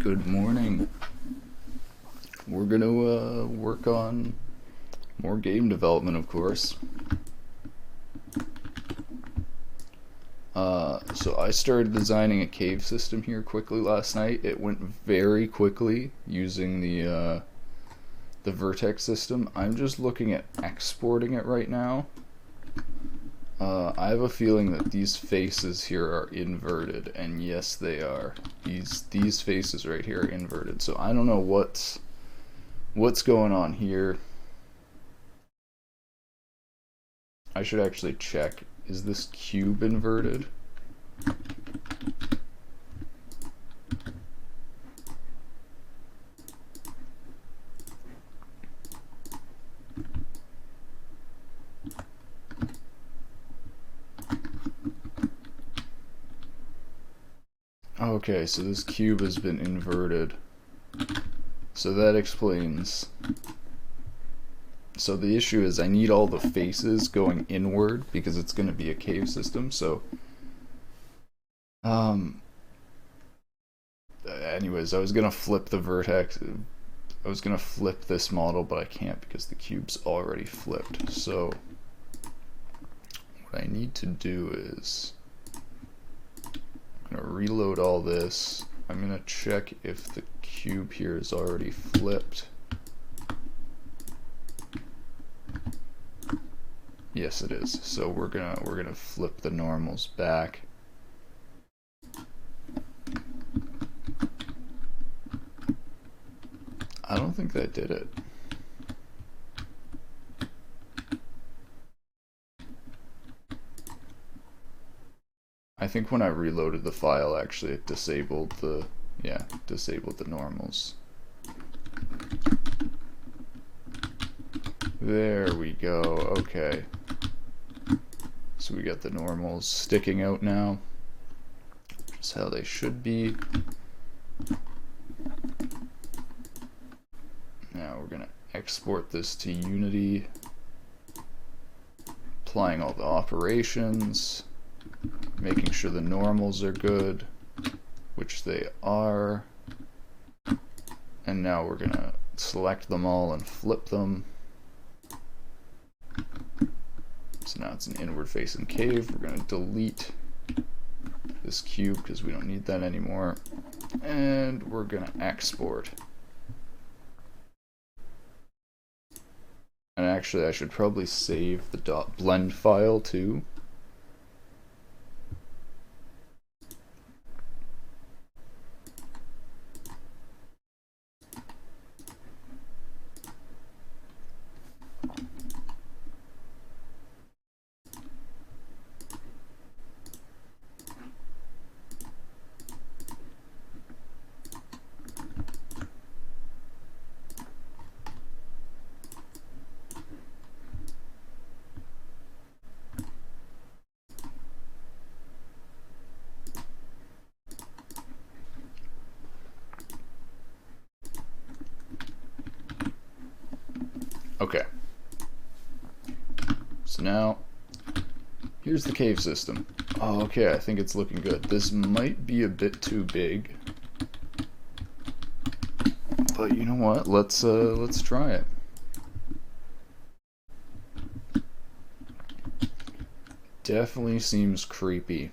Good morning. We're going to work on more game development, of course. So I started designing a cave system here quickly last night. It went very quickly using the vertex system. I'm just looking at exporting it right now. I have a feeling that these faces here are inverted, and yes, they are. These faces right here are inverted. So I don't know what's going on here. I should actually check. Is this cube inverted? Okay, so this cube has been inverted. So that explains. So the issue is I need all the faces going inward because it's going to be a cave system. So, anyways, I was going to flip the vertex. I was going to flip this model, but I can't because the cube's already flipped. So what I need to do is I'm going to reload all this. I'm going to check if the cube here is already flipped. Yes, it is. So we're gonna flip the normals back. I don't think that did it. I think when I reloaded the file, actually, it disabled the normals. There we go. Okay. So we got the normals sticking out now. Just how they should be. Now we're going to export this to Unity. Applying all the operations. Making sure the normals are good, which they are. And now we're going to select them all and flip them. So now it's an inward facing cave. We're going to delete this cube because we don't need that anymore. And we're going to export. And actually I should probably save the .blend file too. Okay. So now, here's the cave system. Oh, okay, I think it's looking good. This might be a bit too big. But you know what? Let's try it. Definitely seems creepy.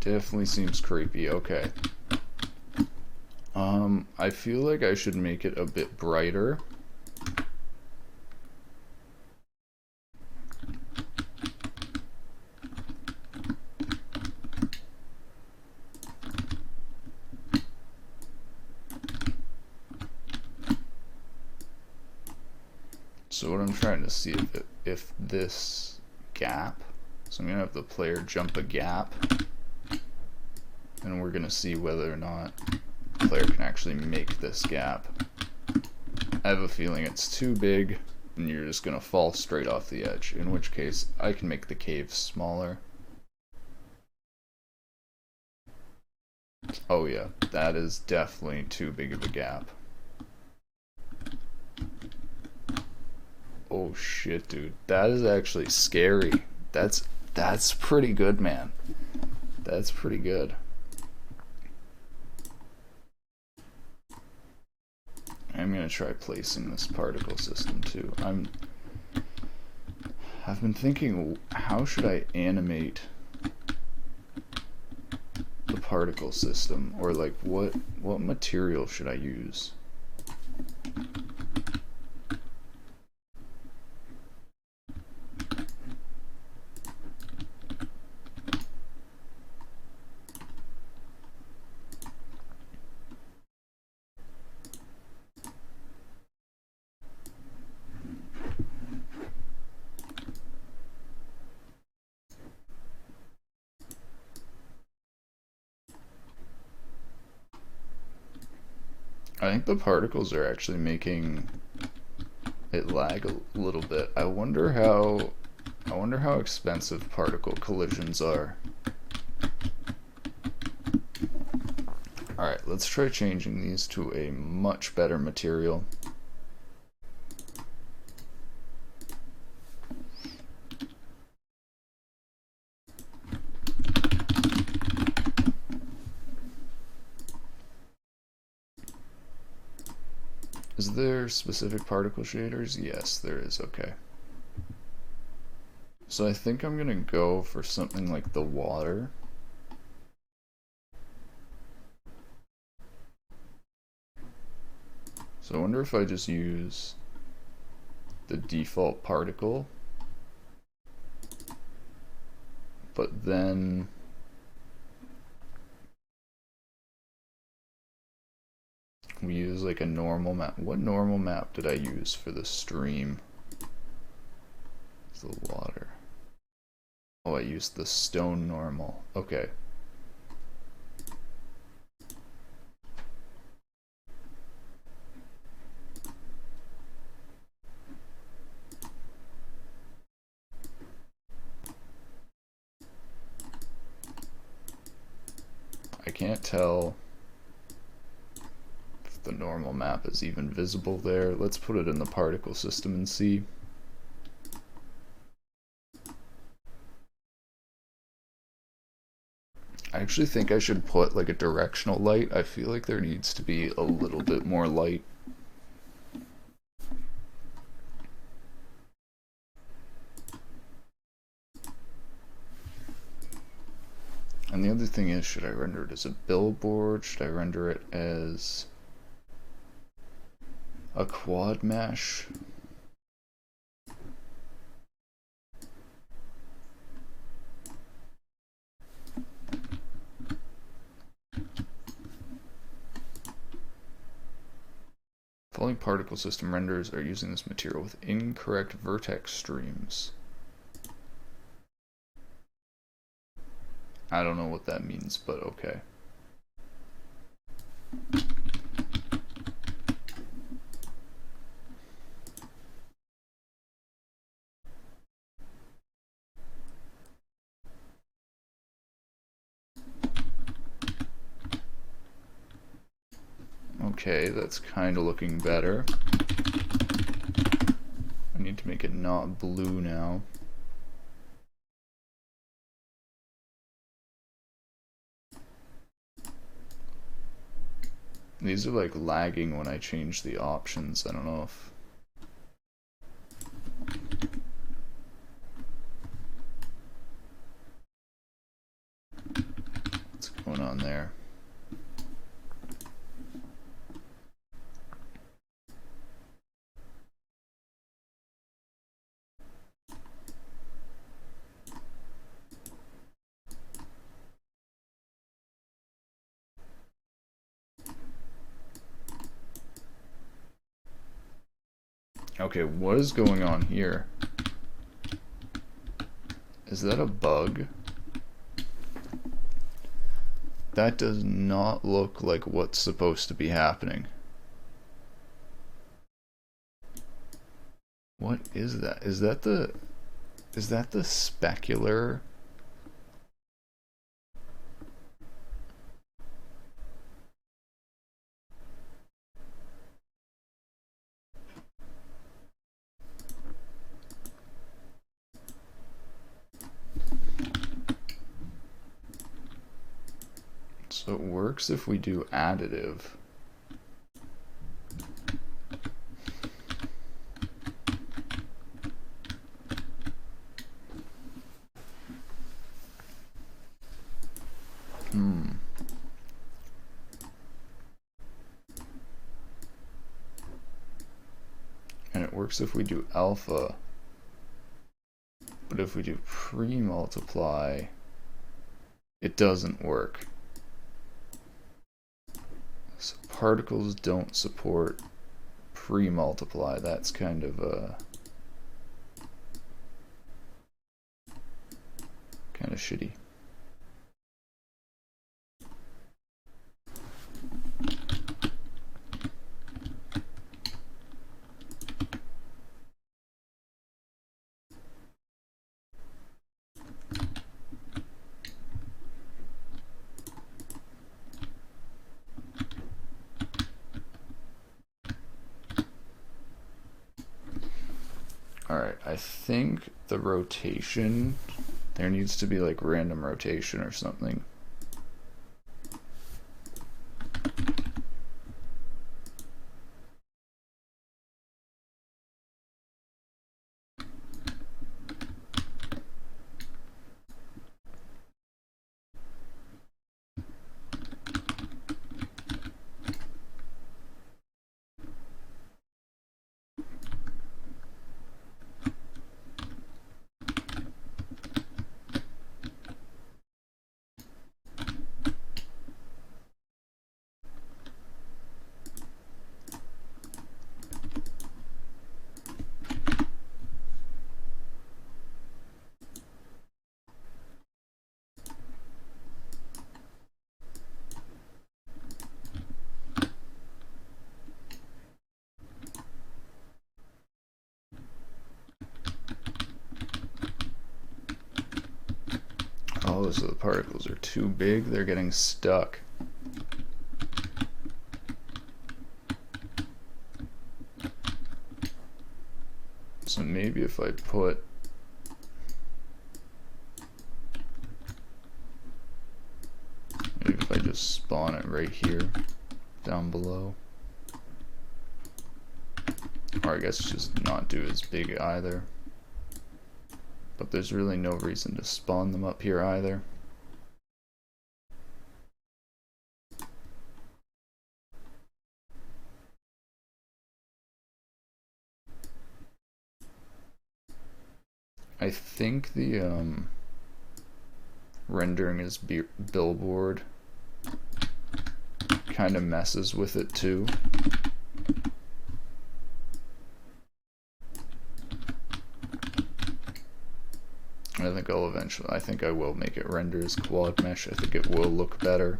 Definitely seems creepy. Okay. I feel like I should make it a bit brighter. So what I'm trying to see if this gap, so I'm gonna have the player jump a gap, and we're gonna see whether or not the player can actually make this gap. I have a feeling it's too big and you're just gonna fall straight off the edge, in which case I can make the cave smaller. Oh yeah, that is definitely too big of a gap. Oh shit, dude. That is actually scary. That's pretty good, man. That's pretty good. I'm gonna try placing this particle system too. I've been thinking, how should I animate the particle system, or like what material should I use? I think the particles are actually making it lag a little bit. I wonder how expensive particle collisions are. Alright, let's try changing these to a much better material. Is there specific particle shaders? Yes, there is. Okay. So I think I'm gonna go for something like the water. So I wonder if I just use the default particle, but then we use like a normal map. What normal map did I use for the stream? It's the water. Oh, I used the stone normal. Okay. I can't tell if the normal map is even visible there. Let's put it in the particle system and see. I actually think I should put like a directional light. I feel like there needs to be a little bit more light. And the other thing is, should I render it as a billboard? Should I render it as a quad mesh? Following particle system renders are using this material with incorrect vertex streams. I don't know what that means, but okay. Okay, that's kind of looking better. I need to make it not blue now. These are like lagging when I change the options. I don't know if... what's going on there? Okay, what is going on here? Is that a bug? That does not look like what's supposed to be happening. What is that? Is that the specular? So it works if we do additive. works if we do alpha, but if we do pre-multiply, it doesn't work. So particles don't support pre-multiply. That's kind of shitty. Alright, I think the rotation, there needs to be like random rotation or something. Oh, so the particles are too big, they're getting stuck. So maybe if I put I just spawn it right here down below. Or I guess just not do as big either. But there's really no reason to spawn them up here either. I think the rendering as billboard kind of messes with it too. I think I will make it render as quad mesh. I think it will look better.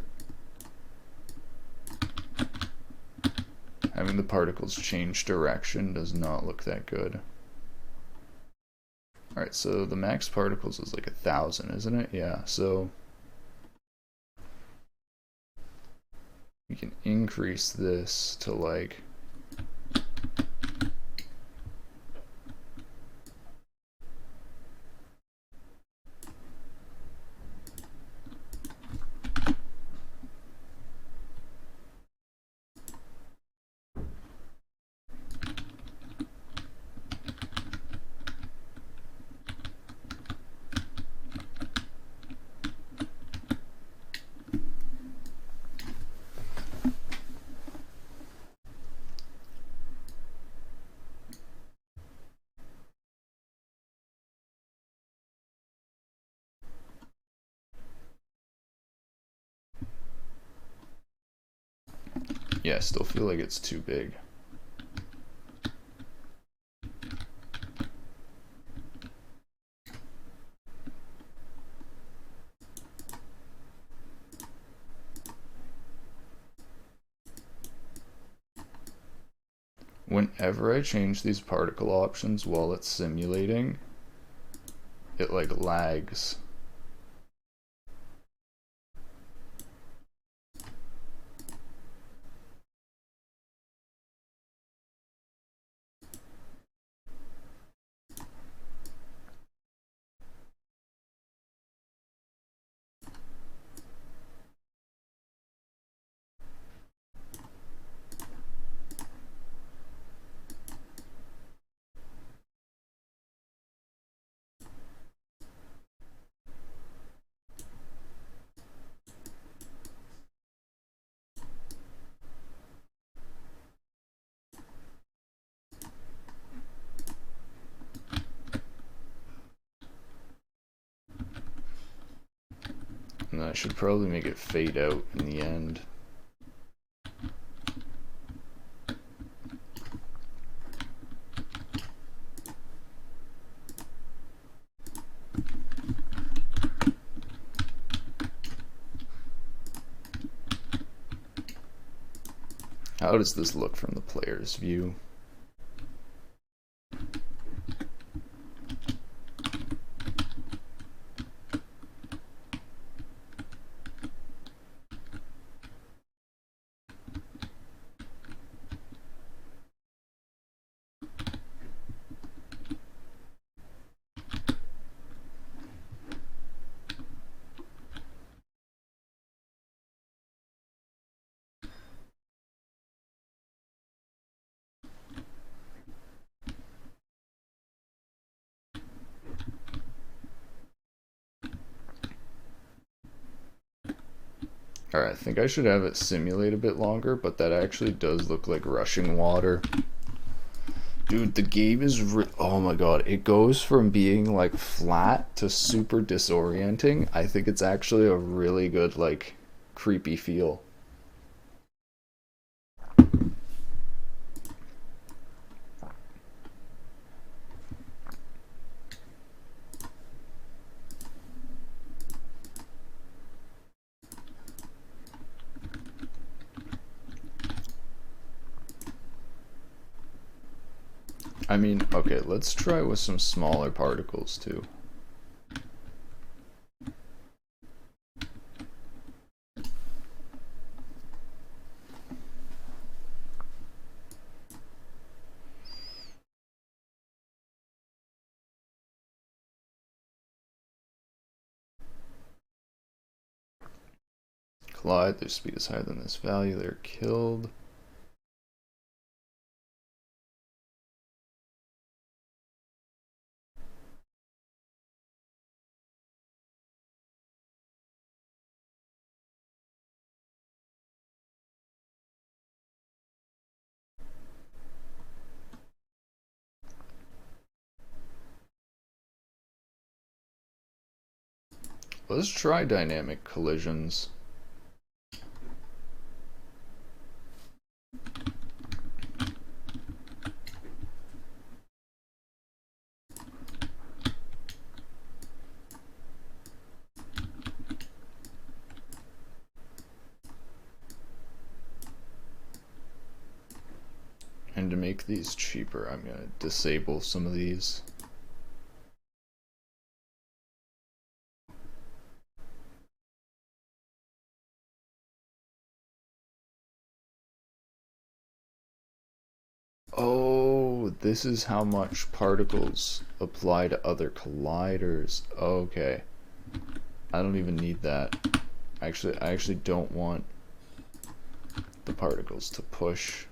Having the particles change direction does not look that good. Alright, so the max particles is like 1,000, isn't it? Yeah, so we can increase this to like yeah, I still feel like it's too big. Whenever I change these particle options while it's simulating, it like lags. And I should probably make it fade out in the end. How does this look from the player's view? Alright, I think I should have it simulate a bit longer, but that actually does look like rushing water. Dude, the game is oh my god, it goes from being like flat to super disorienting. I think it's actually a really good, like, creepy feel. I mean, okay, let's try with some smaller particles too. Collide, their speed is higher than this value, they're killed. Let's try dynamic collisions. And to make these cheaper, I'm going to disable some of these. Oh, this is how much particles apply to other colliders. Okay. I don't even need that. I actually don't want the particles to push.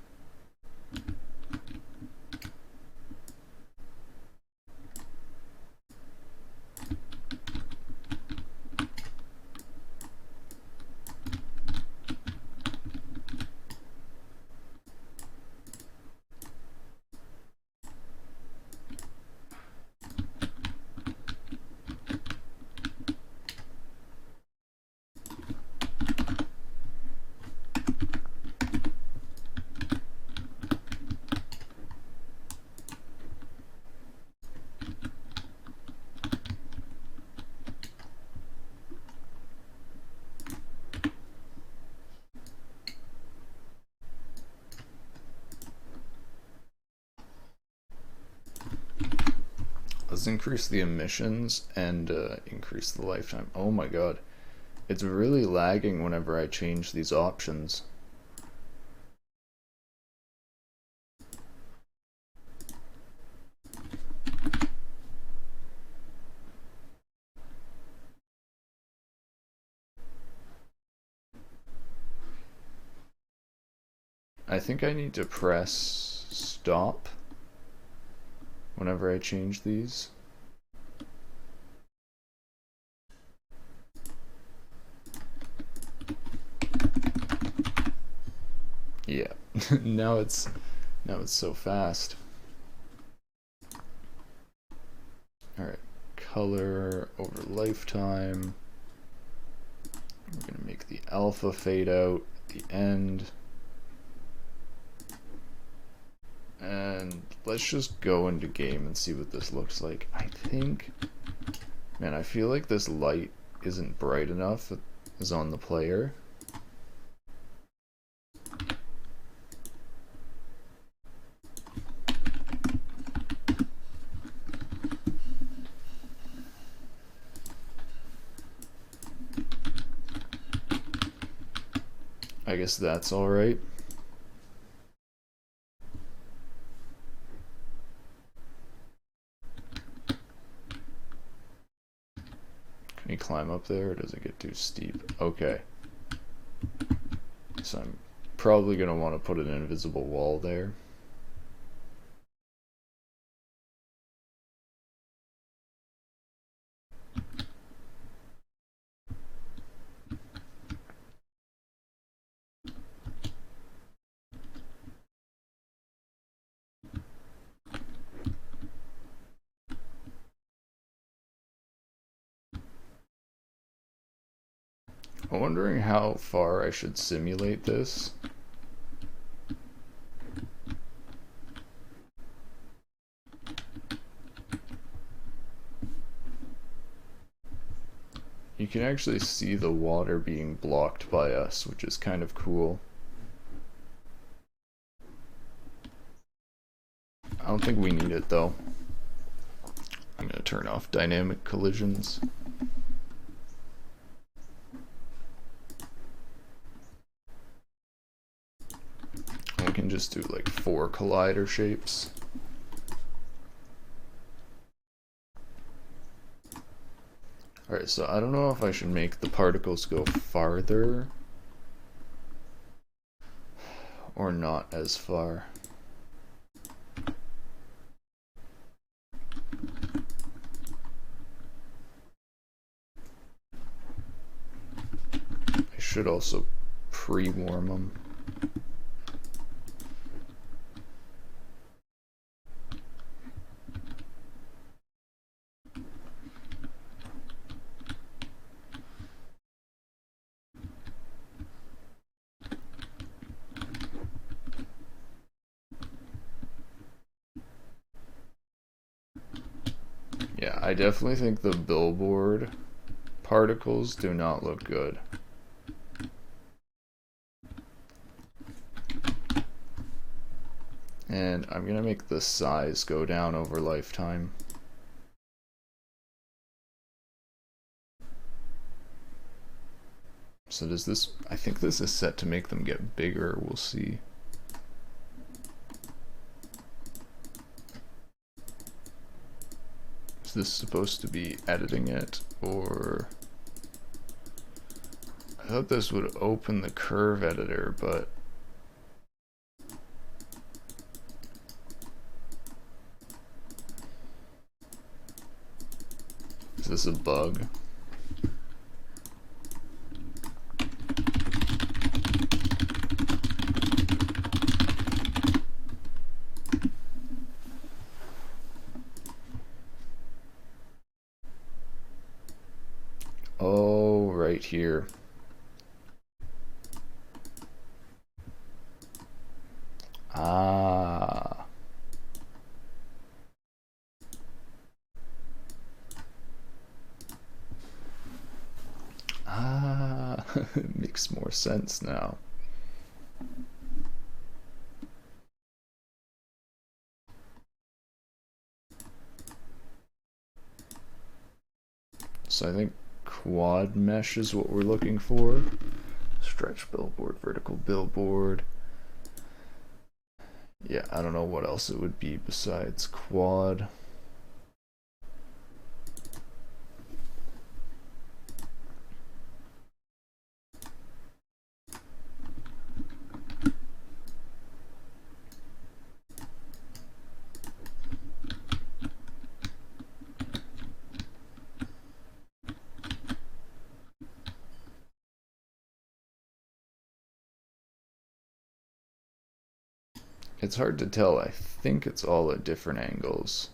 Let's increase the emissions and increase the lifetime. Oh my god. It's really lagging whenever I change these options. I think I need to press stop whenever I change these. Yeah, now it's so fast. All right, color over lifetime. We're going to make the alpha fade out at the end. And let's just go into game and see what this looks like. I think, man, I feel like this light isn't bright enough as on the player. I guess that's all right. Can you climb up there, or does it get too steep? Okay. So I'm probably going to want to put an invisible wall there. I'm wondering how far I should simulate this. You can actually see the water being blocked by us, which is kind of cool. I don't think we need it though. I'm going to turn off dynamic collisions. We can just do like 4 collider shapes. Alright, so I don't know if I should make the particles go farther or not as far. I should also pre-warm them. Yeah, I definitely think the billboard particles do not look good. And I'm going to make the size go down over lifetime. So does this, I think this is set to make them get bigger, we'll see. Is this supposed to be editing it, or... I thought this would open the curve editor, but... Is this a bug? Oh, right here. Ah. Ah, it makes more sense now. So I think quad mesh is what we're looking for. Stretch billboard, vertical billboard. Yeah, I don't know what else it would be besides quad. It's hard to tell. I think it's all at different angles.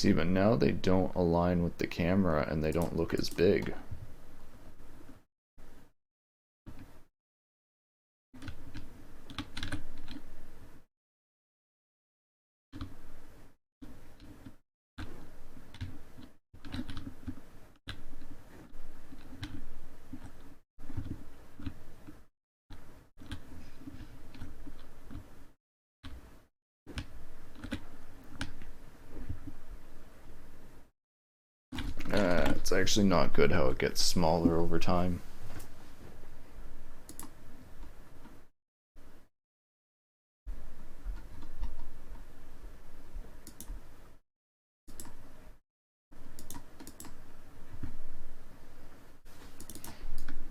See, but now they don't align with the camera and they don't look as big. It's actually not good how it gets smaller over time.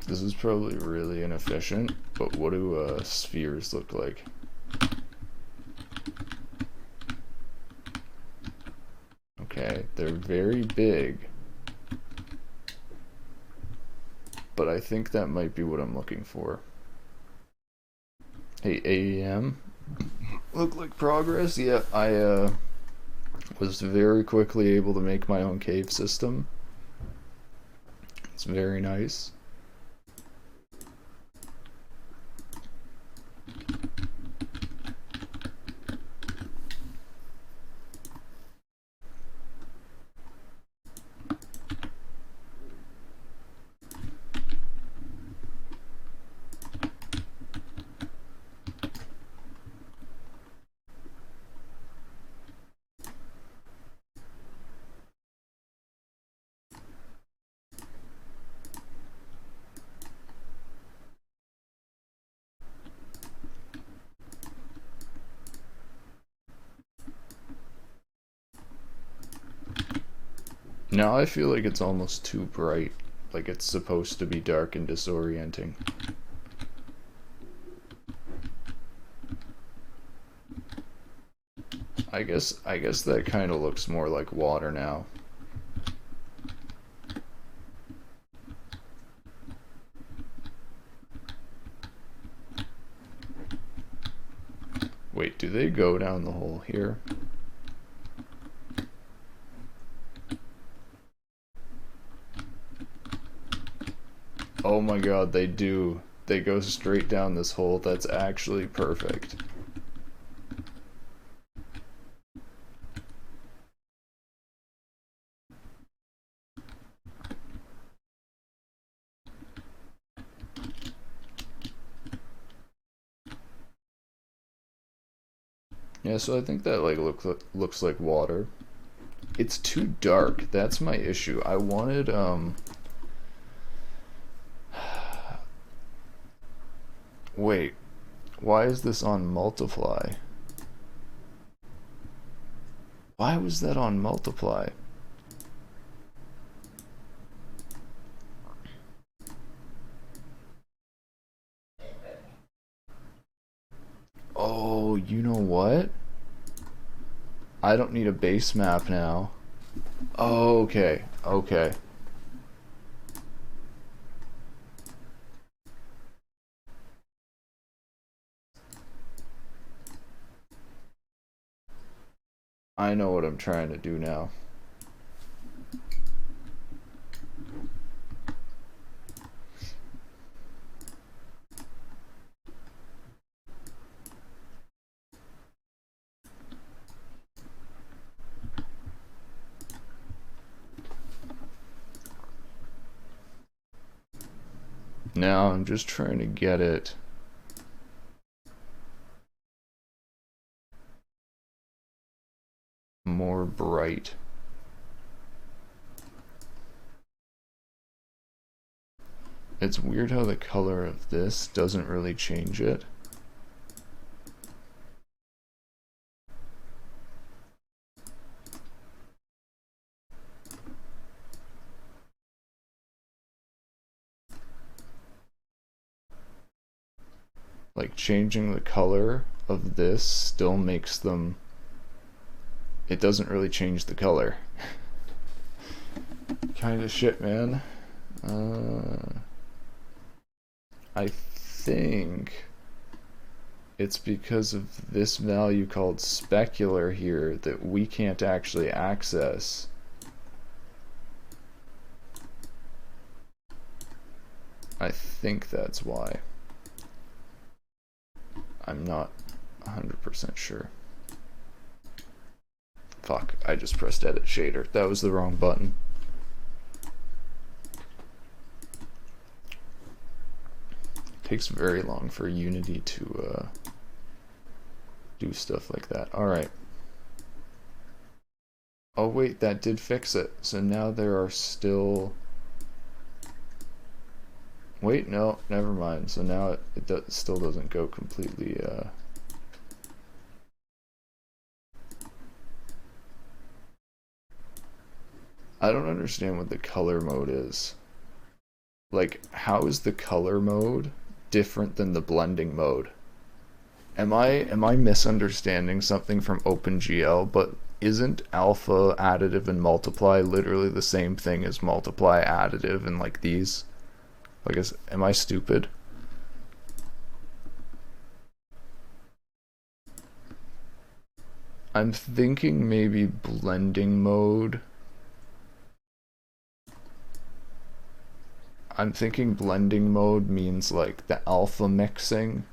This is probably really inefficient, but what do spheres look like? Okay, they're very big, but I think that might be what I'm looking for. Hey, AEM, look like progress? Yeah, I was very quickly able to make my own cave system. It's very nice. Now I feel like it's almost too bright, like it's supposed to be dark and disorienting. I guess that kind of looks more like water now. Wait, do they go down the hole here? Oh my god, they do. They go straight down this hole. That's actually perfect. Yeah, so I think that like looks like water. It's too dark. That's my issue. I wanted wait, why is this on multiply? Why was that on multiply? Oh, you know what? I don't need a base map now. Oh, okay, okay. I know what I'm trying to do now. Now I'm just trying to get it more bright. It's weird how the color of this doesn't really change it. Like changing the color of this still makes them, it doesn't really change the color. Kind of shit, man. I think It's because of this value called specular here that we can't actually access. I think that's why. I'm not 100% sure. Fuck, I just pressed edit shader. That was the wrong button. It takes very long for Unity to do stuff like that. Alright. Oh wait, that did fix it. So now there are still... Wait, no, never mind. So now it still doesn't go completely... I don't understand what the color mode is. Like, how is the color mode different than the blending mode? Am I misunderstanding something from OpenGL? But isn't alpha, additive, and multiply literally the same thing as multiply, additive, and like these? Like, am I stupid? I'm thinking maybe blending mode. I'm thinking blending mode means like the alpha mixing,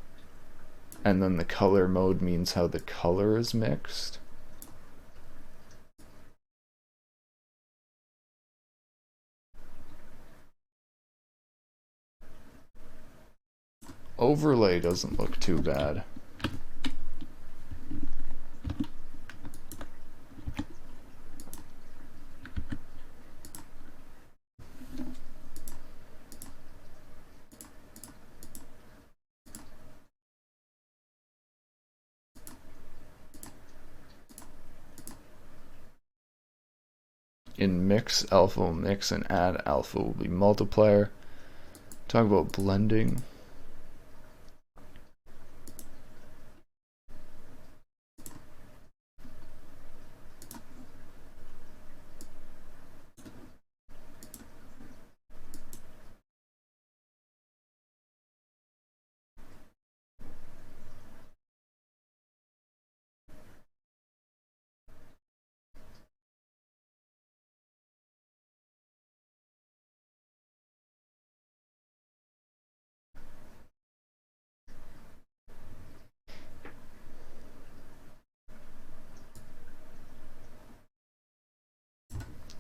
and then the color mode means how the color is mixed. Overlay doesn't look too bad. In mix, alpha will mix, and add alpha will be multiplier. Talk about blending.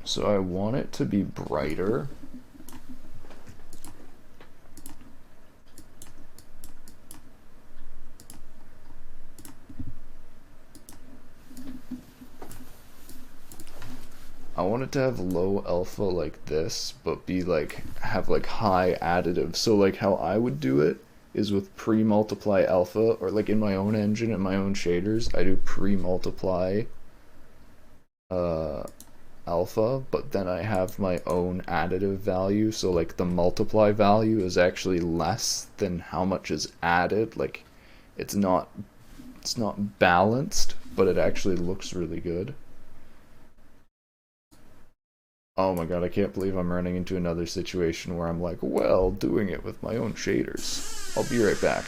So I want it to be brighter. I want it to have low alpha like this, but be like, have like high additive. So like how I would do it is with pre-multiply alpha, or like in my own engine and my own shaders, I do pre-multiply alpha, but then I have my own additive value. So like the multiply value is actually less than how much is added. Like it's not balanced, but it actually looks really good. Oh my god, I can't believe I'm running into another situation where I'm like, well, doing it with my own shaders. I'll be right back.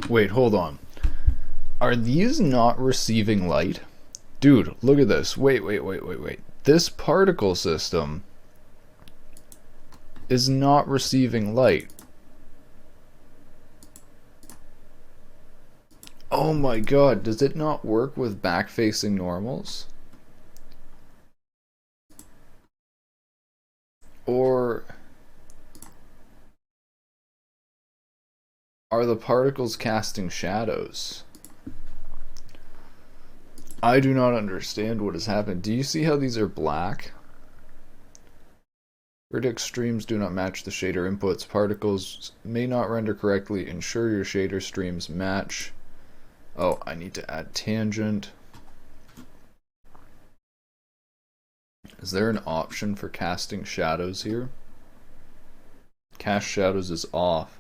Wait, hold on. Are these not receiving light? Dude, look at this. Wait. This particle system is not receiving light. Oh my god, does it not work with back-facing normals? Or are the particles casting shadows? I do not understand what has happened. Do you see how these are black? Vertex streams do not match the shader inputs. Particles may not render correctly. Ensure your shader streams match. Oh, I need to add tangent. Is there an option for casting shadows here? Cast shadows is off.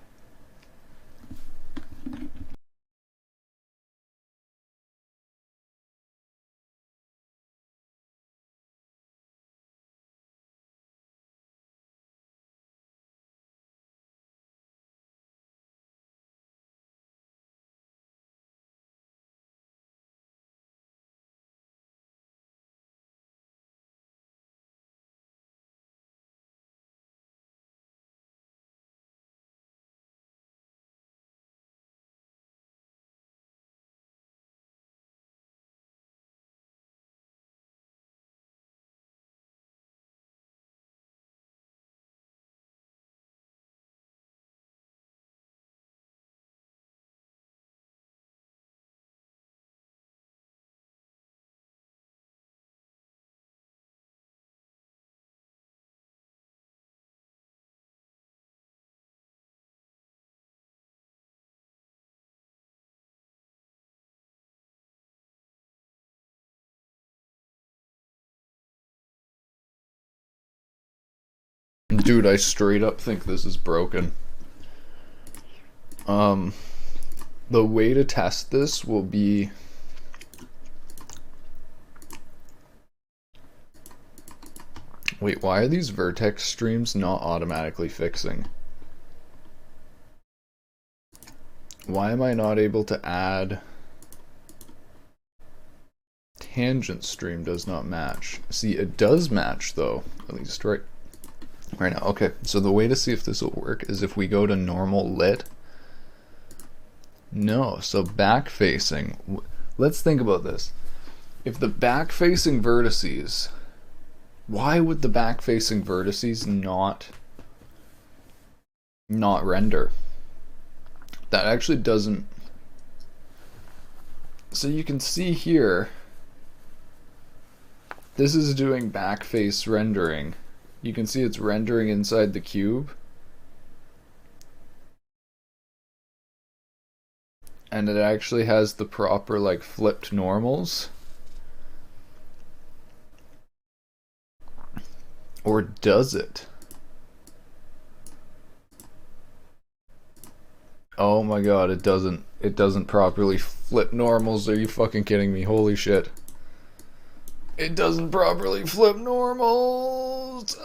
Dude, I straight up think this is broken. The way to test this will be... Wait, why are these vertex streams not automatically fixing? Why am I not able to add... Tangent stream does not match. See, it does match though, at least right now. Okay, so the way to see if this will work is if we go to normal lit. No, so back facing. Let's think about this. If the back facing vertices, why would the back facing vertices not render? That actually doesn't. So you can see here, this is doing back face rendering. You can see it's rendering inside the cube. And it actually has the proper like flipped normals. Or does it? Oh my god, it doesn't properly flip normals. Are you fucking kidding me? Holy shit. It doesn't properly flip normals.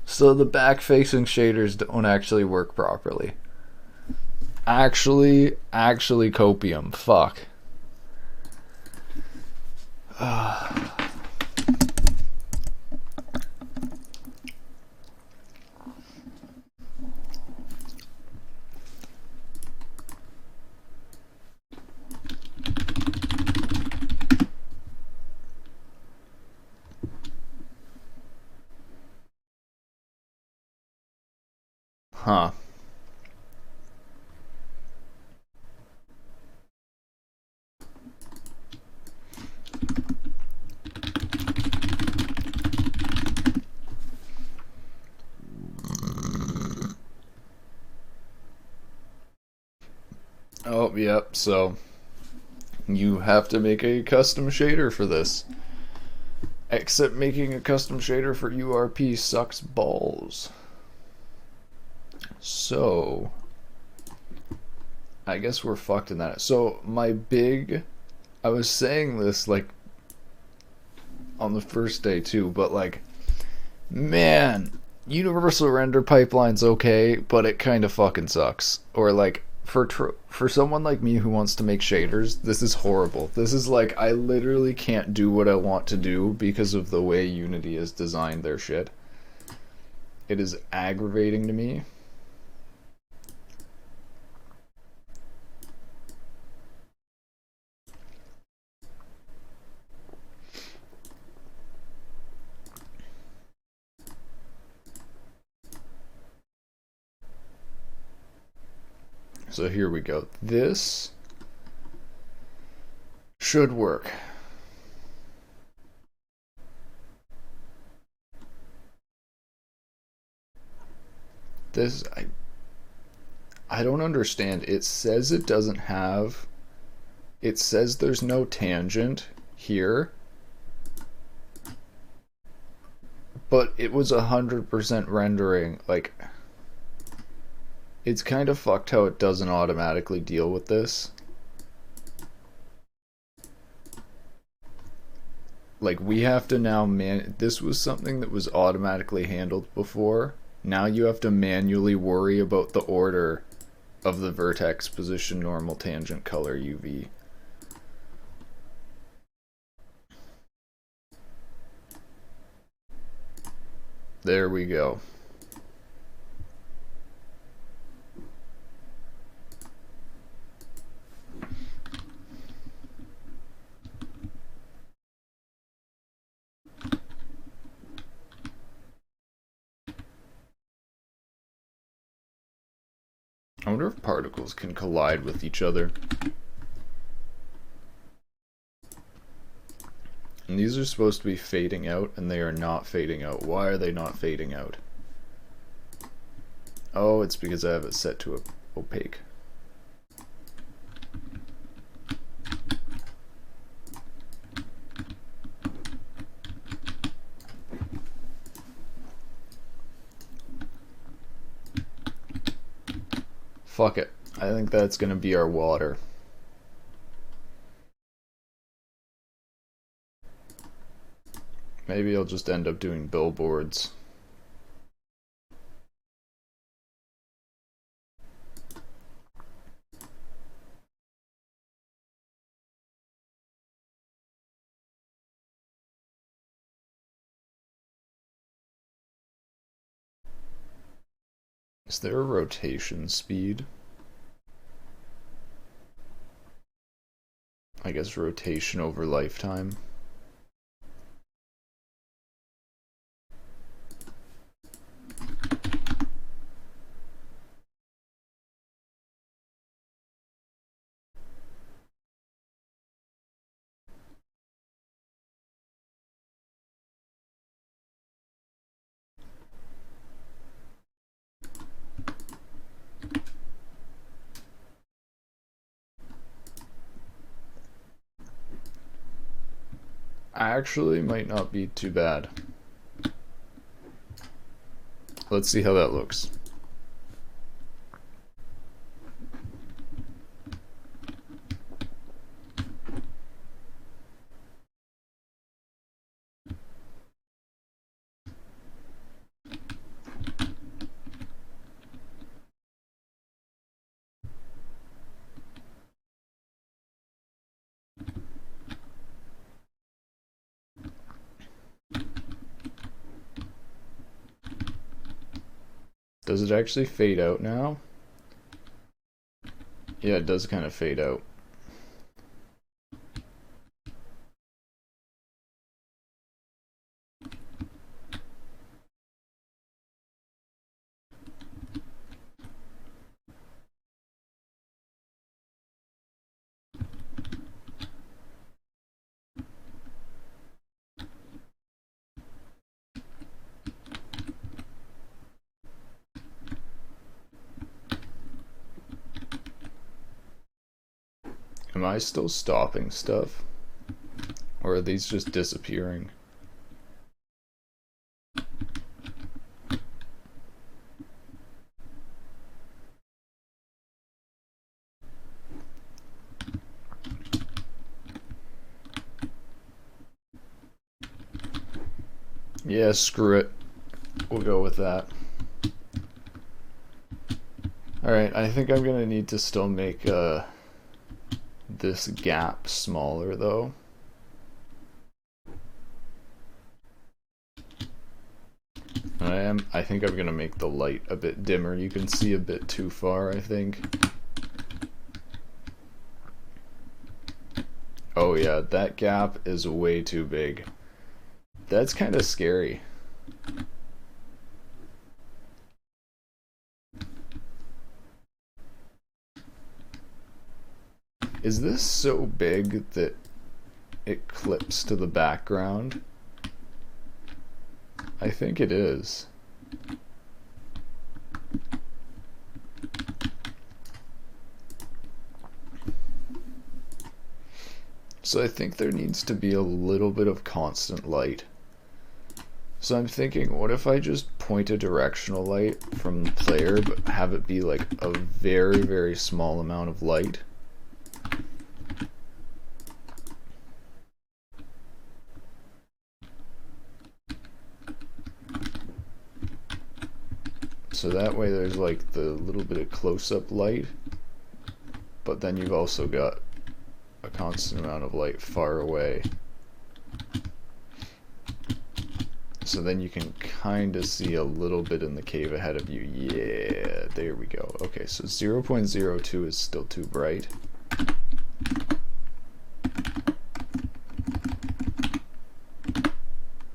So the back facing shaders don't actually work properly. Actually copium. Fuck. Huh. Oh, yep, so you have to make a custom shader for this. Except making a custom shader for URP sucks balls. So I guess we're fucked in that. So I was saying this like on the first day too, but like, man, universal render pipeline's okay, but it kind of fucking sucks. Or like, for someone like me who wants to make shaders, this is horrible. This is like I literally can't do what I want to do because of the way Unity has designed their shit. It is aggravating to me. So here we go. This should work. This, I don't understand. It says it doesn't have, it says there's no tangent here, but it was 100% rendering. Like, it's kind of fucked how it doesn't automatically deal with this. Like, we have to now this was something that was automatically handled before. Now you have to manually worry about the order of the vertex, position, normal, tangent, color, UV. There we go. I wonder if particles can collide with each other. And these are supposed to be fading out, and they are not fading out. Why are they not fading out? Oh, it's because I have it set to opaque. Fuck it. I think that's gonna be our water. Maybe I'll just end up doing billboards. Is there a rotation speed? I guess rotation over lifetime. Actually might not be too bad. Let's see how that looks. Does it actually fade out now? Yeah, it does kind of fade out. Am I still stopping stuff? Or are these just disappearing? Yeah, screw it. We'll go with that. Alright, I think I'm gonna need to still make this gap smaller though. I think I'm gonna make the light a bit dimmer. You can see a bit too far, I think. Oh yeah, that gap is way too big. That's kind of scary. Is this so big that it clips to the background? I think it is. So I think there needs to be a little bit of constant light. So I'm thinking, what if I just point a directional light from the player, but have it be like a very, very small amount of light? So that way there's like the little bit of close-up light, but then you've also got a constant amount of light far away. So then you can kind of see a little bit in the cave ahead of you. Yeah, there we go. Okay, so 0.02 is still too bright.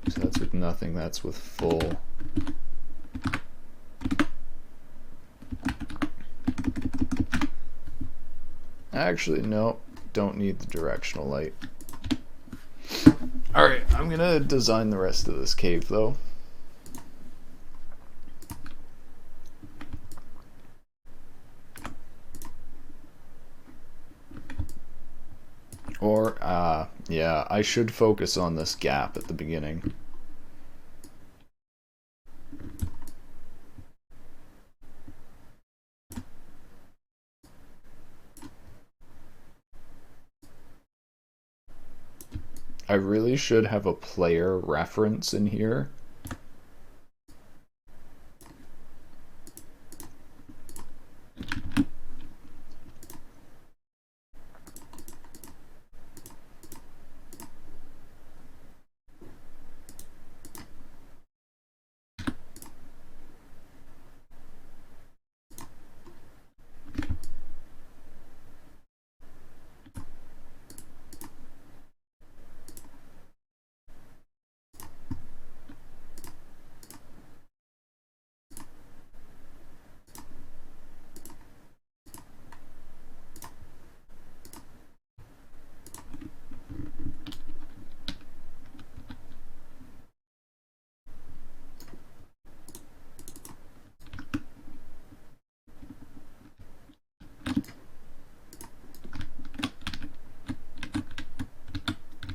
So that's with nothing, that's with full. Actually, no, don't need the directional light. Alright, I'm gonna design the rest of this cave though. Or, yeah, I should focus on this gap at the beginning. I really should have a player reference in here.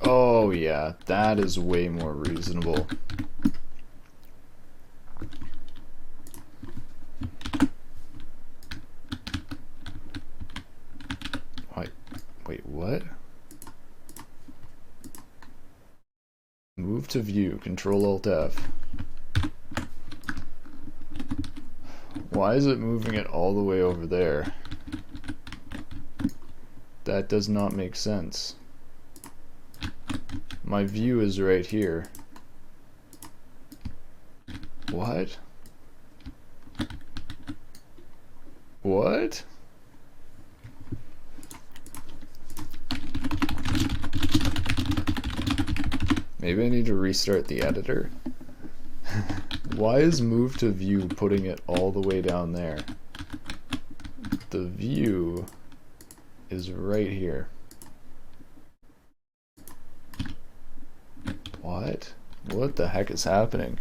Oh yeah, that is way more reasonable. Wait, what? Move to view, Control-Alt-F. Why is it moving it all the way over there? That does not make sense. My view is right here. What? What? Maybe I need to restart the editor. Why is move to view putting it all the way down there? The view is right here. What? What the heck is happening?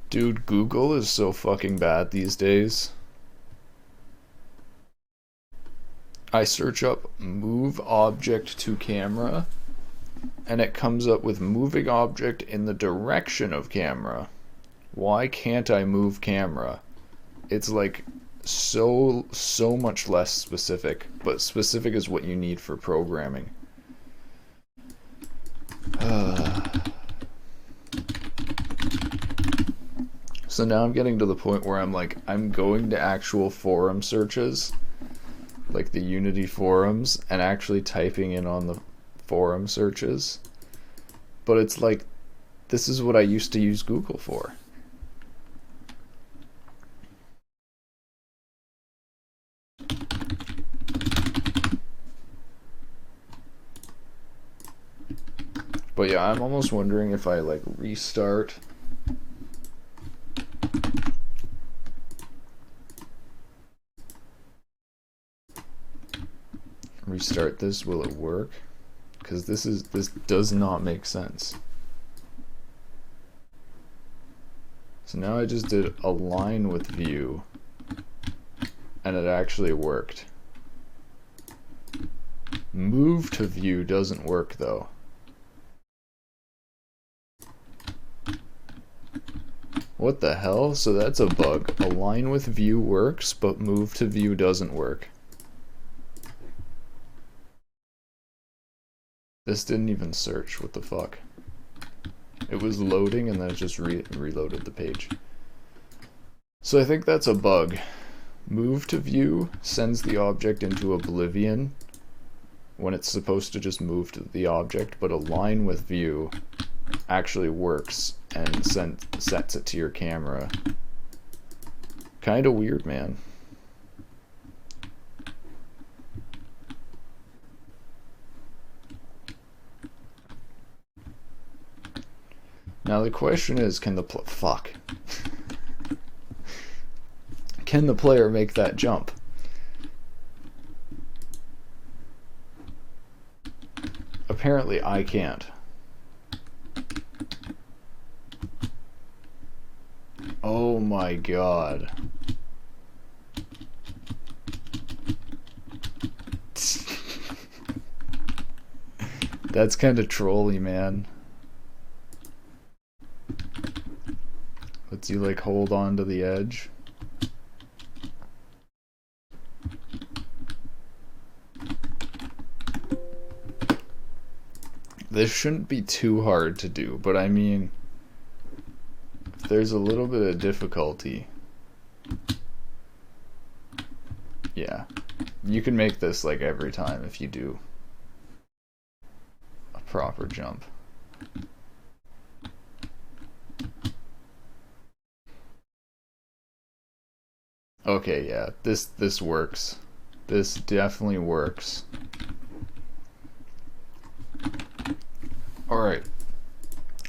Dude, Google is so fucking bad these days. I search up move object to camera and it comes up with moving object in the direction of camera. Why can't I move camera? It's like so much less specific, but specific is what you need for programming. So now I'm getting to the point where I'm like, I'm going to actual forum searches, like the Unity forums, and actually typing in on the forum searches. But it's like, this is what I used to use Google for. But yeah, I'm almost wondering if I like restart this, will it work? Because this does not make sense. So now I just did align with view, and it actually worked. Move to view doesn't work though. What the hell? So that's a bug. Align with view works, but move to view doesn't work. This didn't even search. What the fuck? It was loading and then it just reloaded the page. So I think that's a bug. Move to view sends the object into oblivion when it's supposed to just move to the object, but align with view actually works and sets it to your camera. Kinda weird, man. Now the question is, can the can the player make that jump? Apparently I can't. Oh my god. That's kind of trolly, man. Lets you like hold on to the edge. This shouldn't be too hard to do, but I mean, if there's a little bit of difficulty, yeah, you can make this like every time if you do a proper jump. Okay, yeah, this works. This definitely works. Alright.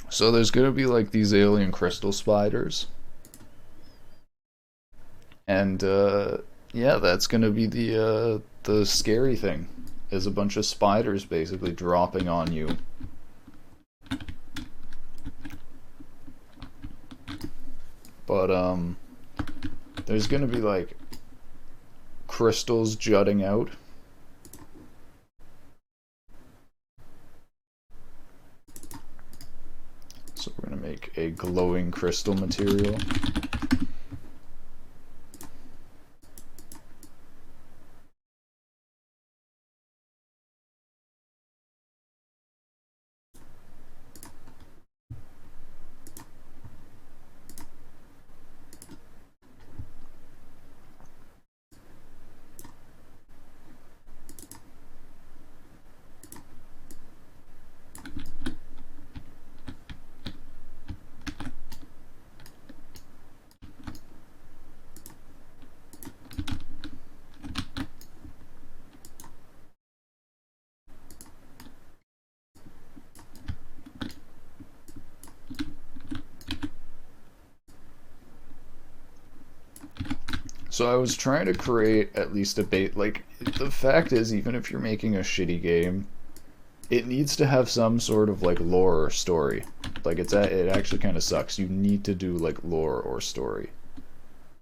So there's gonna be like these alien crystal spiders. And yeah, that's gonna be the scary thing. Is a bunch of spiders basically dropping on you. But there's gonna be like crystals jutting out. So we're gonna make a glowing crystal material. So I was trying to create at least a bait. Like, the fact is, even if you're making a shitty game, it needs to have some sort of like lore or story. Like it actually kind of sucks. You need to do like lore or story,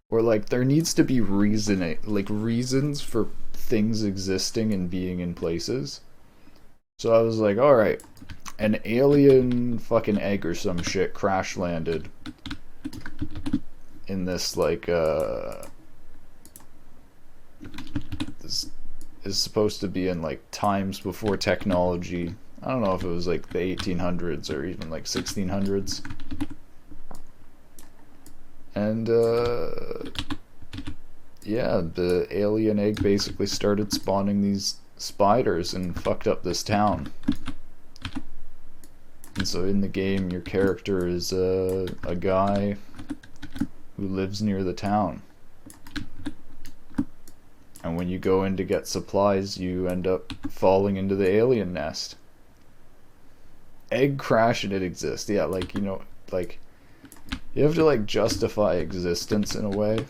or like there needs to be reasons for things existing and being in places. So I was like, all right, an alien fucking egg or some shit crash landed in this, like, this is supposed to be in, like, times before technology. I don't know if it was, like, the 1800s or even, like, 1600s. And, yeah, the alien egg basically started spawning these spiders and fucked up this town. And so in the game, your character is a guy who lives near the town. And when you go in to get supplies, you end up falling into the alien nest. Egg crash and it exists. Yeah, like, you know, like, you have to, like, justify existence in a way.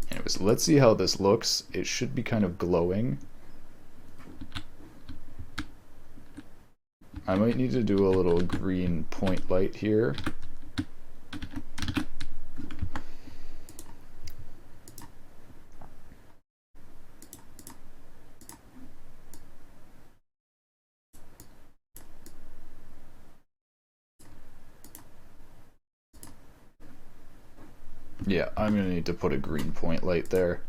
Anyways, let's see how this looks. It should be kind of glowing. I might need to do a little green point light here. Yeah, I'm gonna need to put a green point light there.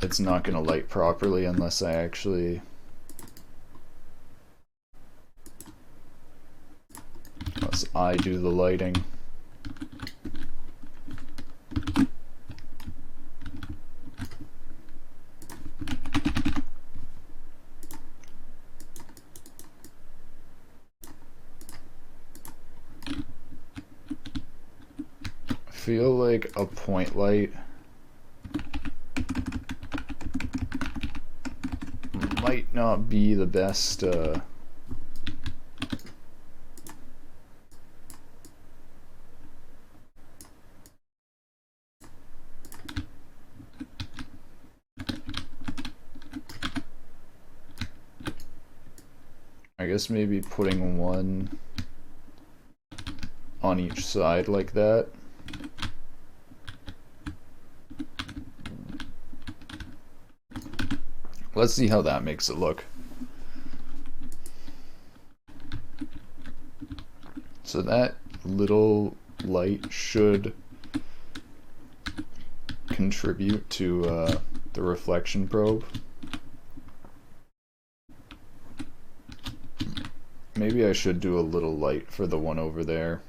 It's not gonna light properly unless I actually... unless I do the lighting. I feel like a point light might not be the best I guess maybe putting one on each side like that. Let's see how that makes it look. So that little light should contribute to the reflection probe. Maybe I should do a little light for the one over there.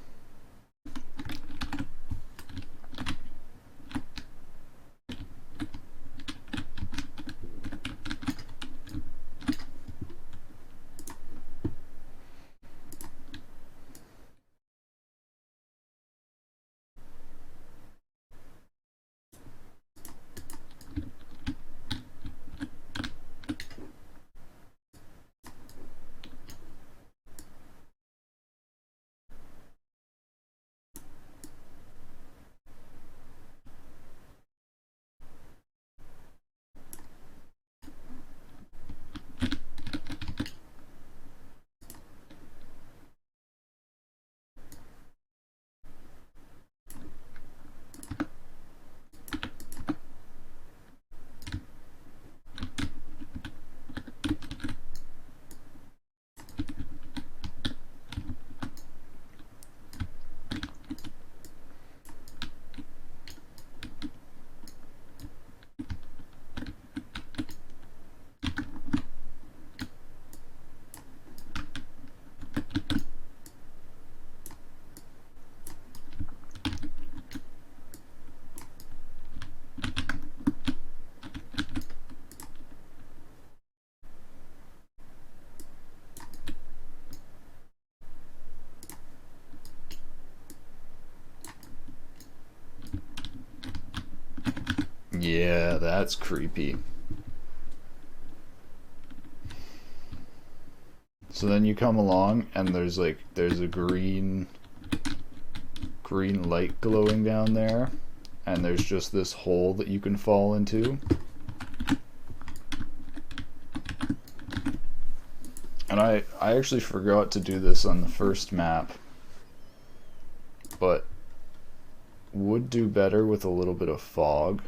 Yeah, that's creepy. So then you come along and there's a green light glowing down there, and there's just this hole that you can fall into. And I actually forgot to do this on the first map, but would do better with a little bit of fog.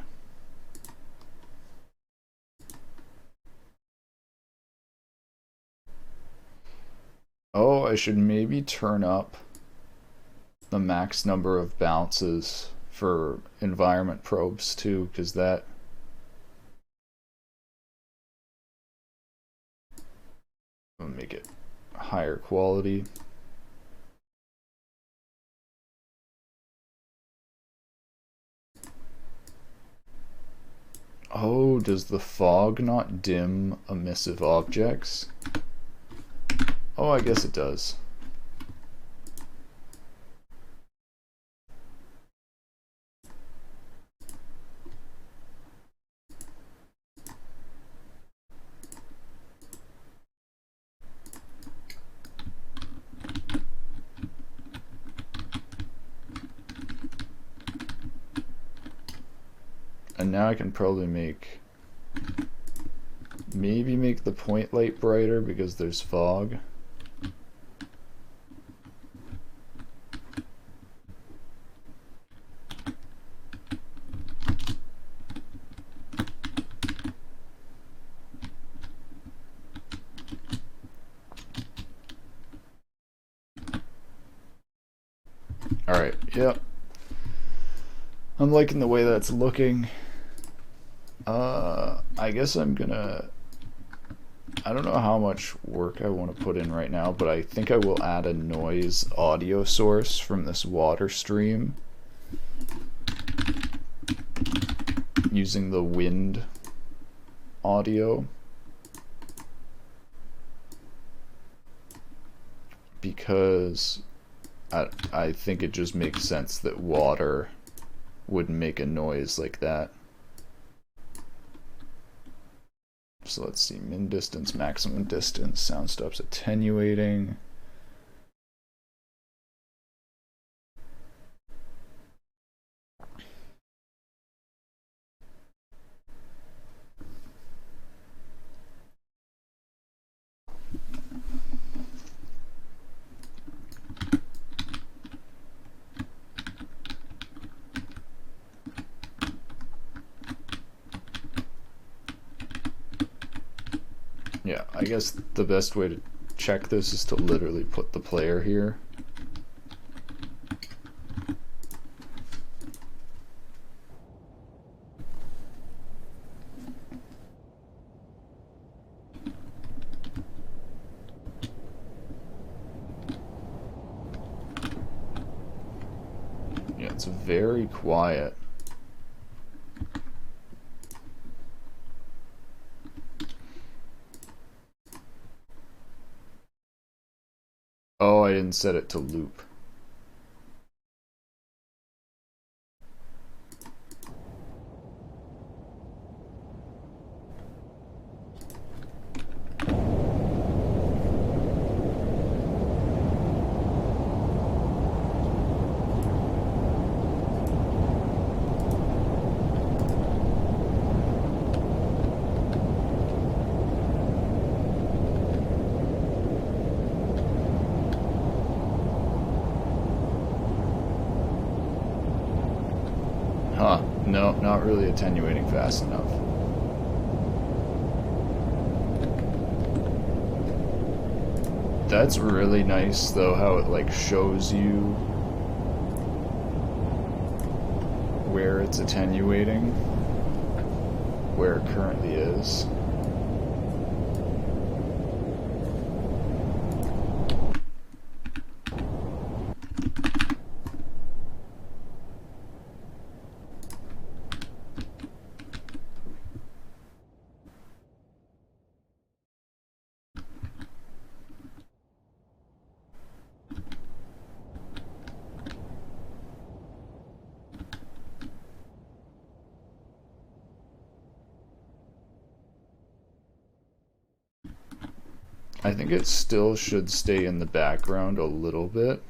I should maybe turn up the max number of bounces for environment probes too, because that will make it higher quality. Oh, does the fog not dim emissive objects? Oh, I guess it does. And now I can probably maybe make the point light brighter because there's fog. Alright, yep. I'm liking the way that's looking. I guess I'm gonna... I don't know how much work I want to put in right now, but I think I will add a noise audio source from this water stream using the wind audio, because I think it just makes sense that water would make a noise like that. So let's see, min distance, maximum distance, sound stops attenuating. Yeah, I guess the best way to check this is to literally put the player here. Yeah, it's very quiet. Oh, I didn't set it to loop. Huh, no, not really attenuating fast enough. That's really nice though, how it like shows you where it's attenuating, where it currently is. I think it still should stay in the background a little bit.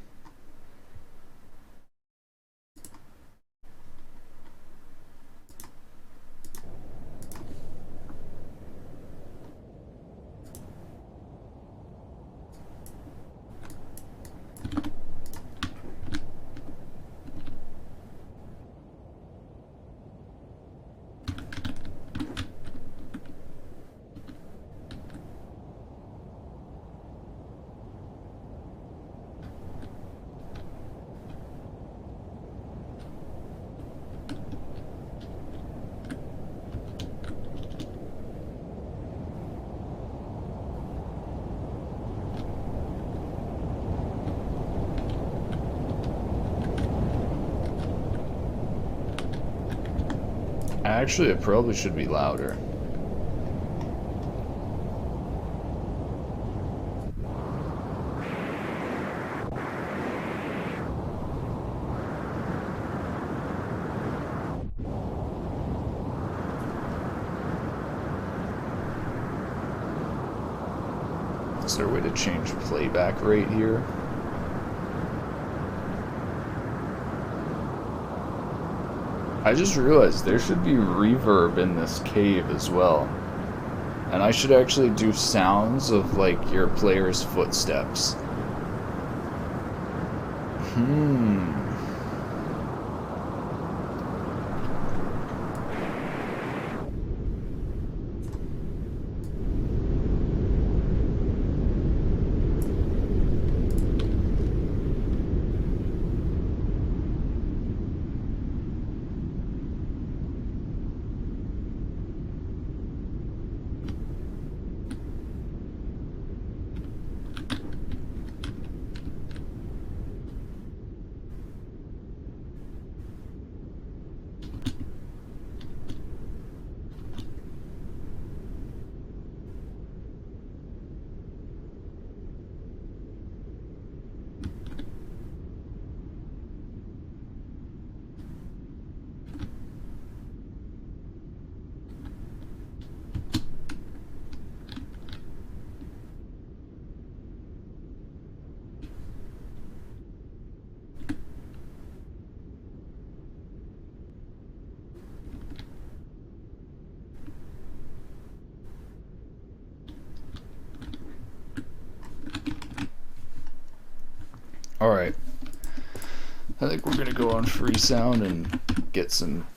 Actually, it probably should be louder. Is there a way to change playback rate here? I just realized there should be reverb in this cave as well. And I should actually do sounds of, like, your player's footsteps. Alright. I think we're gonna go on free sound and get some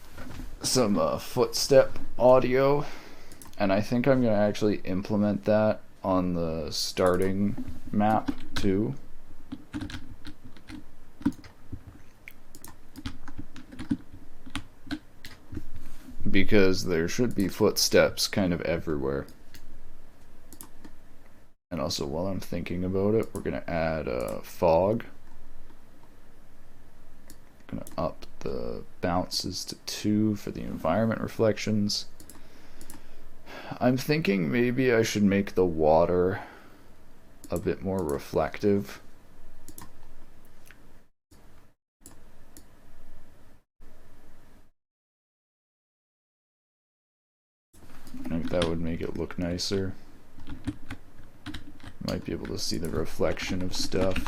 footstep audio. And I think I'm gonna actually implement that on the starting map too. Because there should be footsteps kind of everywhere. And also, while I'm thinking about it, we're going to add fog. Going to up the bounces to 2 for the environment reflections. I'm thinking maybe I should make the water a bit more reflective. I think that would make it look nicer. Might be able to see the reflection of stuff.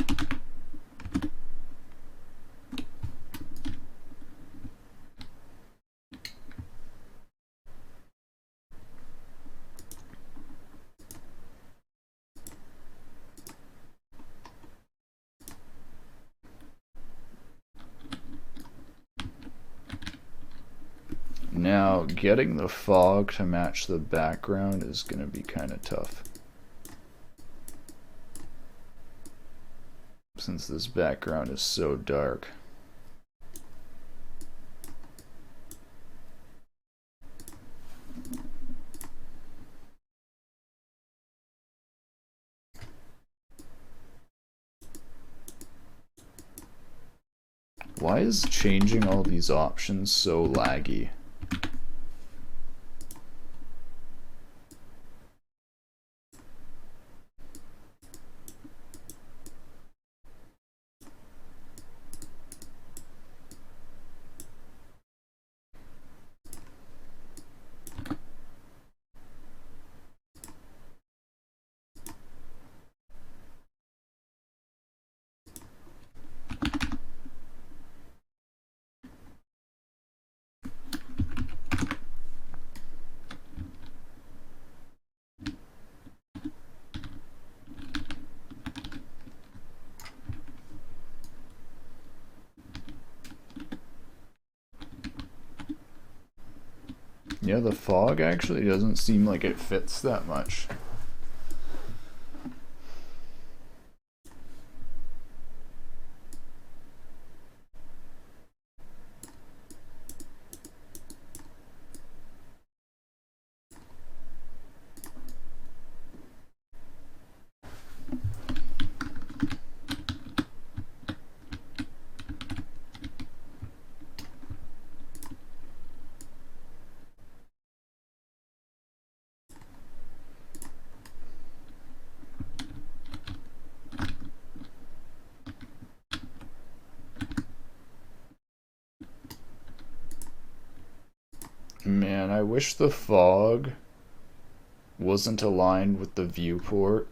Now, getting the fog to match the background is going to be kind of tough. Since this background is so dark. Why is changing all these options so laggy? Yeah, the fog actually doesn't seem like it fits that much. Man, I wish the fog wasn't aligned with the viewport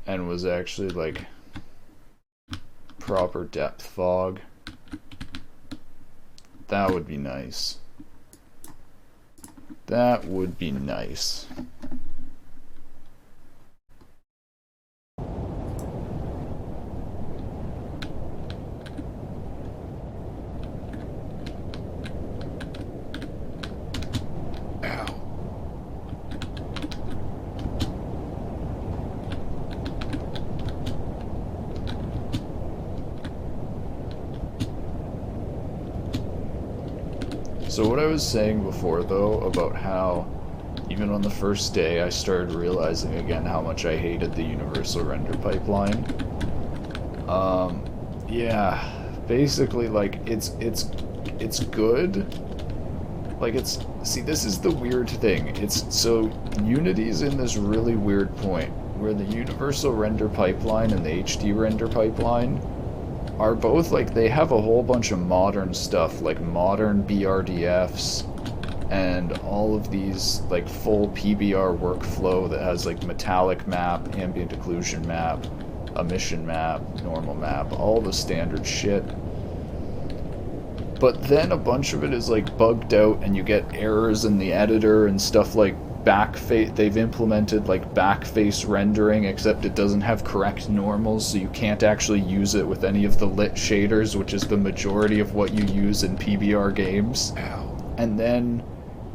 and was actually like proper depth fog. That would be nice. That would be nice. So what I was saying before, though, about how even on the first day I started realizing again how much I hated the universal render pipeline. Yeah, basically, like, it's good. Like, see, this is the weird thing. So Unity's in this really weird point where the universal render pipeline and the HD render pipeline are both, like, they have a whole bunch of modern stuff, like modern BRDFs and all of these, like, full PBR workflow that has, like, metallic map, ambient occlusion map, emission map, normal map, all the standard shit. But then a bunch of it is, like, bugged out and you get errors in the editor and stuff like backface. They've implemented like backface rendering, except it doesn't have correct normals, so you can't actually use it with any of the lit shaders, which is the majority of what you use in PBR games. And then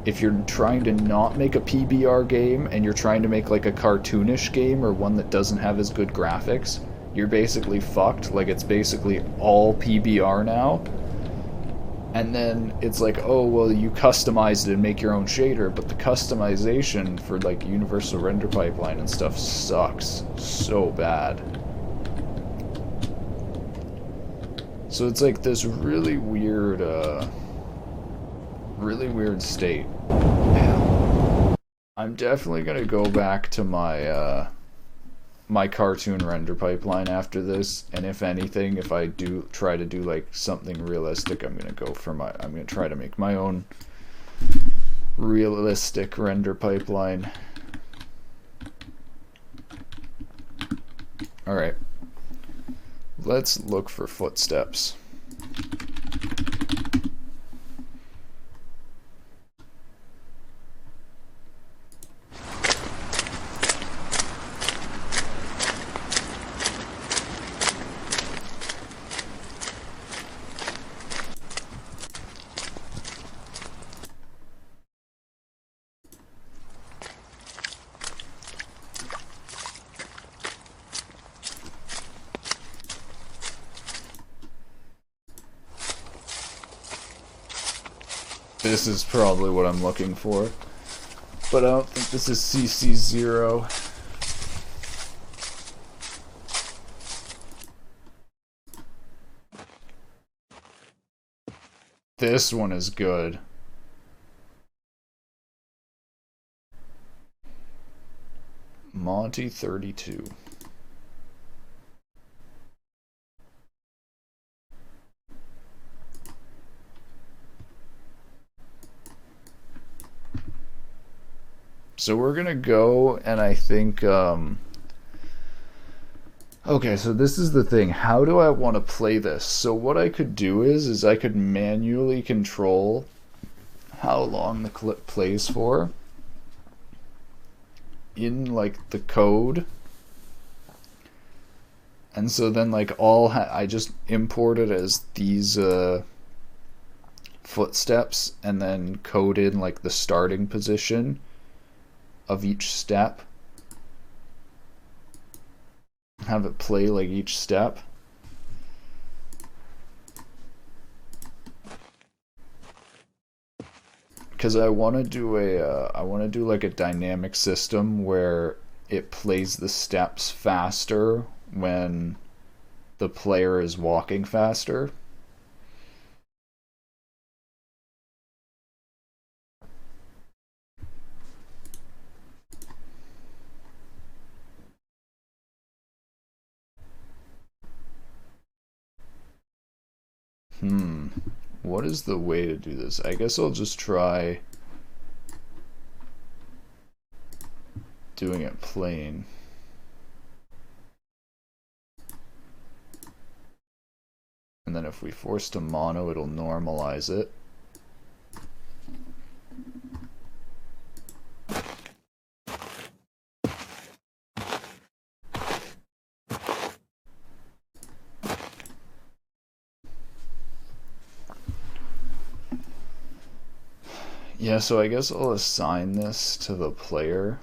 if you're trying to not make a PBR game and you're trying to make like a cartoonish game or one that doesn't have as good graphics, you're basically fucked. Like, it's basically all PBR now. And then it's like, oh, well, you customized it and make your own shader, but the customization for, like, universal render pipeline and stuff sucks so bad. So it's like this really weird state. I'm definitely gonna go back to my, my cartoon render pipeline after this, and if anything, if I do try to do like something realistic, I'm gonna try to make my own realistic render pipeline. Alright, let's look for footsteps. This is probably what I'm looking for, but I don't think this is CC0. This one is good. Monty 32. So we're gonna go, and I think, okay, so this is the thing. How do I want to play this? So what I could do is I could manually control how long the clip plays for in, like, the code. And so then, like, I just import it as these, footsteps, and then code in, like, the starting position of each step, have it play like each step. Because I want to do like a dynamic system where it plays the steps faster when the player is walking faster. What is the way to do this? I guess I'll just try doing it plain. And then if we force to mono, it'll normalize it. Yeah, so I guess I'll assign this to the player.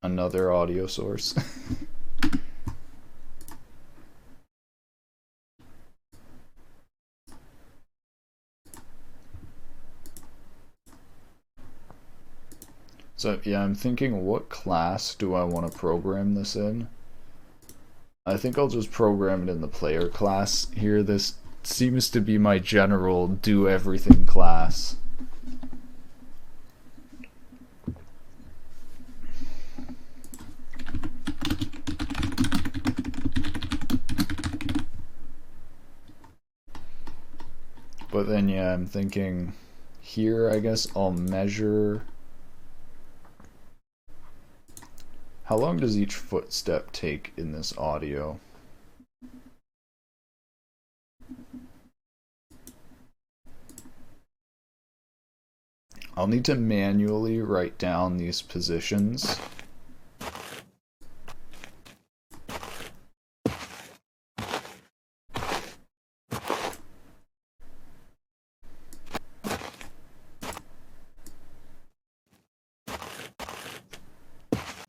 Another audio source. So yeah, I'm thinking, what class do I want to program this in? I think I'll just program it in the player class here. This seems to be my general do everything class. But then yeah, I'm thinking here, I guess I'll measure how long does each footstep take in this audio. I'll need to manually write down these positions.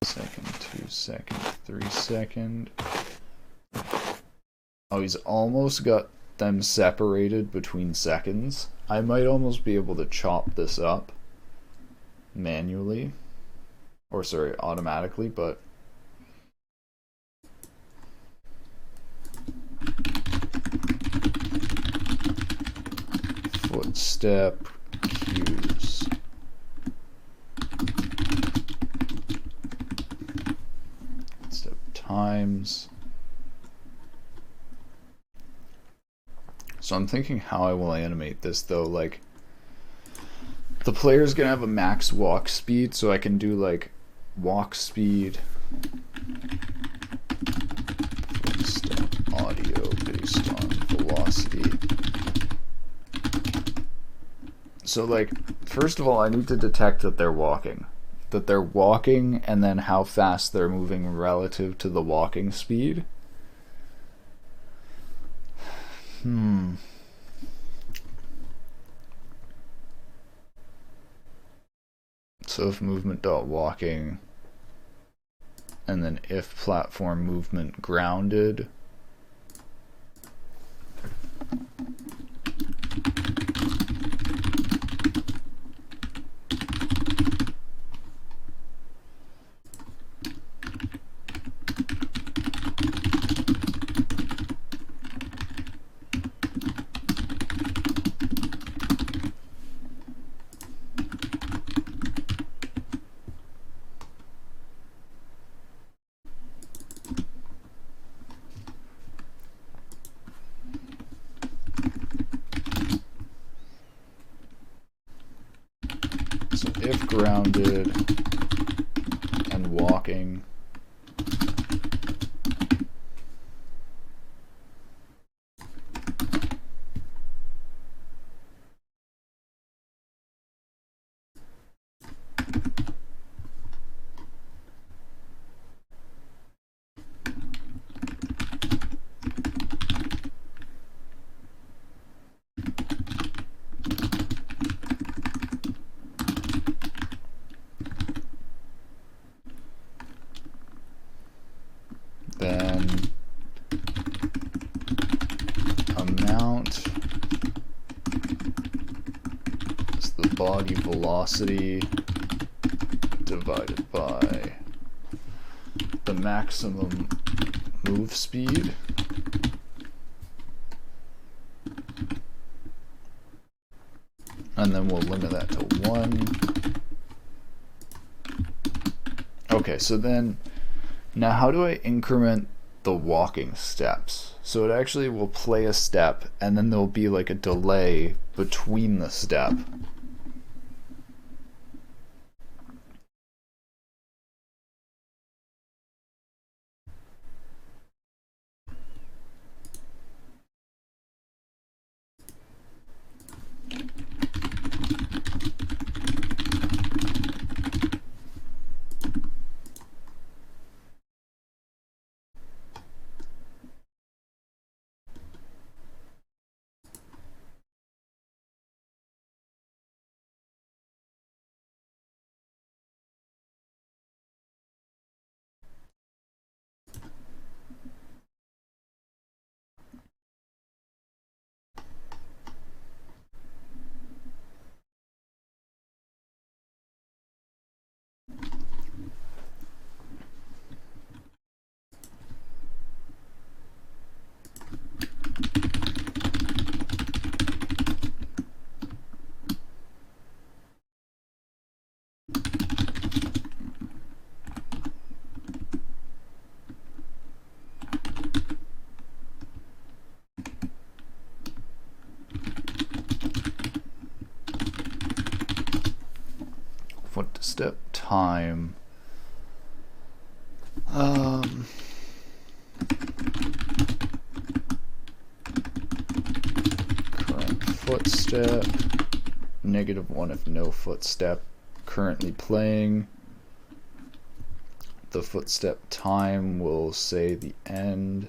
Second, 2 second, 3 second. Oh, he's almost got them separated between seconds. I might almost be able to chop this up manually, or sorry, automatically, but footstep cues. Footstep times. So I'm thinking how I will animate this though, like the player's gonna have a max walk speed, so I can do like walk speed, footstep audio based on velocity. So like, first of all, I need to detect that they're walking. And then how fast they're moving relative to the walking speed. So if movement.walking, and then if platform movement grounded, so if grounded and walking, then amount is the body velocity divided by the maximum move speed. And then we'll limit that to 1. Okay, so then now how do I increment the walking steps. So it actually will play a step, and then there'll be like a delay between the step. Foot to step time. Current footstep. -1 if no footstep. Currently playing. The footstep time will say the end.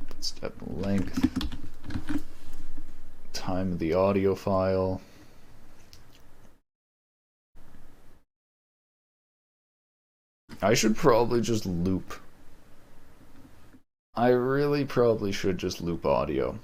Footstep length. Time of the audio file. I should probably just loop. I really probably should just loop audio.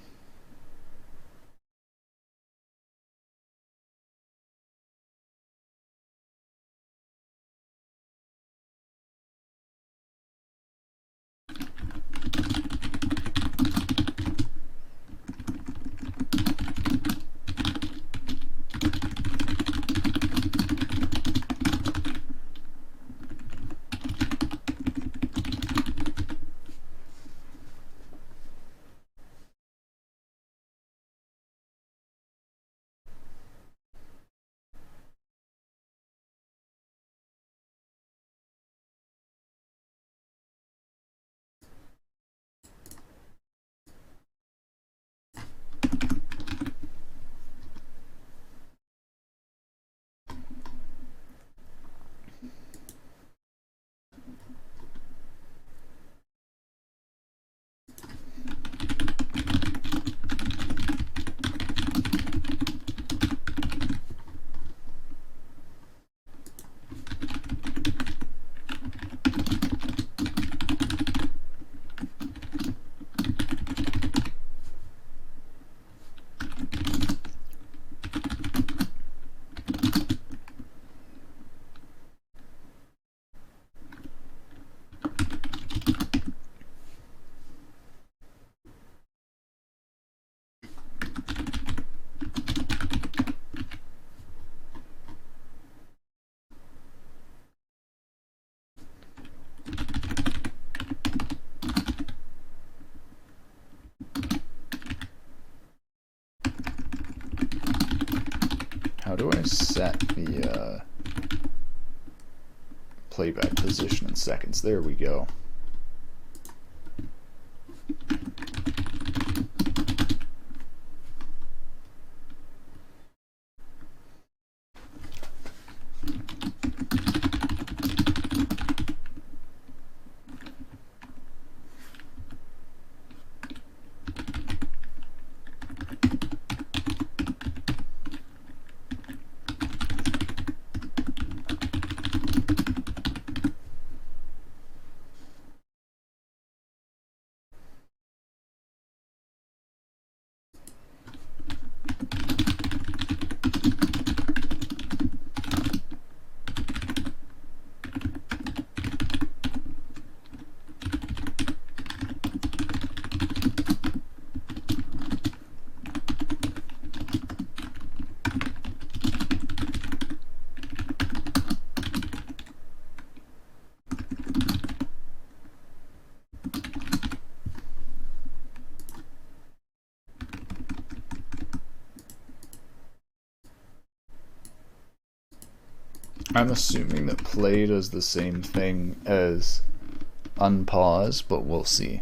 How do I set the playback position in seconds? There we go. I'm assuming that play does the same thing as unpause, but we'll see.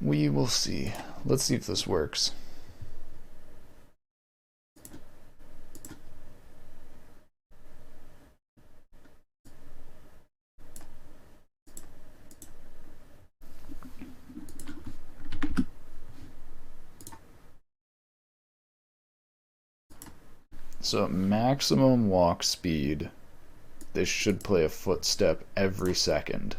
We will see. Let's see if this works. So at maximum walk speed, this should play a footstep every second.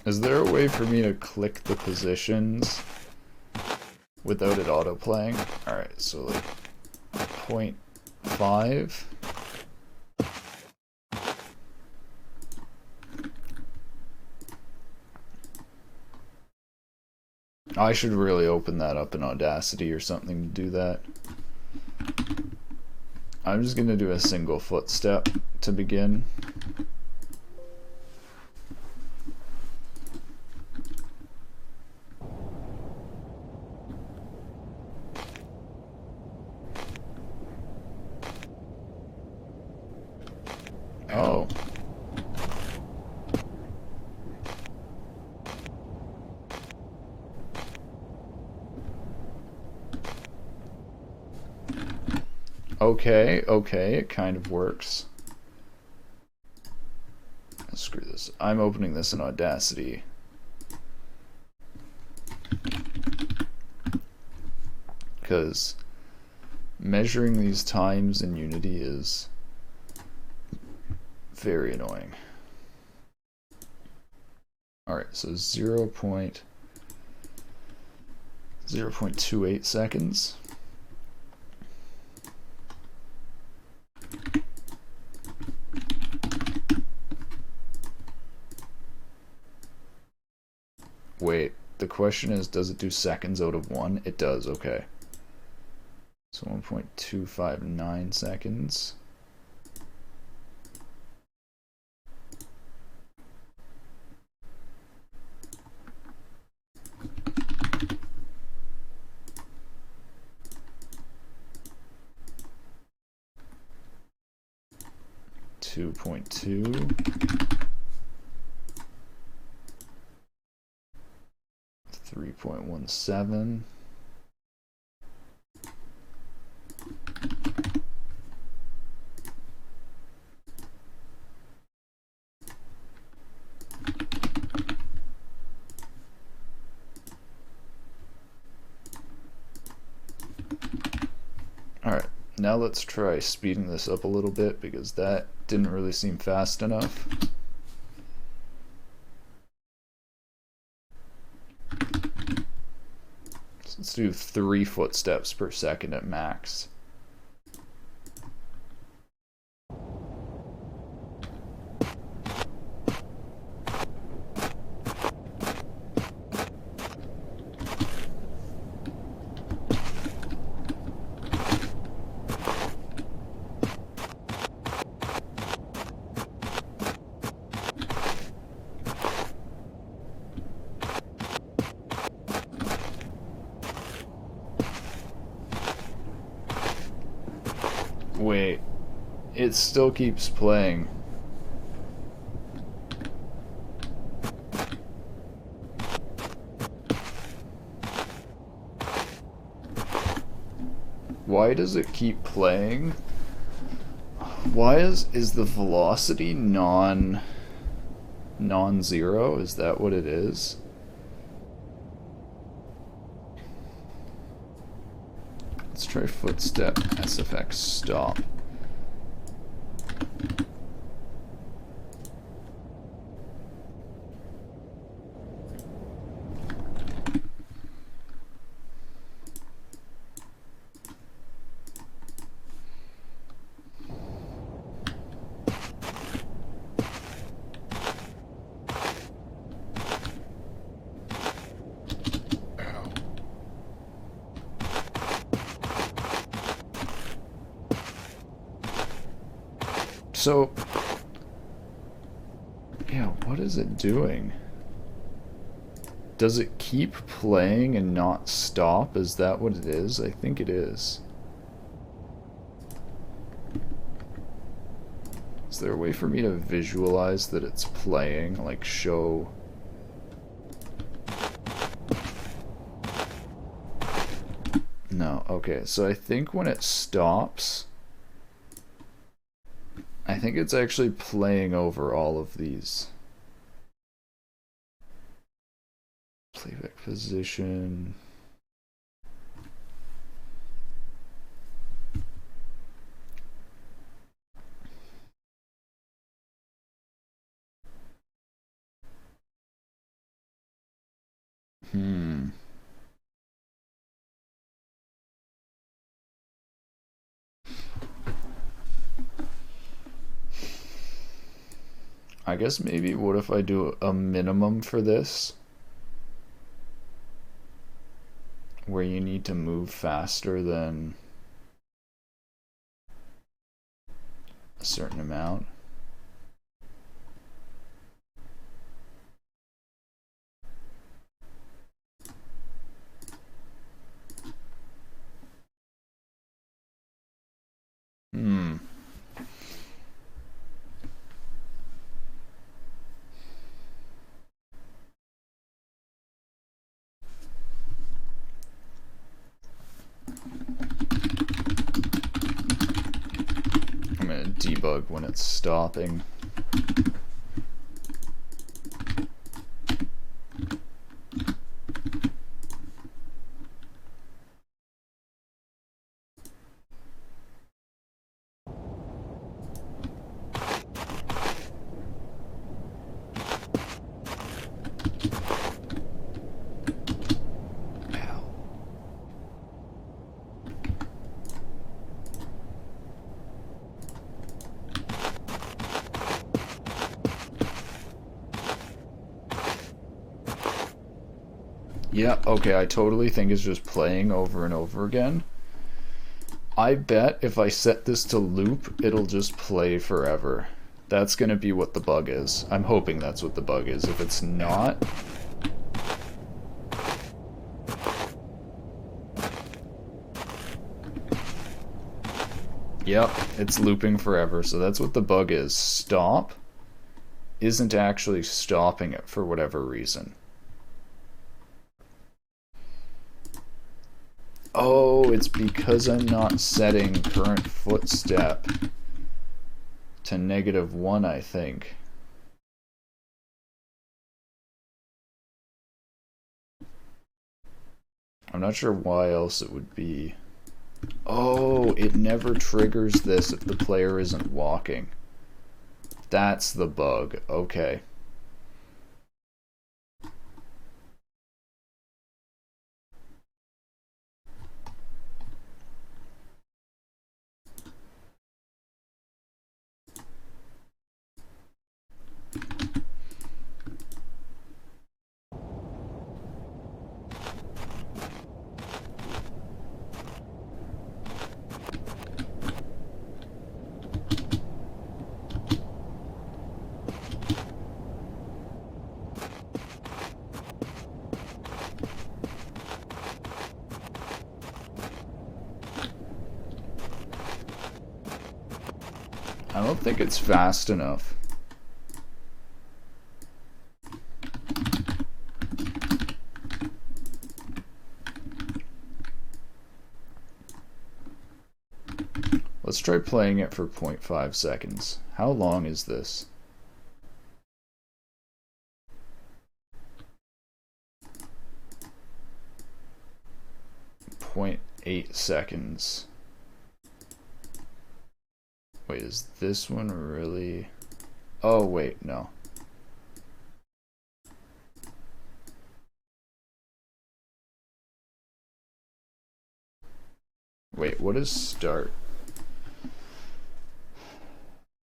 Is there a way for me to click the positions without it auto-playing? Alright, so like 0.5. I should really open that up in Audacity or something to do that. I'm just going to do a single footstep to begin. Oh. Okay, it kind of works. Screw this. I'm opening this in Audacity. Because measuring these times in Unity is very annoying. Alright, so 0.28 seconds. Wait, the question is, does it do seconds out of 1? It does, okay. So 1.259 seconds. Two point two. 3.17. Alright, now let's try speeding this up a little bit because that didn't really seem fast enough. Let's do 3 footsteps per second at max. Wait, it still keeps playing. Why does it keep playing? Why is the velocity non-zero? Is that what it is? Let's try footstep SFX stop. So, yeah, what is it doing? Does it keep playing and not stop? Is that what it is? I think it is. Is there a way for me to visualize that it's playing? Like show... No, okay, so I think when it stops, I think it's actually playing over all of these. Playback position. I guess maybe what if I do a minimum for this? Where you need to move faster than a certain amount. I'm gonna debug when it's stopping. Yeah, okay, I totally think it's just playing over and over again. I bet if I set this to loop, it'll just play forever. That's gonna be what the bug is. I'm hoping that's what the bug is. If it's not... Yep, it's looping forever, so that's what the bug is. Stop isn't actually stopping it for whatever reason. Oh, it's because I'm not setting current footstep to -1, I think. I'm not sure why else it would be. Oh, it never triggers this if the player isn't walking. That's the bug. Okay. I don't think it's fast enough. Let's try playing it for 0.5 seconds. How long is this? 0.8 seconds. Wait, is this one really... Oh, wait, no. Wait, what is start?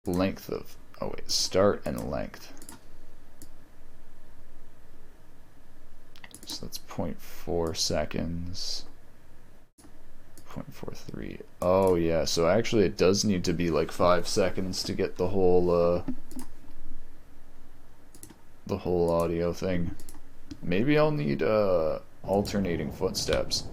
Length of... Oh, wait, start and length. So that's 0.4 seconds. 0.43. Oh yeah, so actually it does need to be like 5 seconds to get the whole audio thing. Maybe I'll need alternating footsteps.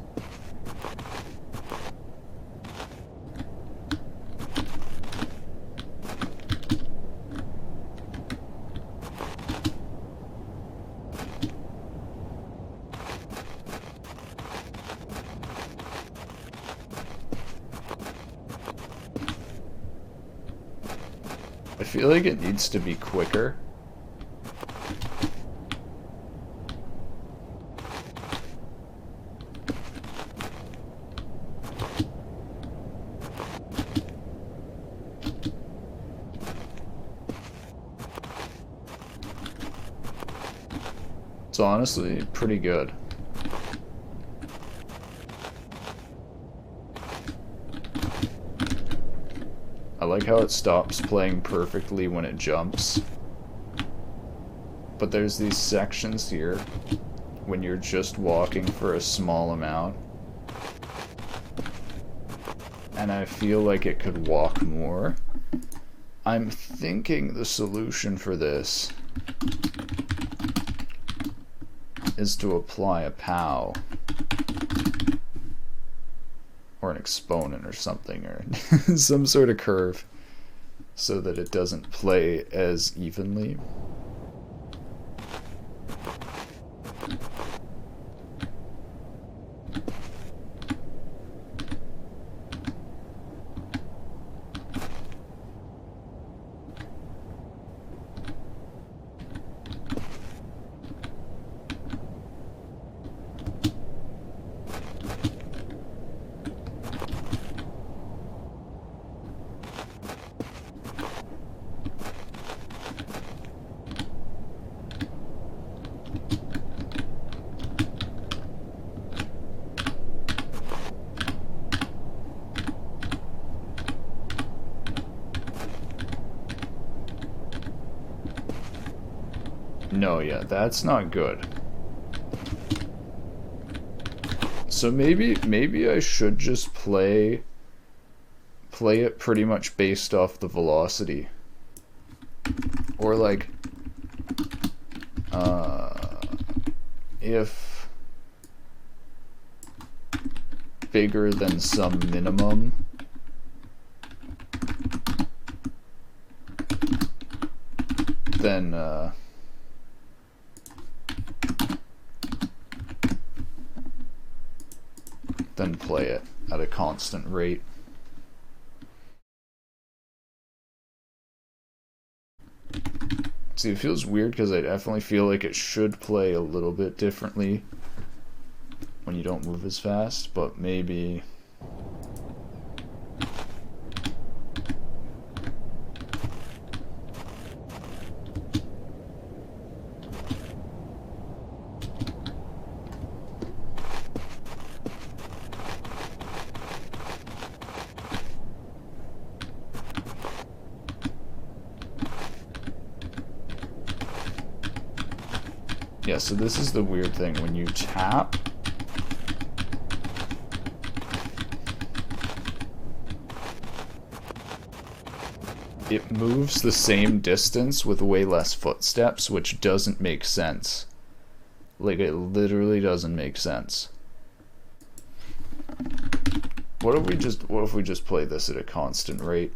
I feel like it needs to be quicker. It's honestly pretty good. I like how it stops playing perfectly when it jumps. But there's these sections here when you're just walking for a small amount. And I feel like it could walk more. I'm thinking the solution for this is to apply a POW. Or an exponent or something, or some sort of curve, so that it doesn't play as evenly. No, yeah, that's not good. So maybe I should just play it pretty much based off the velocity. Or like if bigger than some minimum, then play it at a constant rate. See, it feels weird because I definitely feel like it should play a little bit differently when you don't move as fast, but maybe... Yeah, so this is the weird thing. When you tap, it moves the same distance with way less footsteps, which doesn't make sense. Like, it literally doesn't make sense. What if we just play this at a constant rate?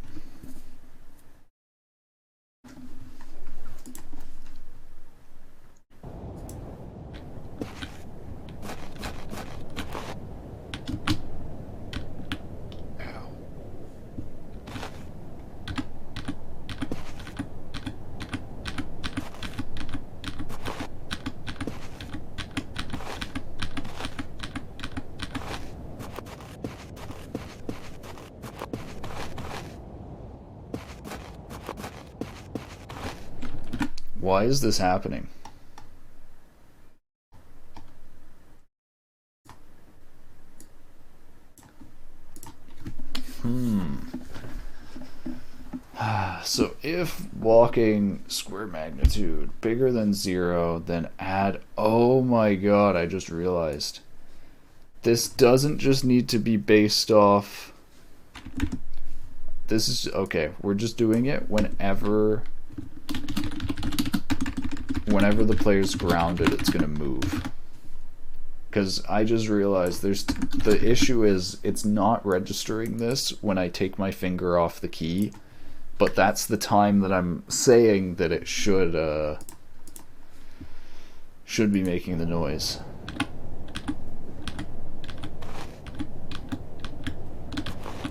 Why is this happening? So if walking square magnitude bigger than 0, then add... Oh my god, I just realized. This doesn't just need to be based off... This is... Okay, we're just doing it whenever the player's grounded, it's going to move. Because I just realized the issue is it's not registering this when I take my finger off the key, but that's the time that I'm saying that it should be making the noise.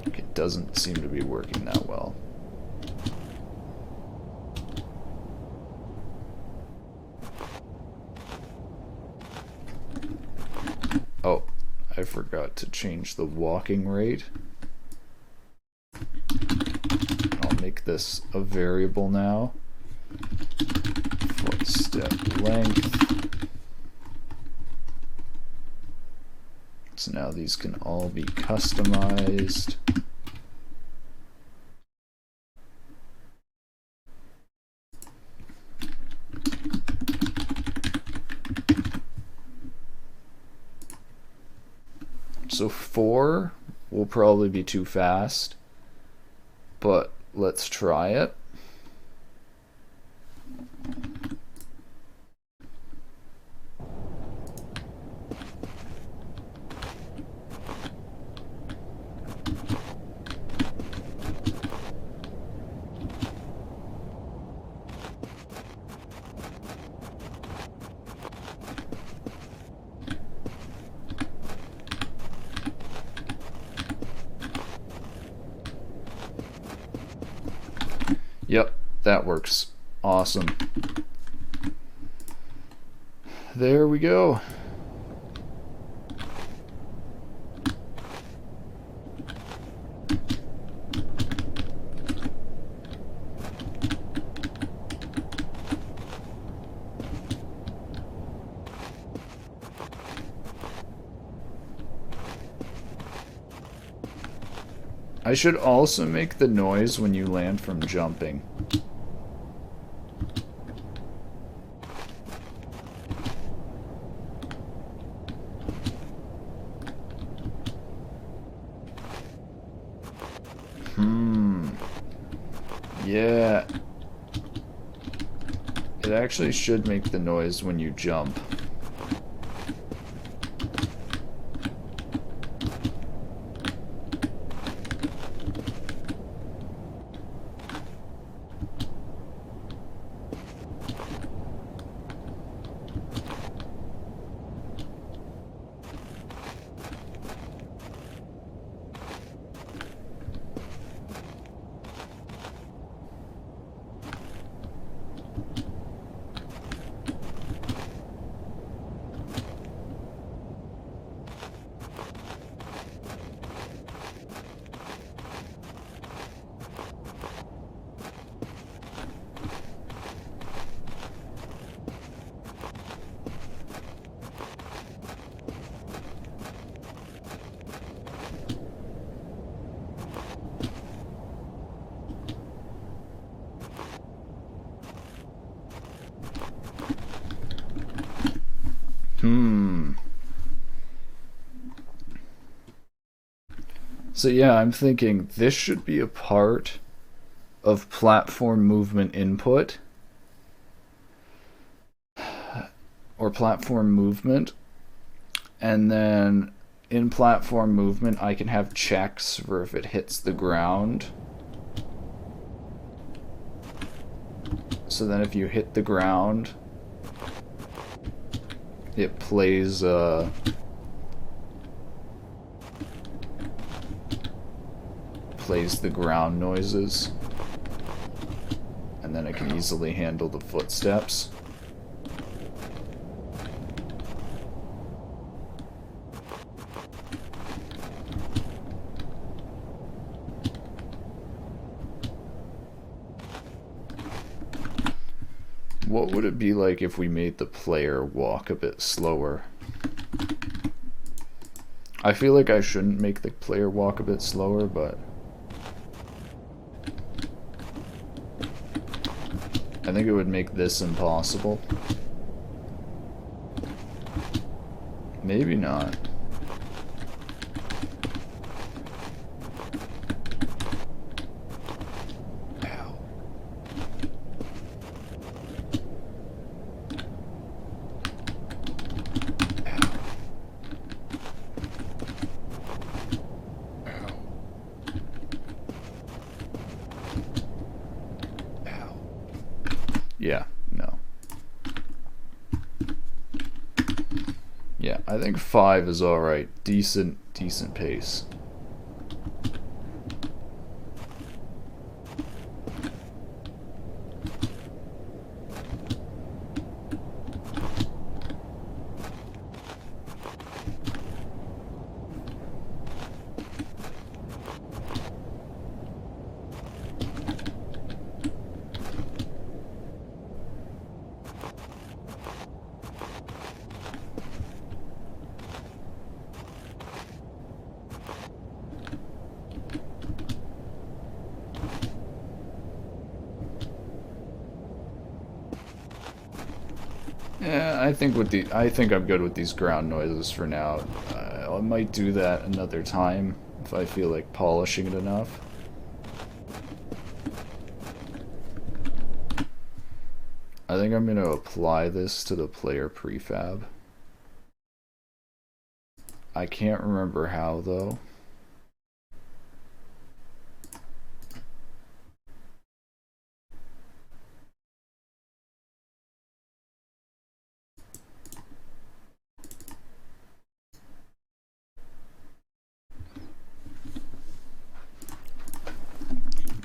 It doesn't seem to be working that well. Oh, I forgot to change the walking rate. I'll make this a variable now. Footstep length. So now these can all be customized. So 4 will probably be too fast, but let's try it. Yep, that works. Awesome. There we go. I should also make the noise when you land from jumping. Yeah. It actually should make the noise when you jump. So yeah, I'm thinking this should be a part of platform movement input or platform movement, and then in platform movement I can have checks for if it hits the ground. So then if you hit the ground, it plays the ground noises, and then it can easily handle the footsteps. What would it be like if we made the player walk a bit slower? I feel like I shouldn't make the player walk a bit slower, but I think it would make this impossible. Maybe not. Yeah, no. Yeah, I think 5 is alright. Decent pace. Yeah, I think I'm good with these ground noises for now. I might do that another time if I feel like polishing it enough. I think I'm going to apply this to the player prefab. I can't remember how though.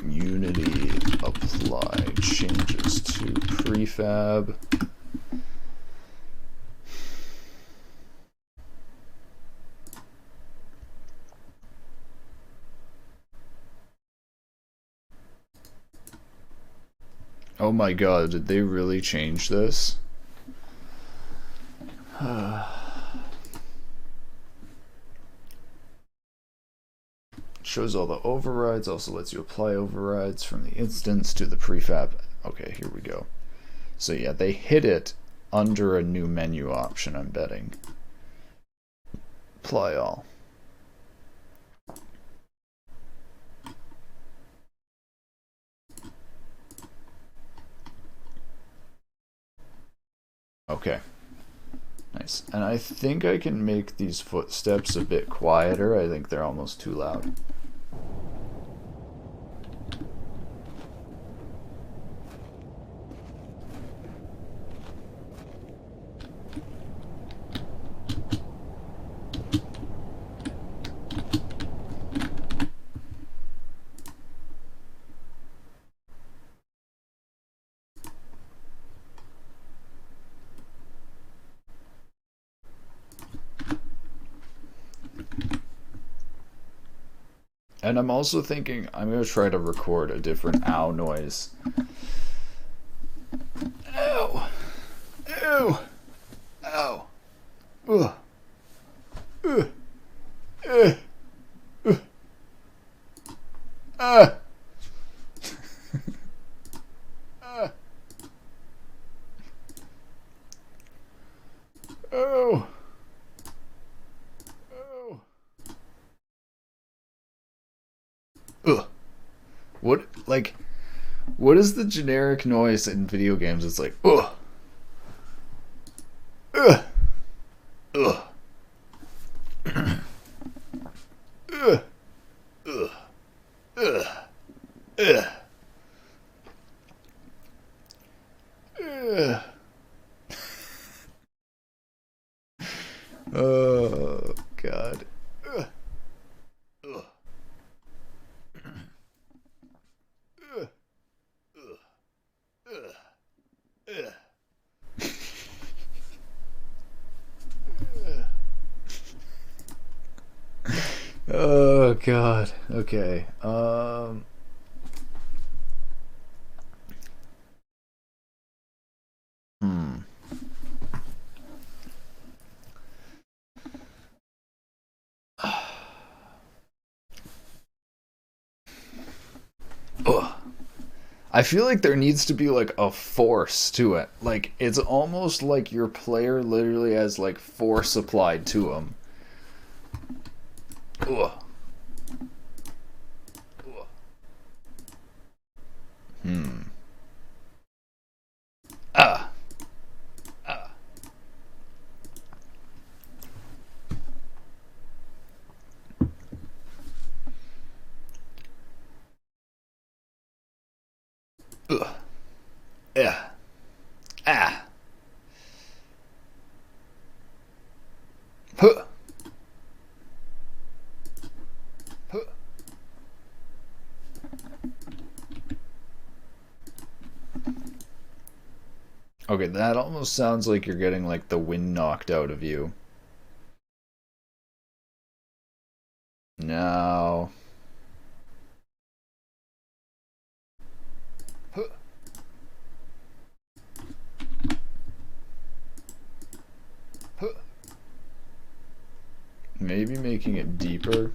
Unity apply changes to prefab. Oh my god, did they really change this? Shows all the overrides, also lets you apply overrides from the instance to the prefab. Okay, here we go. So yeah, they hid it under a new menu option, I'm betting. Apply all. Okay. Nice. And I think I can make these footsteps a bit quieter. I think they're almost too loud. And I'm also thinking I'm going to try to record a different ow noise. Ow! Ow! Ow! Ugh! Ugh! Ah! Ah! Oh! Oh! Ugh! What, like, what is the generic noise in video games? It's like, ugh! Ugh! Ugh! Ugh! Ugh! Ugh! Ugh! Ugh! Oh, God. Ugh! Ugh! Ugh! Ugh! Ugh! Oh God. Okay. Hmm. Ugh. I feel like there needs to be like a force to it. Like it's almost like your player literally has like force applied to him. Ugh. Ugh. Hmm. Ah. Ah. Ugh. Yeah. Okay, that almost sounds like you're getting like the wind knocked out of you. No. Maybe making it deeper.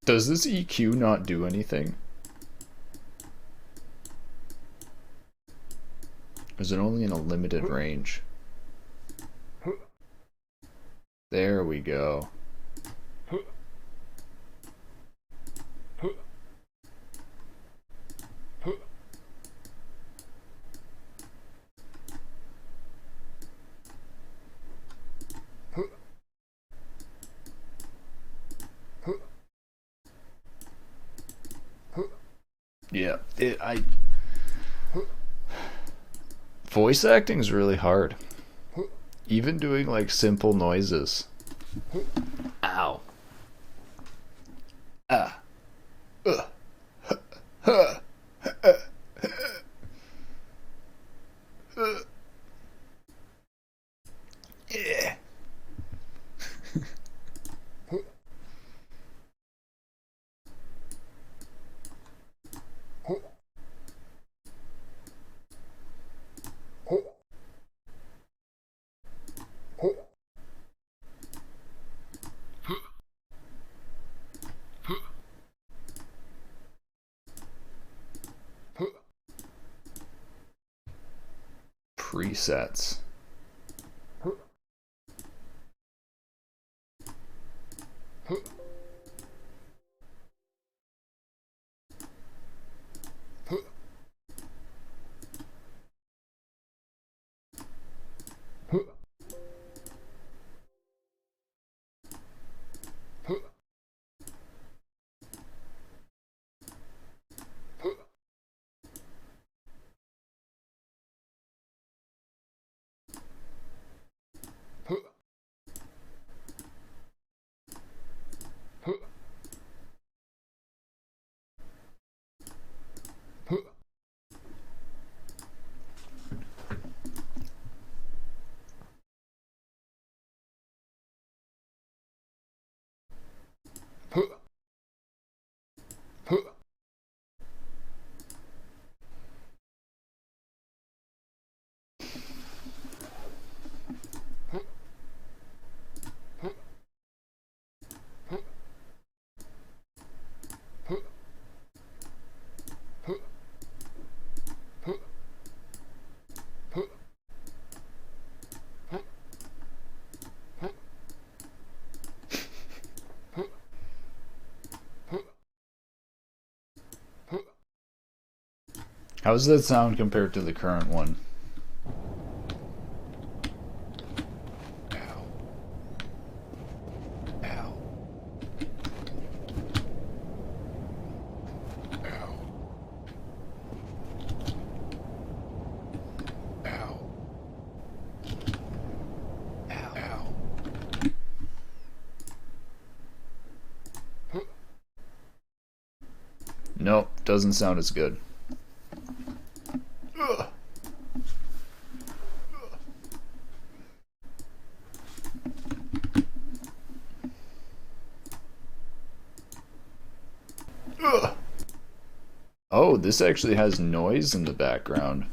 Does this EQ not do anything? Is it only in a limited range? There we go. Yeah, voice acting is really hard. Even doing like simple noises. Ow. Ah. Ugh. Huh. Yeah. Presets. How does that sound compared to the current one? Ow. Ow. Ow. Ow. doesn't sound as good. Oh, this actually has noise in the background.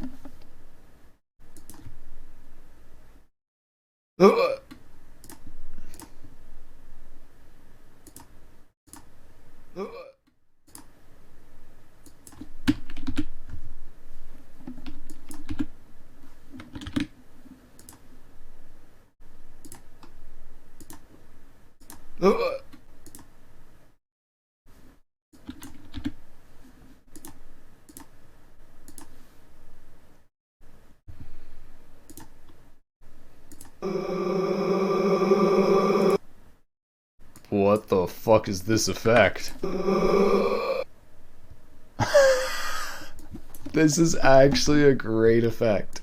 What the fuck is this effect? This is actually a great effect.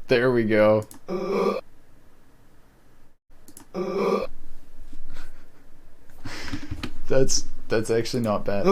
There we go. That's actually not bad.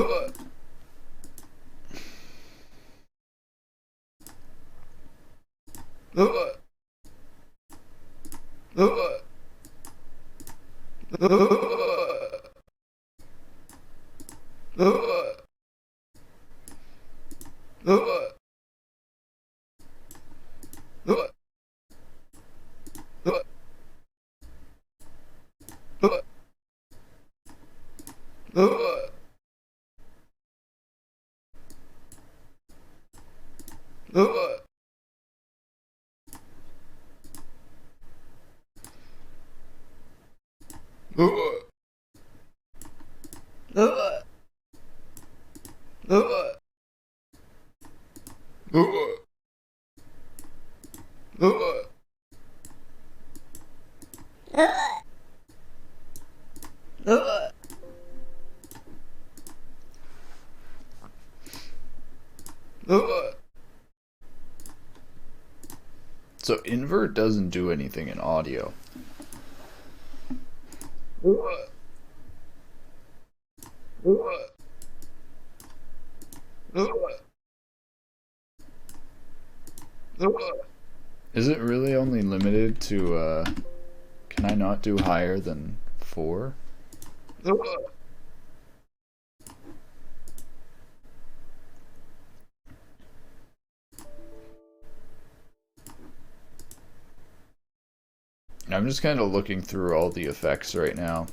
So invert doesn't do anything in audio. Is it really only limited to, can I not do higher than 4? I'm just kind of looking through all the effects right now.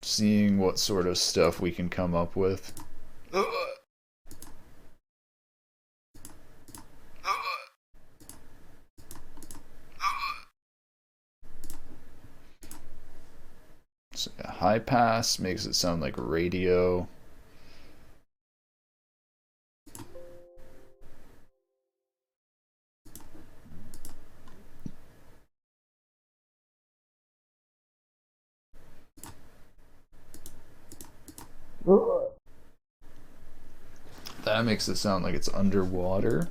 Seeing what sort of stuff we can come up with. So a high pass makes it sound like radio. That makes it sound like it's underwater.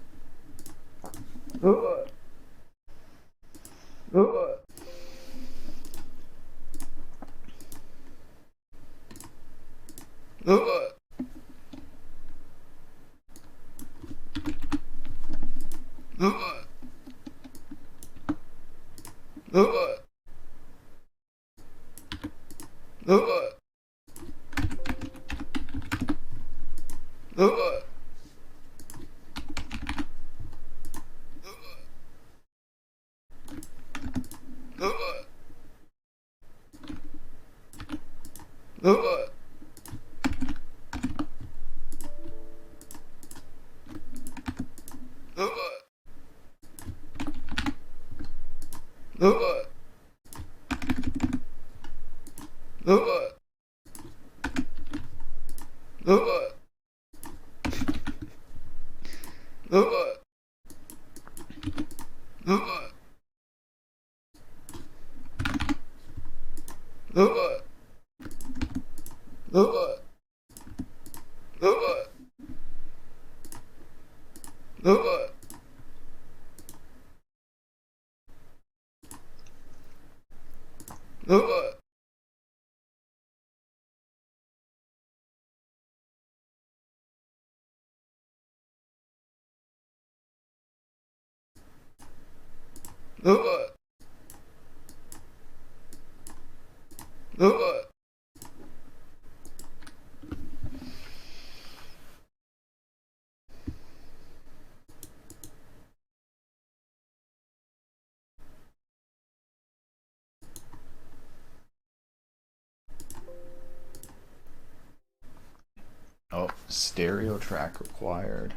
Oh, stereo track required.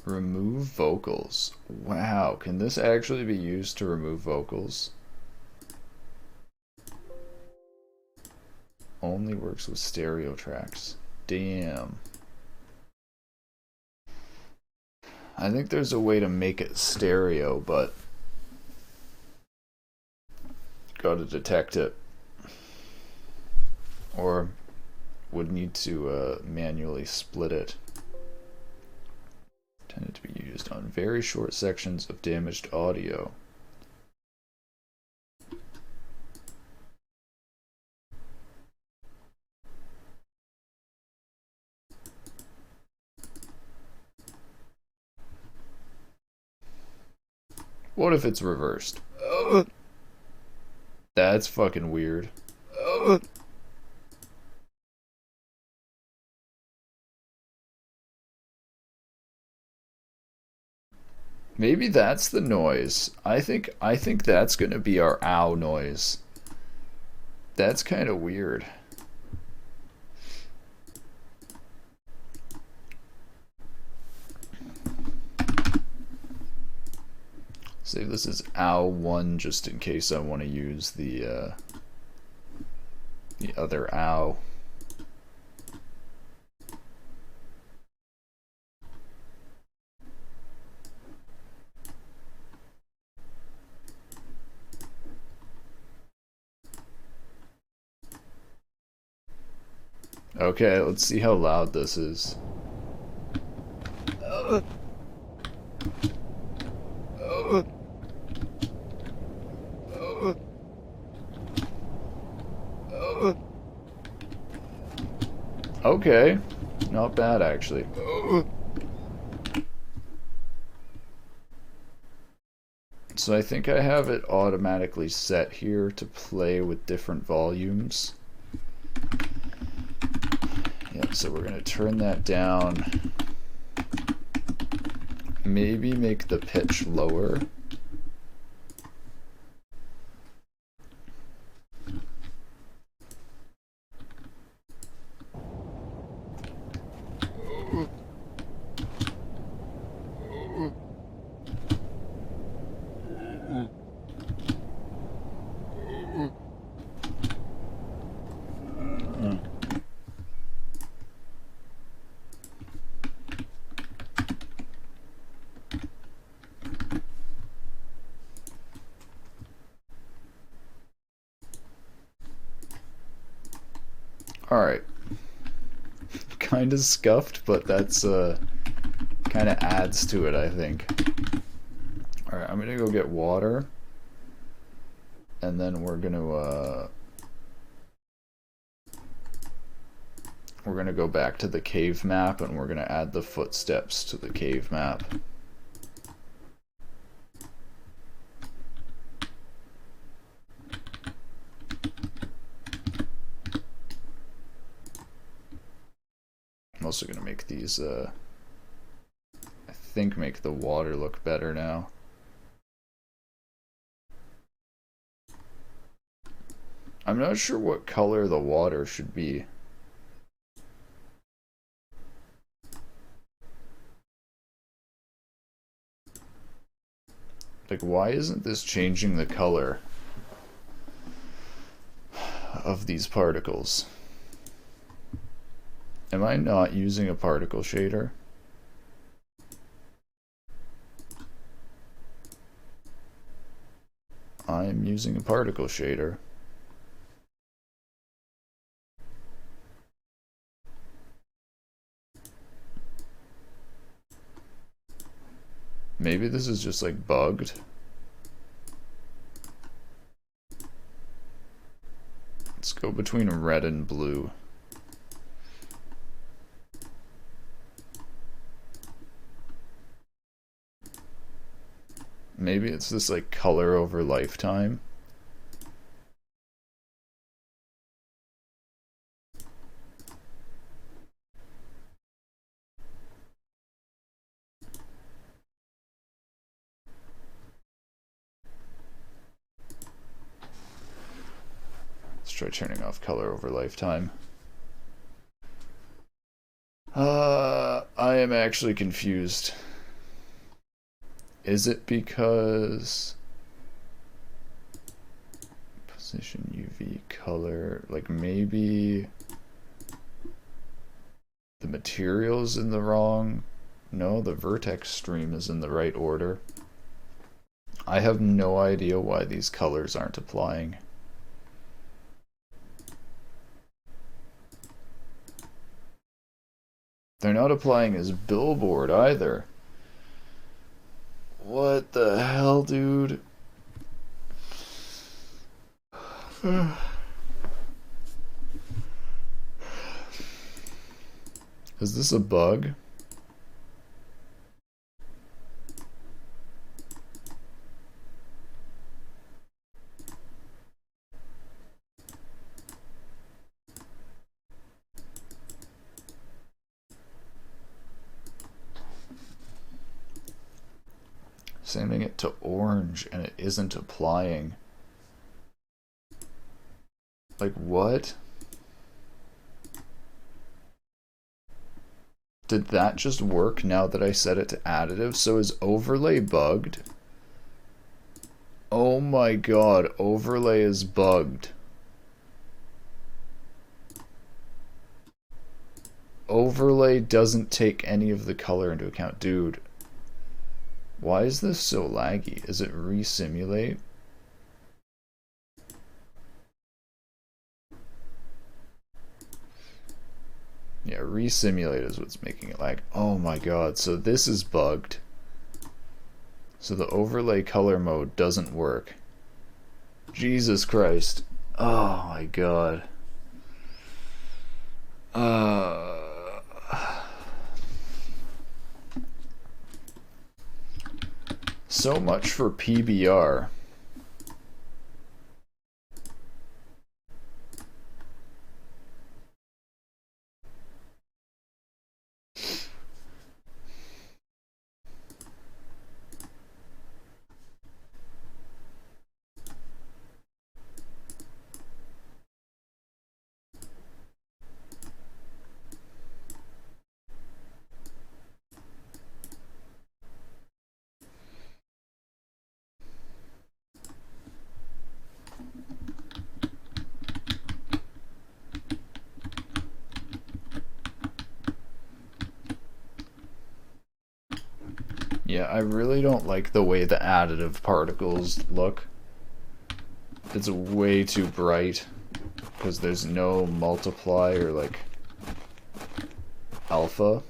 Remove vocals. Wow, can this actually be used to remove vocals? Only works with stereo tracks. Damn. I think there's a way to make it stereo, but gotta detect it. Or would need to manually split it. Tended to be used on very short sections of damaged audio. What if it's reversed? That's fucking weird. Maybe that's the noise. I think that's gonna be our ow noise. That's kind of weird. Save this as ow1 just in case I want to use the other ow. Okay, let's see how loud this is. Okay, not bad actually. So I think I have it automatically set here to play with different volumes. Yep, so we're gonna turn that down. Maybe make the pitch lower. Alright. Kind of scuffed, but that's kind of adds to it, I think. Alright, I'm gonna go get water. And then we're gonna go back to the cave map and we're gonna add the footsteps to the cave map. I'm also gonna make these I think make the water look better now. I'm not sure what color the water should be. Like, why isn't this changing the color of these particles? Am I not using a particle shader? I'm using a particle shader. Maybe this is just like bugged. Let's go between red and blue. Maybe it's this like color over lifetime. Let's try turning off color over lifetime. I am actually confused. Is it because position UV color, like maybe the material's in the wrong? No, the vertex stream is in the right order. I have no idea why these colors aren't applying. They're not applying as billboard either. What the hell, dude? Is this a bug? Sending it to orange and it isn't applying. Like what? Did that just work now that I set it to additive? So is overlay bugged? Oh my god, overlay is bugged. Overlay doesn't take any of the color into account. Dude, why is this so laggy? Is it re-simulate? Yeah, re-simulate is what's making it lag. Oh my god, so this is bugged. So the overlay color mode doesn't work. Jesus Christ. Oh my god. So much for PBR. Yeah, I really don't like the way the additive particles look. It's way too bright because there's no multiply or like alpha.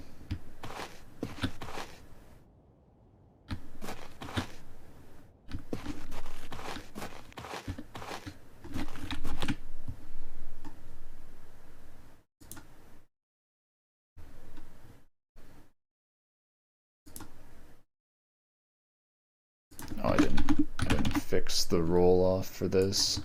Oh, I didn't fix the roll off for this.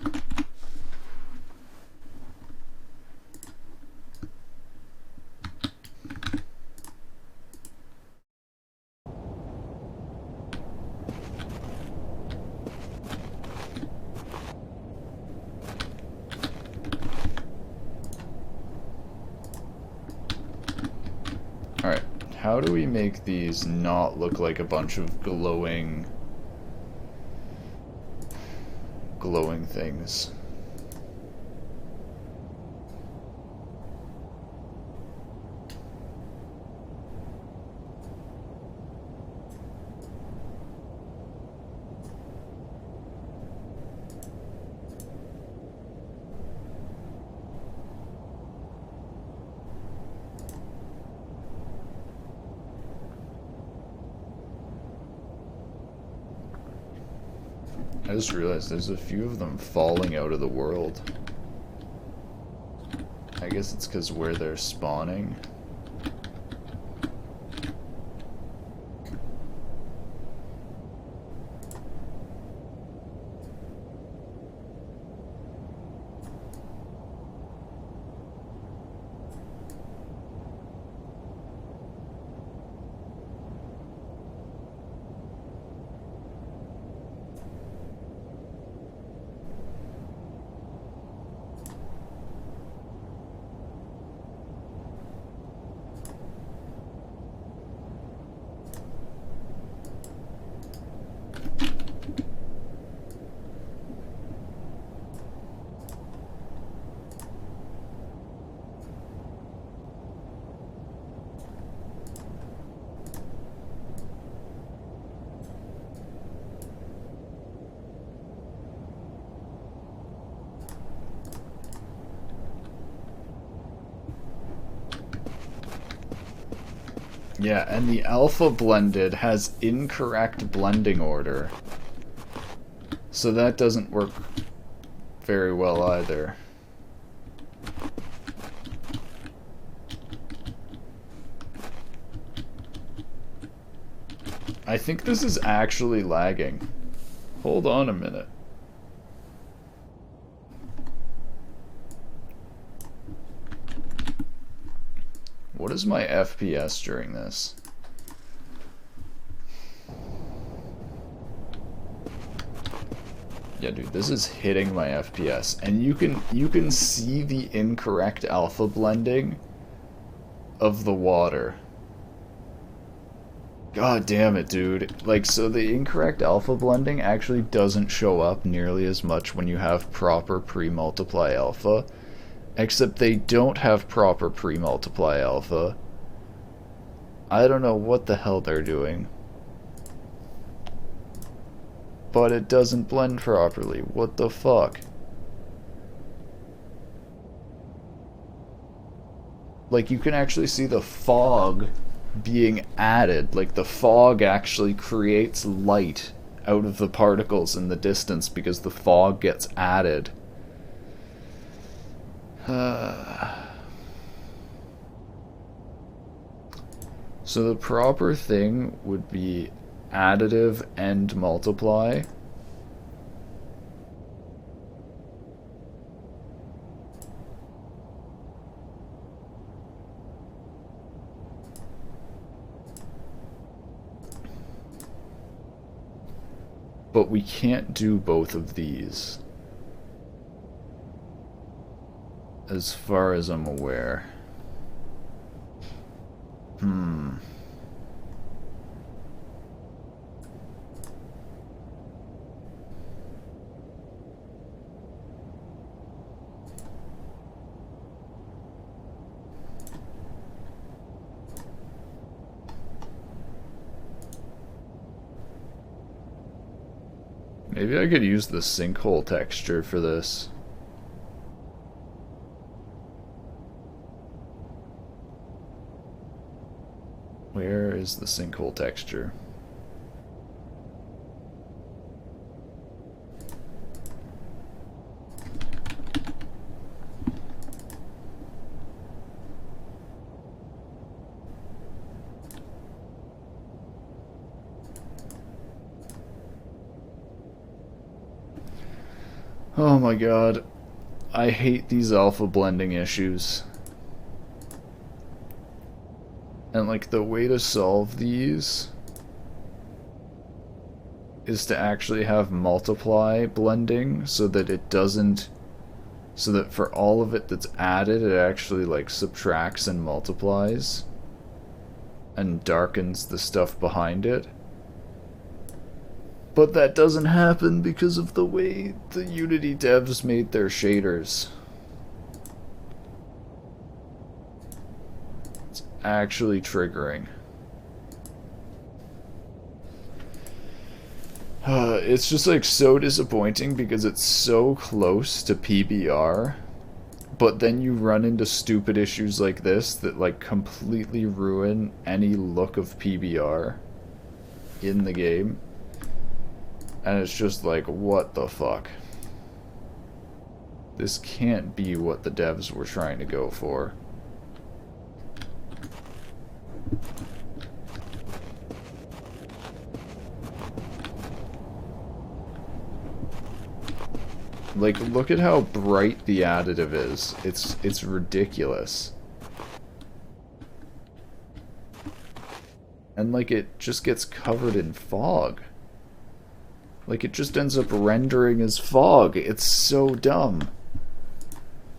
Alright, how do we make these not look like a bunch of glowing things? I just realized there's a few of them falling out of the world. I guess it's because where they're spawning. Yeah, and the alpha blended has incorrect blending order. So that doesn't work very well either. I think this is actually lagging. Hold on a minute. What is my FPS during this? Yeah, dude, this is hitting my FPS, and you can see the incorrect alpha blending of the water. God damn it, dude. Like, so the incorrect alpha blending actually doesn't show up nearly as much when you have proper pre-multiply alpha. Except they don't have proper pre-multiply alpha. I don't know what the hell they're doing. But it doesn't blend properly. What the fuck? Like, you can actually see the fog being added. Like, the fog actually creates light out of the particles in the distance because the fog gets added. So the proper thing would be additive and multiply. But we can't do both of these, as far as I'm aware. Maybe I could use the sinkhole texture for this. Where is the sinkhole texture? Oh my god, I hate these alpha blending issues. And like the way to solve these is to actually have multiply blending so that it doesn't, so that for all of it that's added it actually like subtracts and multiplies and darkens the stuff behind it. But that doesn't happen because of the way the Unity devs made their shaders. It's actually triggering. It's just like so disappointing because it's so close to PBR, but then you run into stupid issues like this that like completely ruin any look of PBR in the game. And it's just like, what the fuck? This can't be what the devs were trying to go for. Like, look at how bright the additive is. It's ridiculous. And like, it just gets covered in fog. Like, it just ends up rendering as fog. It's so dumb.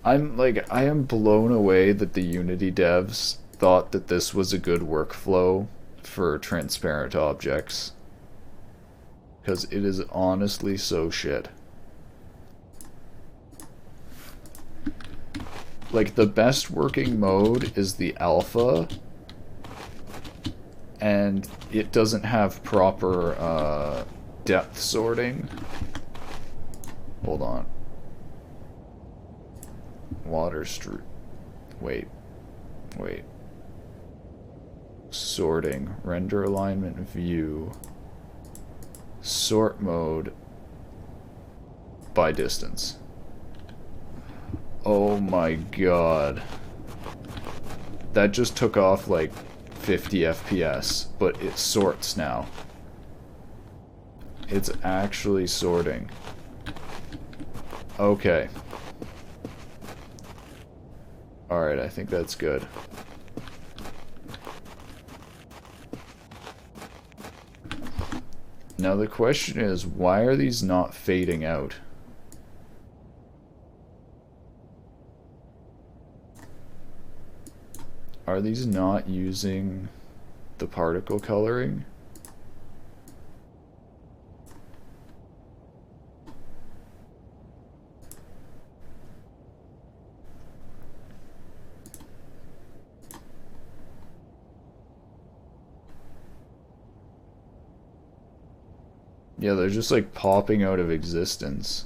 I am blown away that the Unity devs thought that this was a good workflow for transparent objects. Because it is honestly so shit. Like, the best working mode is the alpha, and it doesn't have proper depth sorting. Hold on. Wait. Sorting. Render alignment view. Sort mode by distance. Oh my god. That just took off like 50 FPS, but it sorts now. It's actually sorting. Okay. Alright, I think that's good. Now the question is, why are these not fading out? Are these not using the particle coloring? Yeah, they're just like popping out of existence.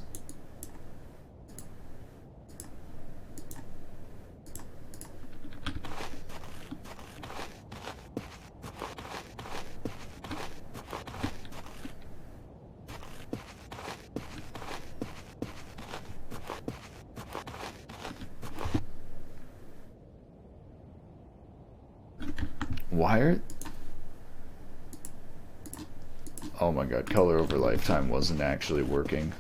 Why are... Oh my god, color over lifetime wasn't actually working.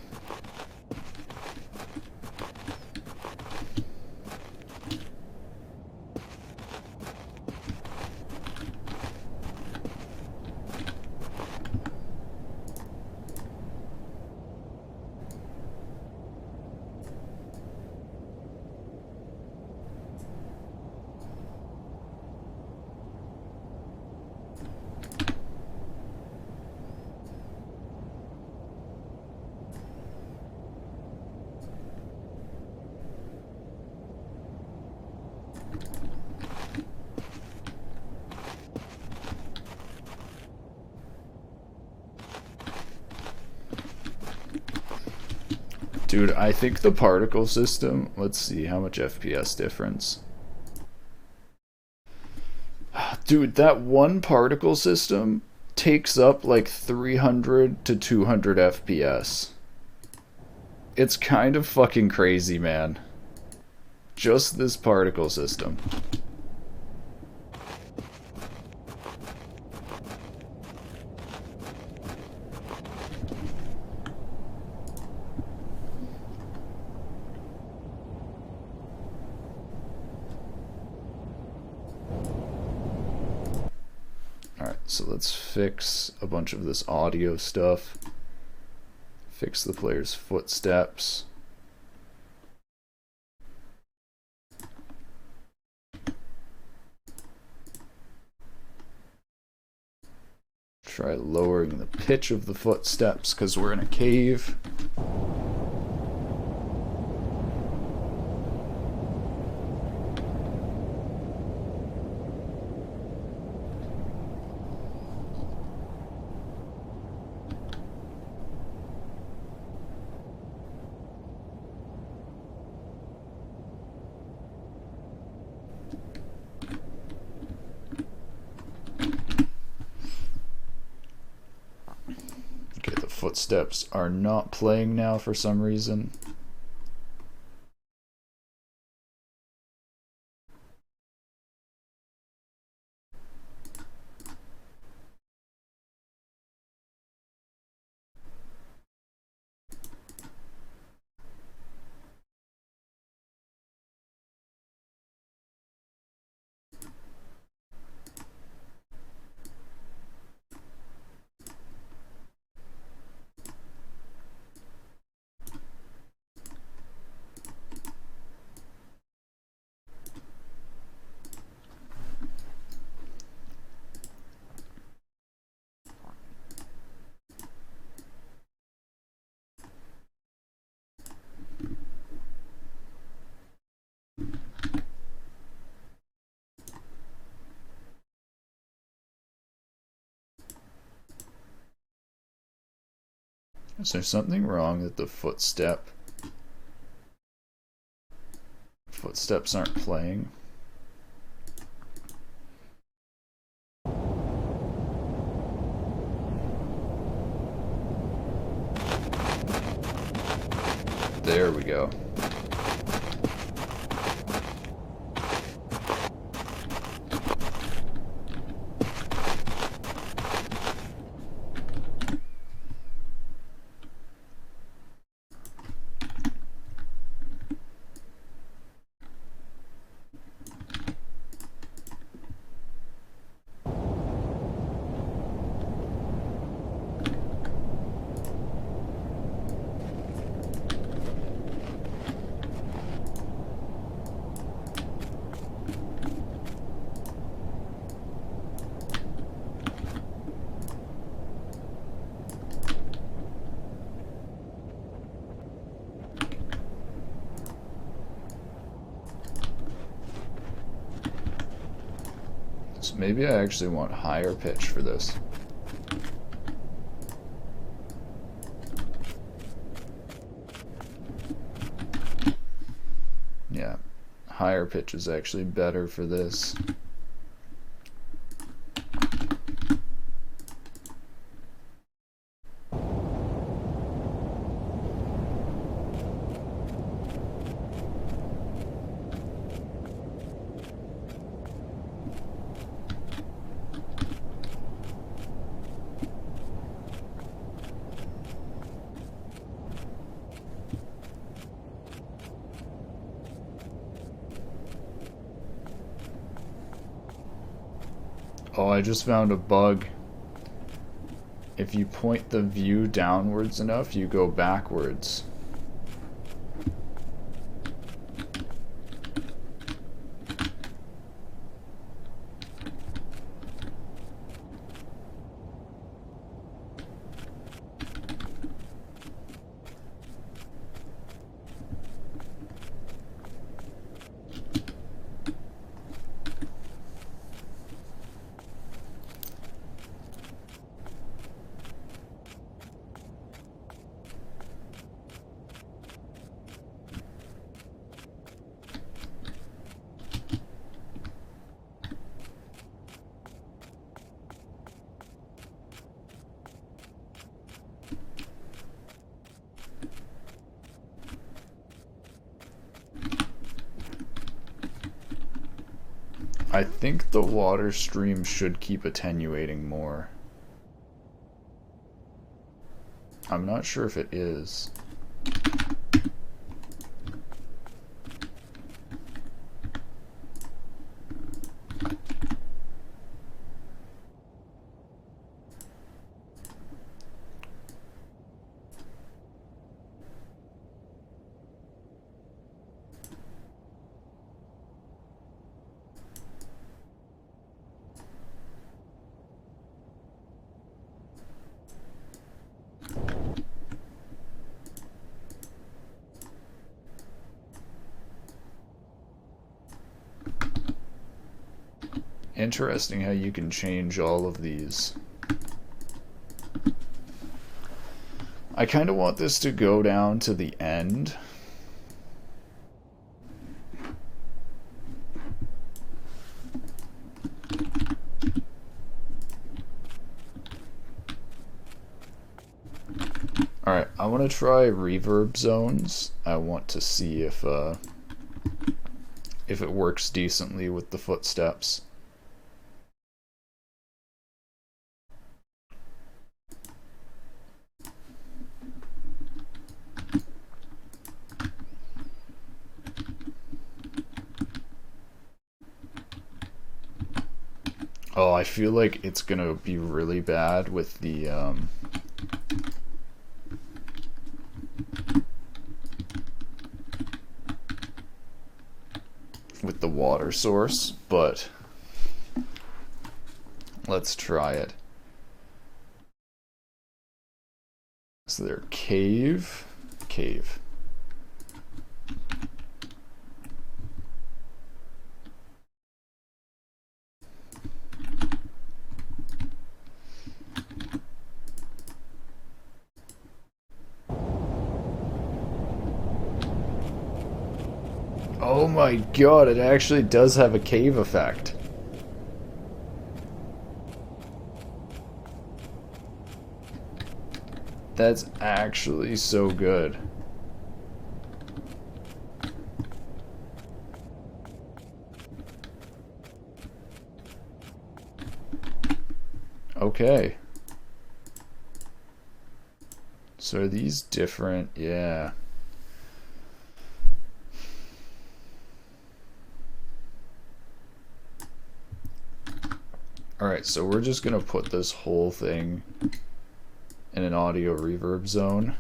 Dude, I think the particle system... Let's see, how much FPS difference? Dude, that one particle system takes up like 300 to 200 FPS. It's kind of fucking crazy, man. Just this particle system. So let's fix a bunch of this audio stuff. Fix the player's footsteps. Try lowering the pitch of the footsteps because we're in a cave. footsteps are not playing now for some reason. Is there something wrong that the footsteps aren't playing? There we go. So maybe I actually want higher pitch for this. Yeah, higher pitch is actually better for this. Oh, I just found a bug. If you point the view downwards enough, you go backwards. I think the water stream should keep attenuating more. I'm not sure if it is. Interesting how you can change all of these. I kind of want this to go down to the end. Alright, I want to try reverb zones. I want to see if it works decently with the footsteps. Oh, I feel like it's gonna be really bad with the water source, but let's try it. So there, cave. Oh my god, it actually does have a cave effect. That's actually so good. Okay. So are these different? Yeah. Alright, so we're just gonna put this whole thing in an audio reverb zone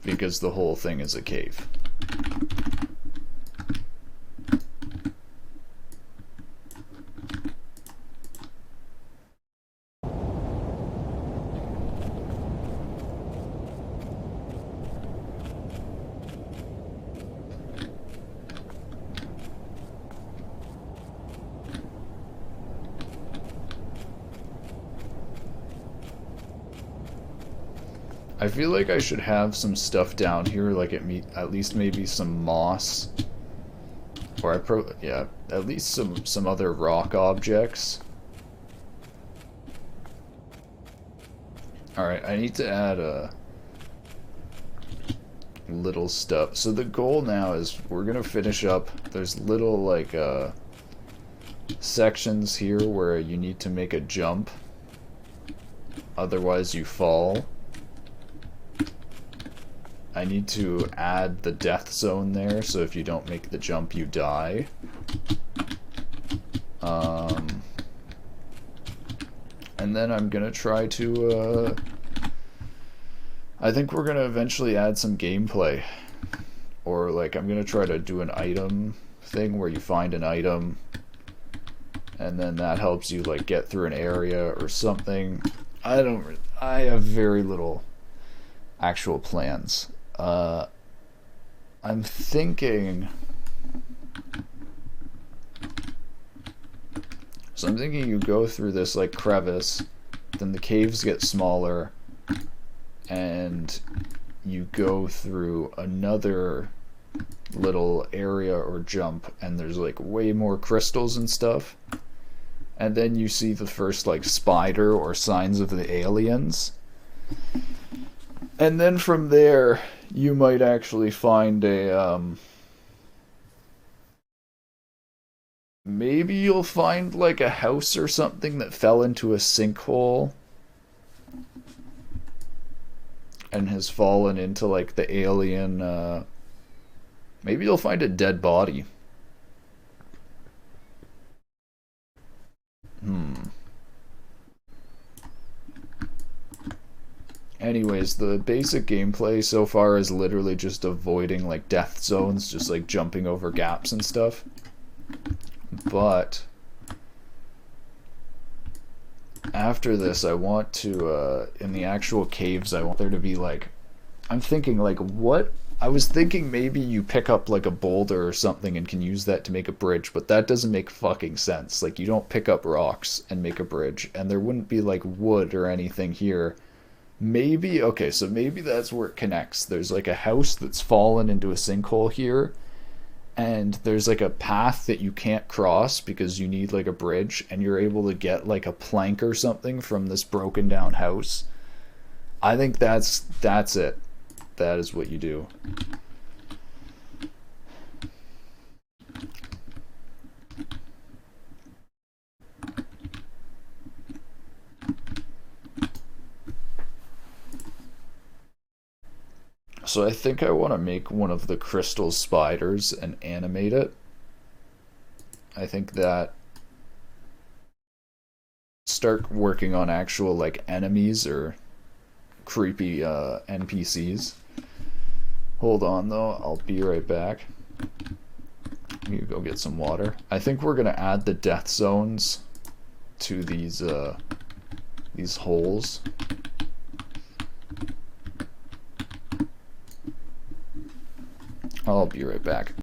because the whole thing is a cave. I feel like I should have some stuff down here, like at least maybe some moss, or at least some other rock objects. All right, I need to add a little stuff. So the goal now is we're gonna finish up. There's little like sections here where you need to make a jump, otherwise you fall. I need to add the death zone there, so if you don't make the jump, you die. And then I'm gonna try to, I think we're gonna eventually add some gameplay. Or like, I'm gonna try to do an item thing where you find an item, and then that helps you like get through an area or something. I have very little actual plans. I'm thinking... So I'm thinking you go through this like crevice, then the caves get smaller, and you go through another little area or jump, and there's like way more crystals and stuff. And then you see the first like spider or signs of the aliens. And then from there, you might actually find a, maybe you'll find like a house or something that fell into a sinkhole and has fallen into like the alien, maybe you'll find a dead body. Anyways, the basic gameplay so far is literally just avoiding like death zones, just like jumping over gaps and stuff. But after this, I want to, in the actual caves, I want there to be like, I'm thinking like what, I was thinking maybe you pick up like a boulder or something and can use that to make a bridge, but that doesn't make fucking sense. Like you don't pick up rocks and make a bridge, and there wouldn't be like wood or anything here. Maybe, okay, so maybe that's where it connects. There's like a house that's fallen into a sinkhole here, and there's like a path that you can't cross because you need like a bridge, and you're able to get like a plank or something from this broken down house. I think that's it. That is what you do. So I think I want to make one of the crystal spiders and animate it. I think that start working on actual like enemies or creepy NPCs. Hold on though, I'll be right back. You go get some water. I think we're gonna add the death zones to these holes. I'll be right back.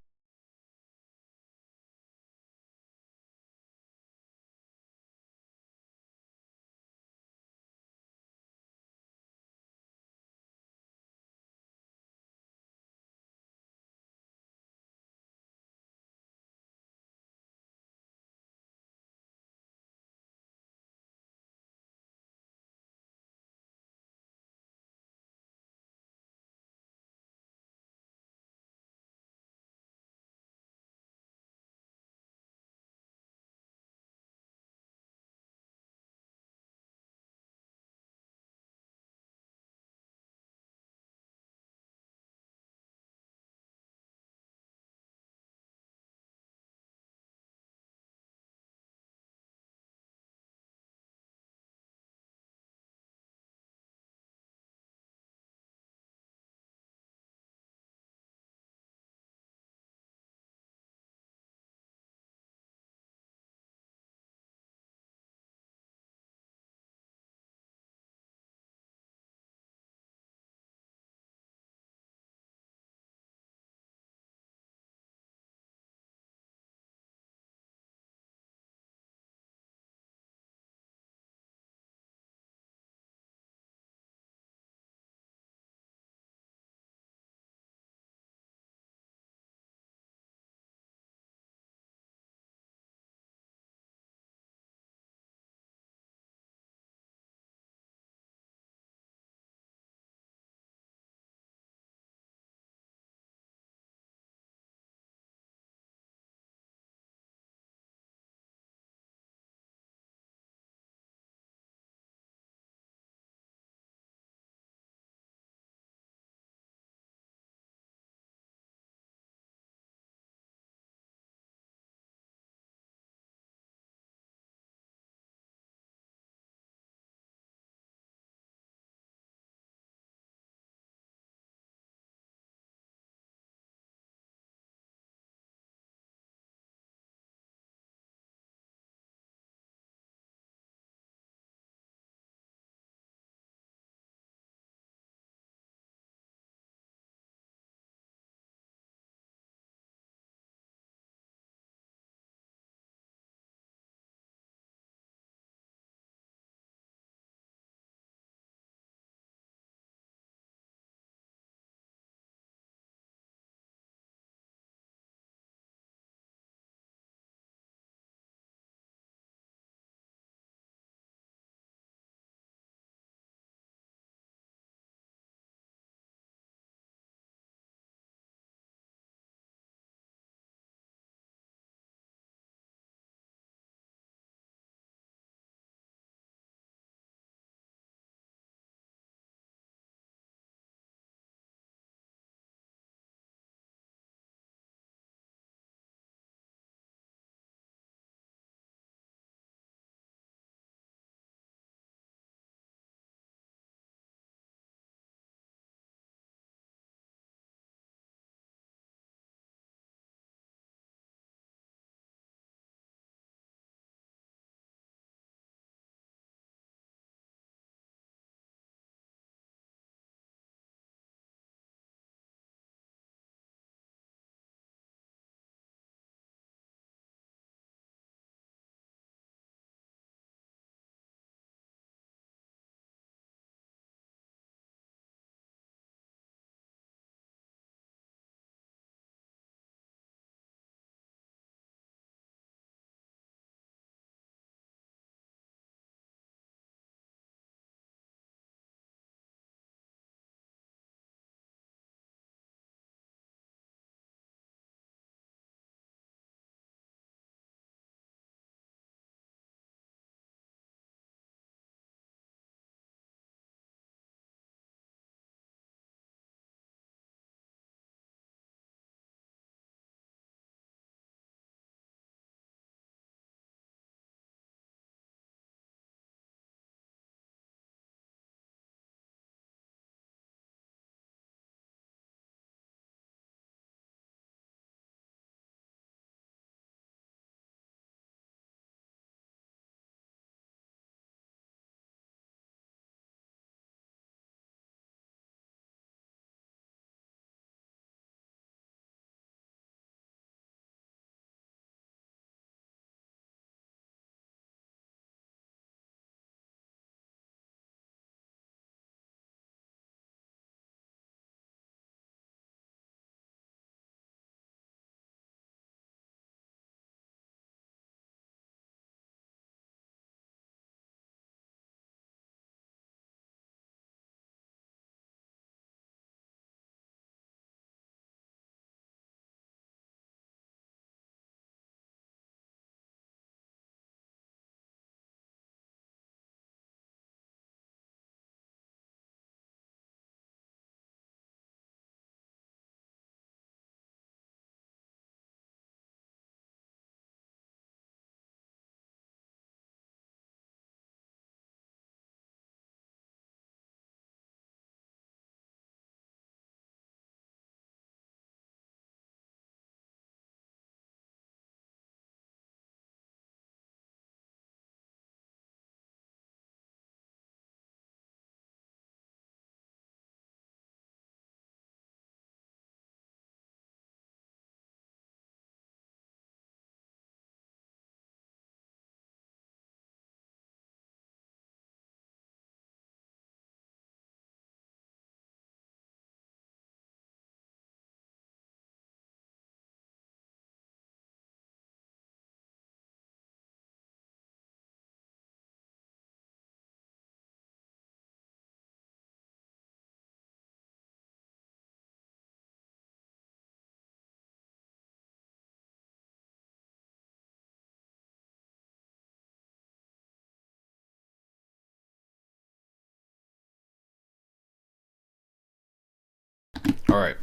Alright,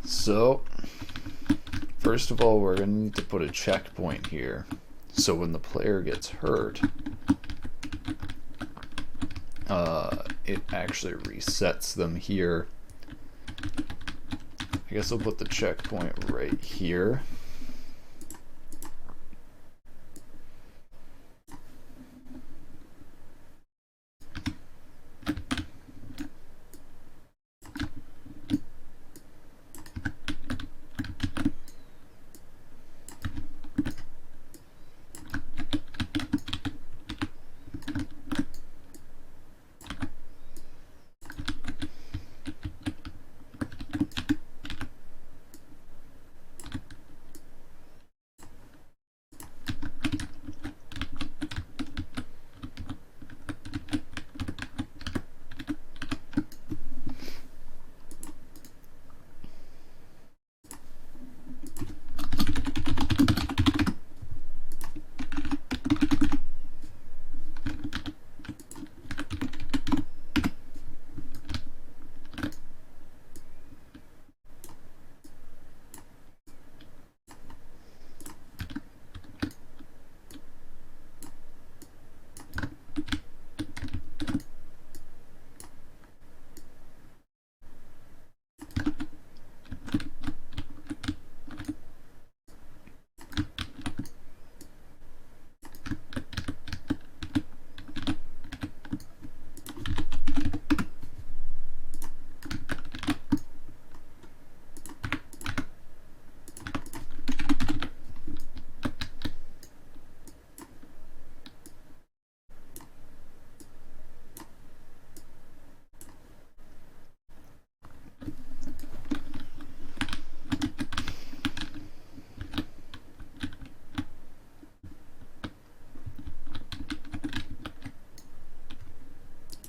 so first of all, we're going to need to put a checkpoint here. So when the player gets hurt, it actually resets them here. I guess I'll put the checkpoint right here.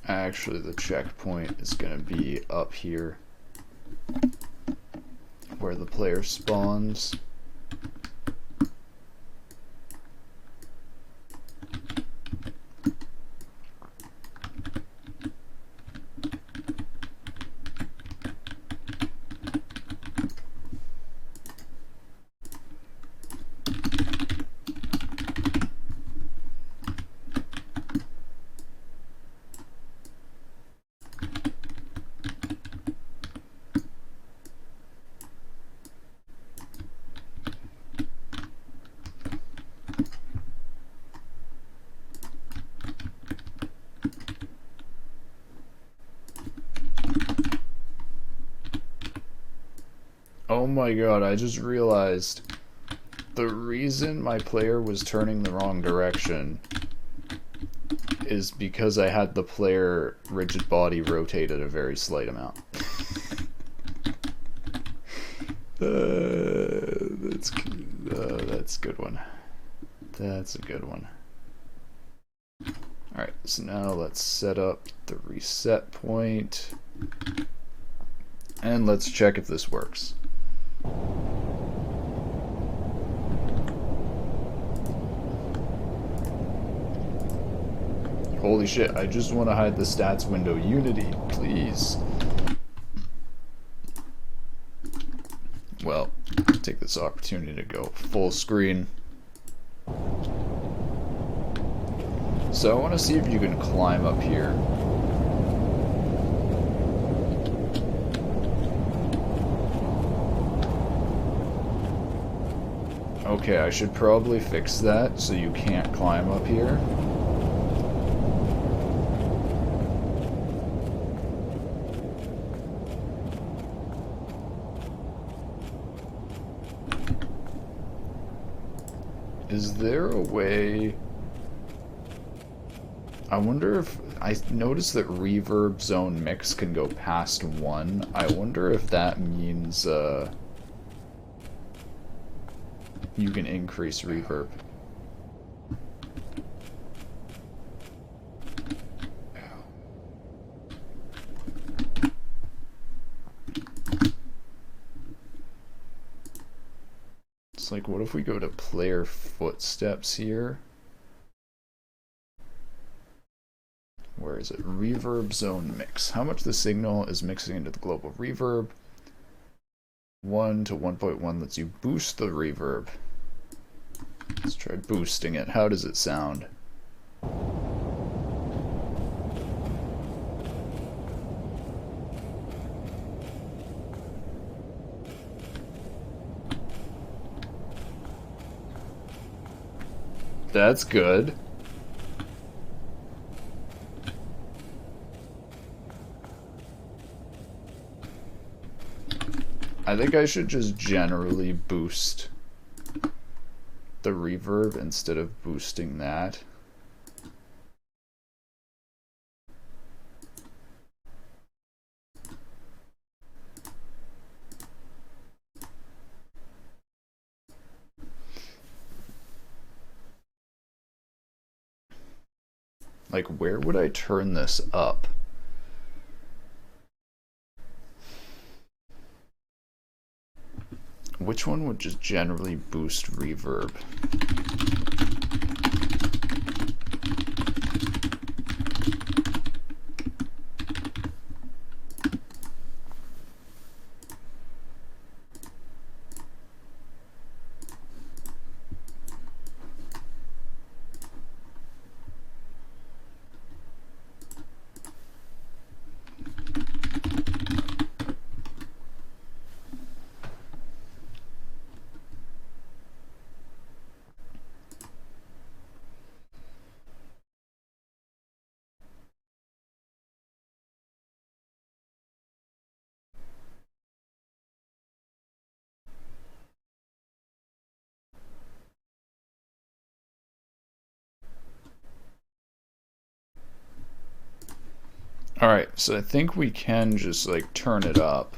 Actually, the checkpoint is going to be up here where the player spawns. Oh my god, I just realized the reason my player was turning the wrong direction is because I had the player rigid body rotated a very slight amount. That's a good one. That's a good one. Alright, so now let's set up the reset point. And let's check if this works. Holy shit, I just want to hide the stats window. Unity, please. Well, take this opportunity to go full screen. So I want to see if you can climb up here. Okay, I should probably fix that so you can't climb up here. Is there a way... I wonder if... I noticed that reverb zone mix can go past 1. I wonder if that means you can increase reverb. It's like, what if we go to player footsteps here? where is it? Reverb zone mix. How much the signal is mixing into the global reverb? 1 to 1.1 lets you boost the reverb. Let's try boosting it. How does it sound? That's good. I think I should just generally boost the reverb instead of boosting that. Like, where would I turn this up? Which one would just generally boost reverb? Alright, so I think we can just like turn it up.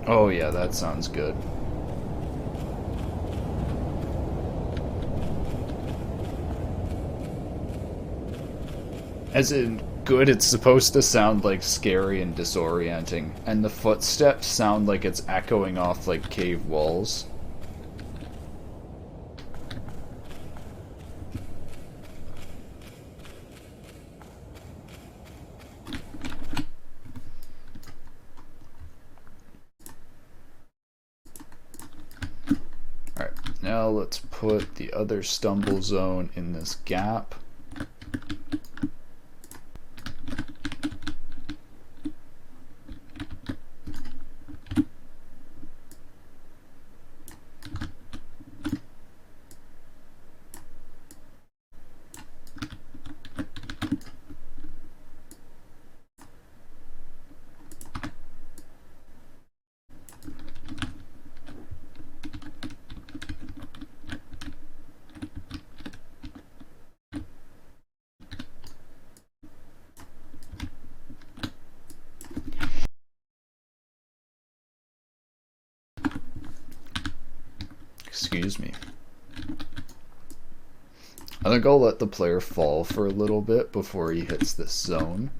Oh yeah, that sounds good. As in, good, it's supposed to sound like scary and disorienting, and the footsteps sound like it's echoing off like cave walls. Alright, now let's put the other stumble zone in this gap. Excuse me. I think I'll let the player fall for a little bit before he hits this zone.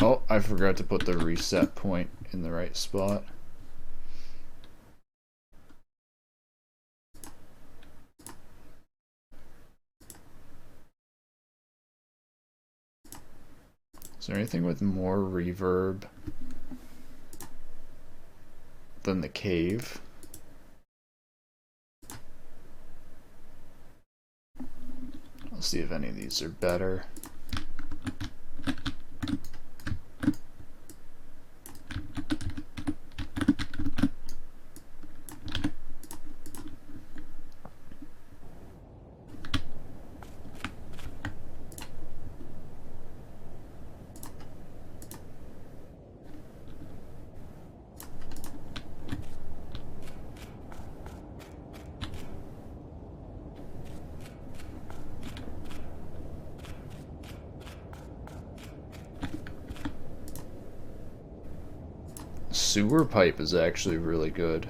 Oh, I forgot to put the reset point in the right spot. Is there anything with more reverb than the cave? I'll see if any of these are better. Sewer pipe is actually really good.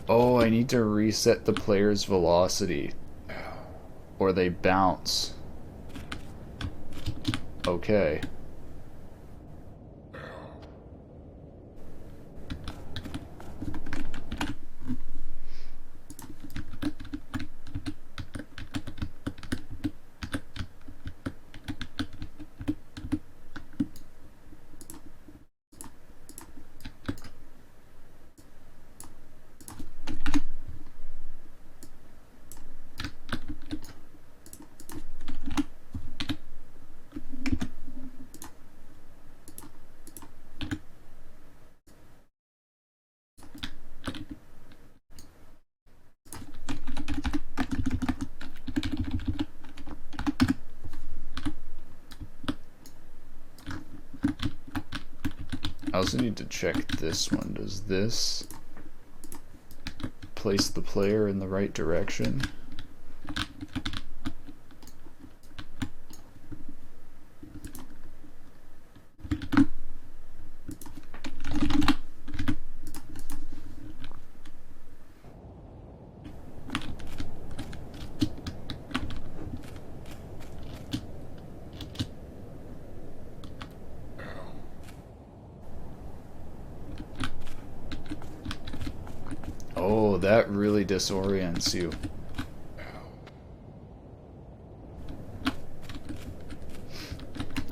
Oh, I need to reset the player's velocity, or they bounce. Okay. I also need to check this one. Does this place the player in the right direction? Oh, that really disorients you.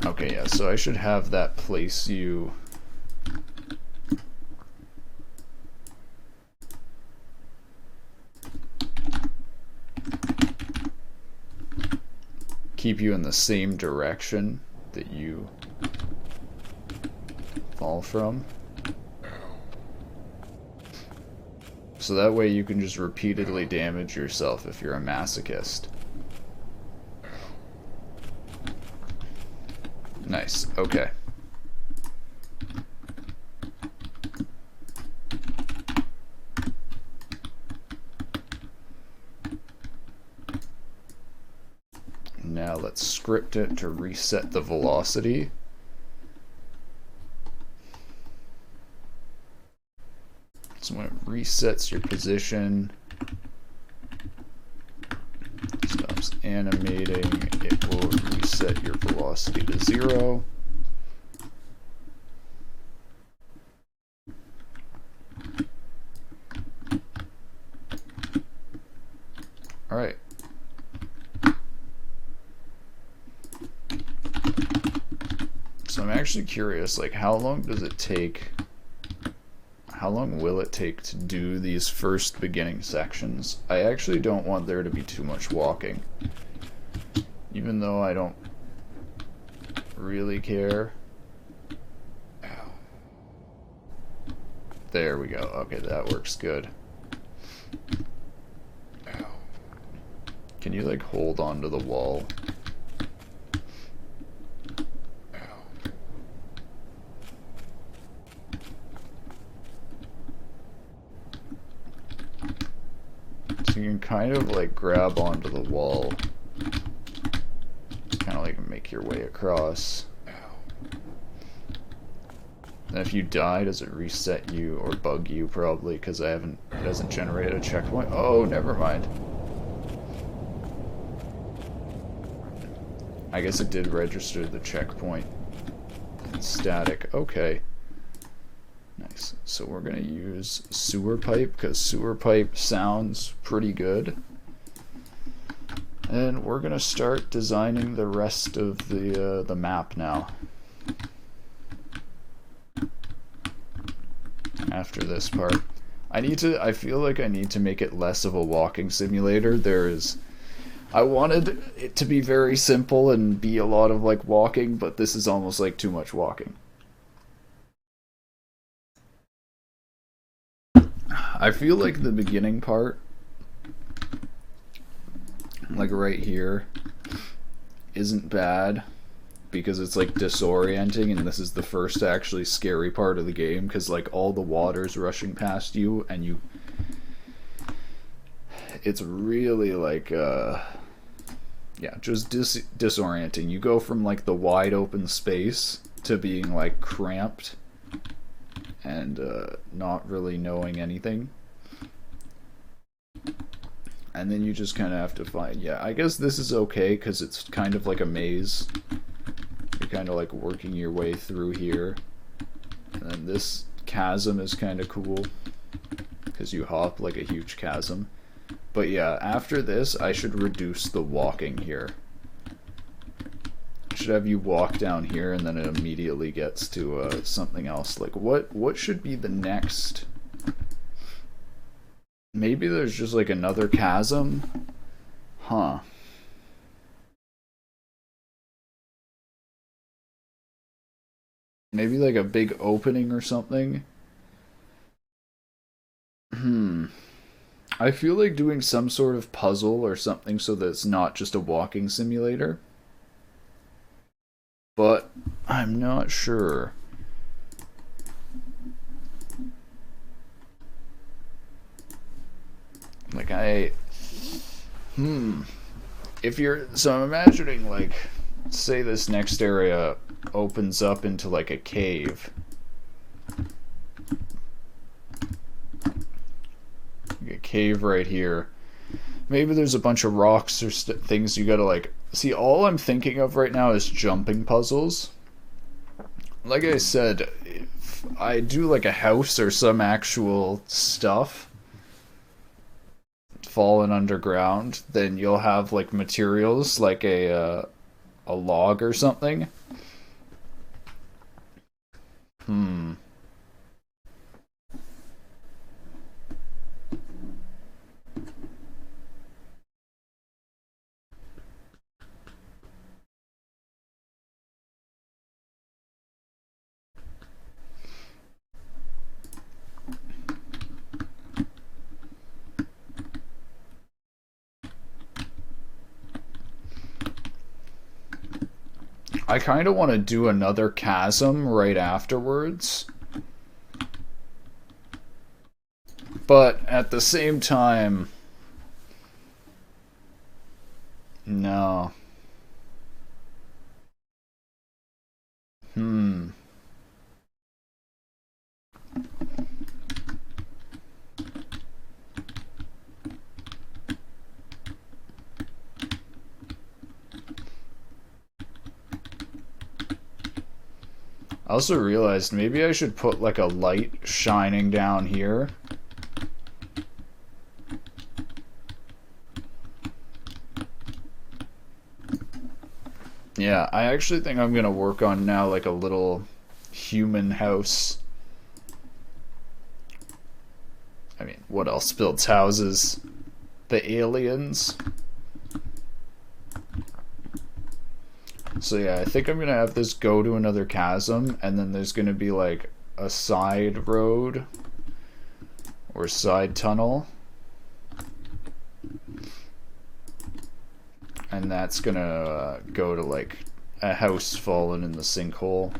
Okay, yeah, so I should have that place you... keep you in the same direction that you fall from. So that way you can just repeatedly damage yourself if you're a masochist. Nice, okay. Now let's script it to reset the velocity. So when it resets your position, stops animating, it will reset your velocity to 0. Alright. So I'm actually curious, like, how long does it take? How long will it take to do these first beginning sections? I actually don't want there to be too much walking. Even though I don't really care. There we go. Okay, that works good. Can you like hold onto the wall? So you can kind of like grab onto the wall, kind of like make your way across. And if you die, does it reset you or bug you? Probably, because it hasn't generated a checkpoint. Oh, never mind. I guess it did register the checkpoint in static. Okay. Nice. So we're going to use sewer pipe, because sewer pipe sounds pretty good. And we're going to start designing the rest of the map now. After this part. I feel like I need to make it less of a walking simulator. I wanted it to be very simple and be a lot of like walking, but this is almost like too much walking. I feel like the beginning part, like right here, isn't bad because it's like disorienting, and this is the first actually scary part of the game because like all the water's rushing past you and it's really like yeah, just disorienting. You go from like the wide open space to being like cramped and not really knowing anything. And then you just kind of have to find, yeah, I guess this is okay because it's kind of like a maze. You're kind of like working your way through here. And then this chasm is kind of cool because you hop like a huge chasm. But yeah, after this, I should reduce the walking here. I should have you walk down here and then it immediately gets to something else. Like what should be the next? Maybe there's just like another chasm? Huh. Maybe like a big opening or something? I feel like doing some sort of puzzle or something so that it's not just a walking simulator. But I'm not sure. Like so I'm imagining like, say this next area opens up into like a cave. A cave right here. Maybe there's a bunch of rocks or things you gotta like see. All I'm thinking of right now is jumping puzzles. Like I said, if I do like a house or some actual stuff fallen underground, then you'll have like materials like a log or something. I kind of want to do another chasm right afterwards. But at the same time, no. I also realized maybe I should put like a light shining down here. Yeah, I actually think I'm gonna work on now like a little human house. I mean, what else builds houses? The aliens. So yeah, I think I'm gonna have this go to another chasm, and then there's gonna be like a side road or side tunnel. And that's gonna go to like a house fallen in the sinkhole.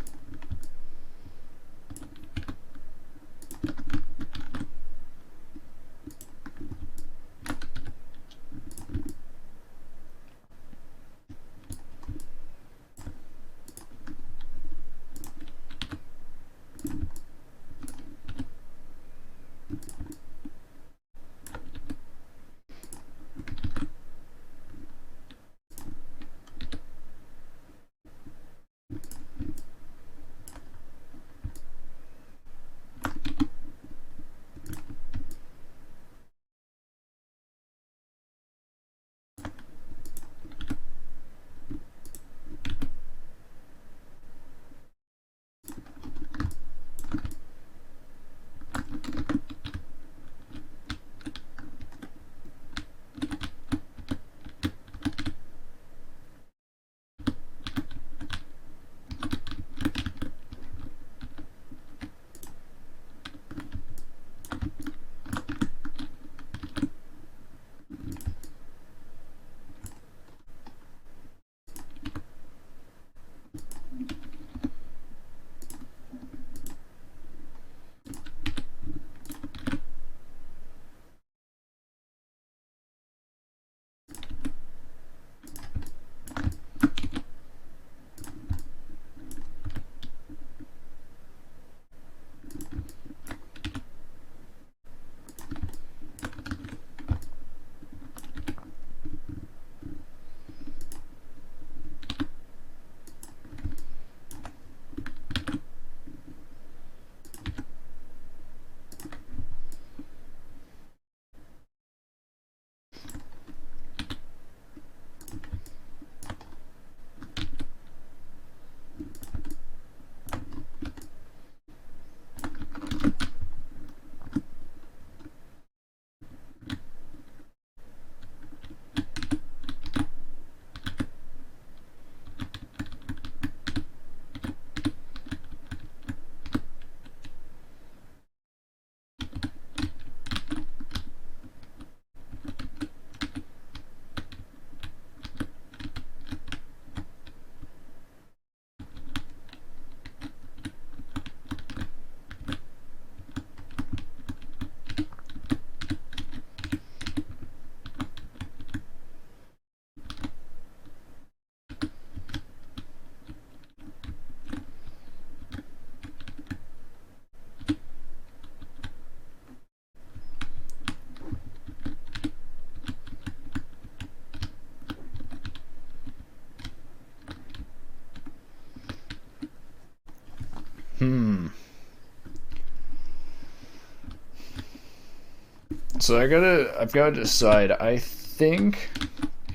So I've gotta decide. I think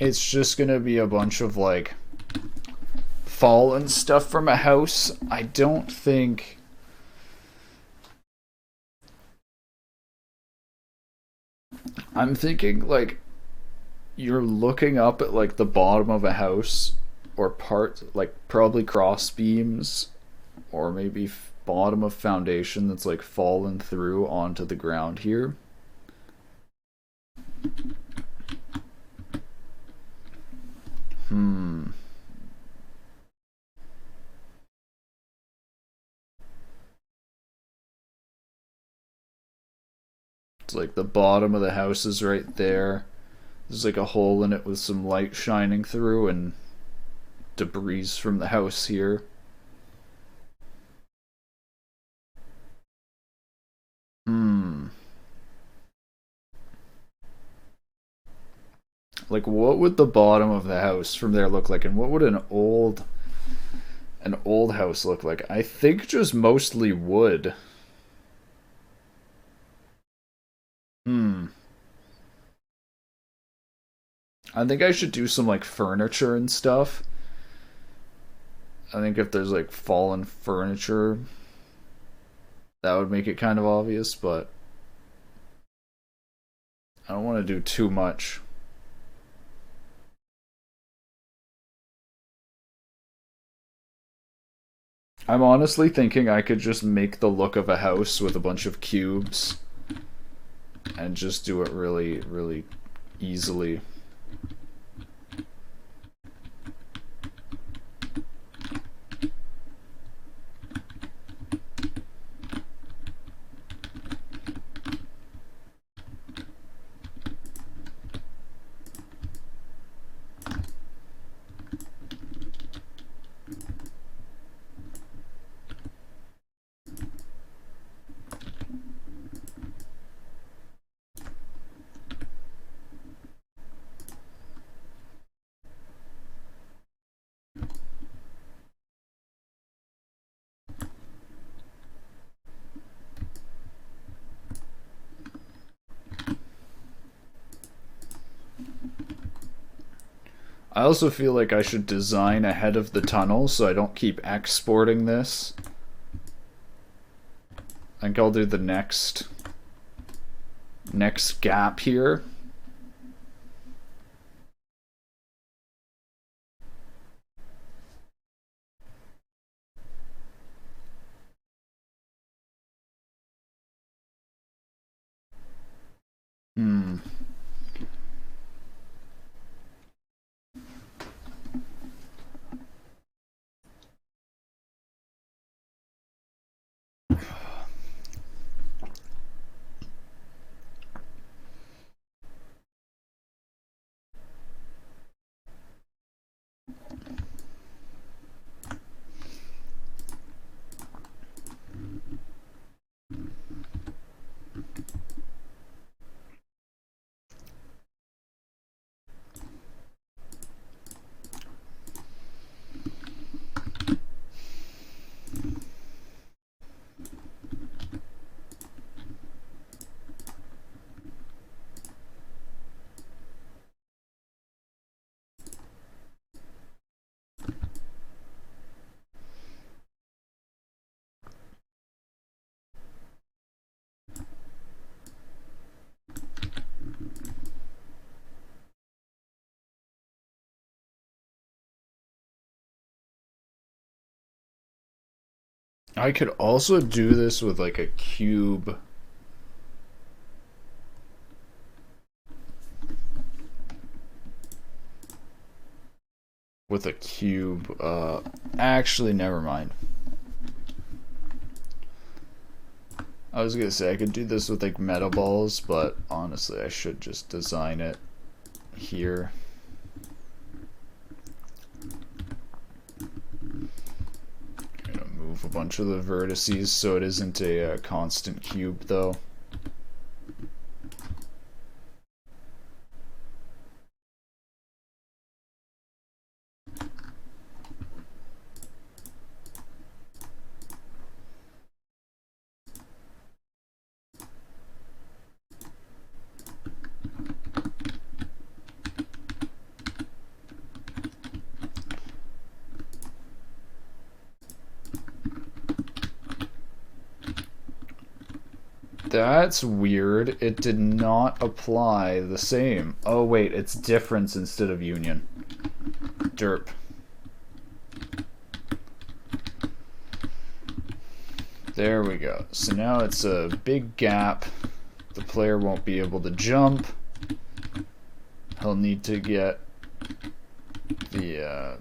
it's just gonna be a bunch of like fallen stuff from a house. I don't think I'm thinking like you're looking up at like the bottom of a house or part like probably cross beams or maybe bottom of foundation that's like fallen through onto the ground here. Hmm. It's like the bottom of the house is right there. There's like a hole in it with some light shining through and debris from the house here. Hmm. Like what would the bottom of the house from there look like and what would an old house look like? I think just mostly wood. Hmm. I think I should do some like furniture and stuff. I think if there's like fallen furniture, that would make it kind of obvious, but I don't want to do too much. I'm honestly thinking I could just make the look of a house with a bunch of cubes and just do it really, really easily. I also feel like I should design ahead of the tunnel so I don't keep exporting this. I think I'll do the next gap here. I could also do this with like a cube. With a cube. Actually, never mind. I was gonna say I could do this with like meta balls, but honestly, I should just design it here. A bunch of the vertices so it isn't a constant cube though. That's weird. It did not apply the same. Oh wait, it's difference instead of union. Derp. There we go. So now it's a big gap. The player won't be able to jump. He'll need to get the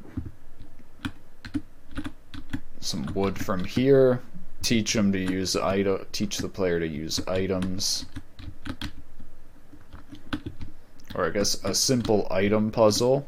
some wood from here. Teach him to use teach the player to use items. Or I guess a simple item puzzle.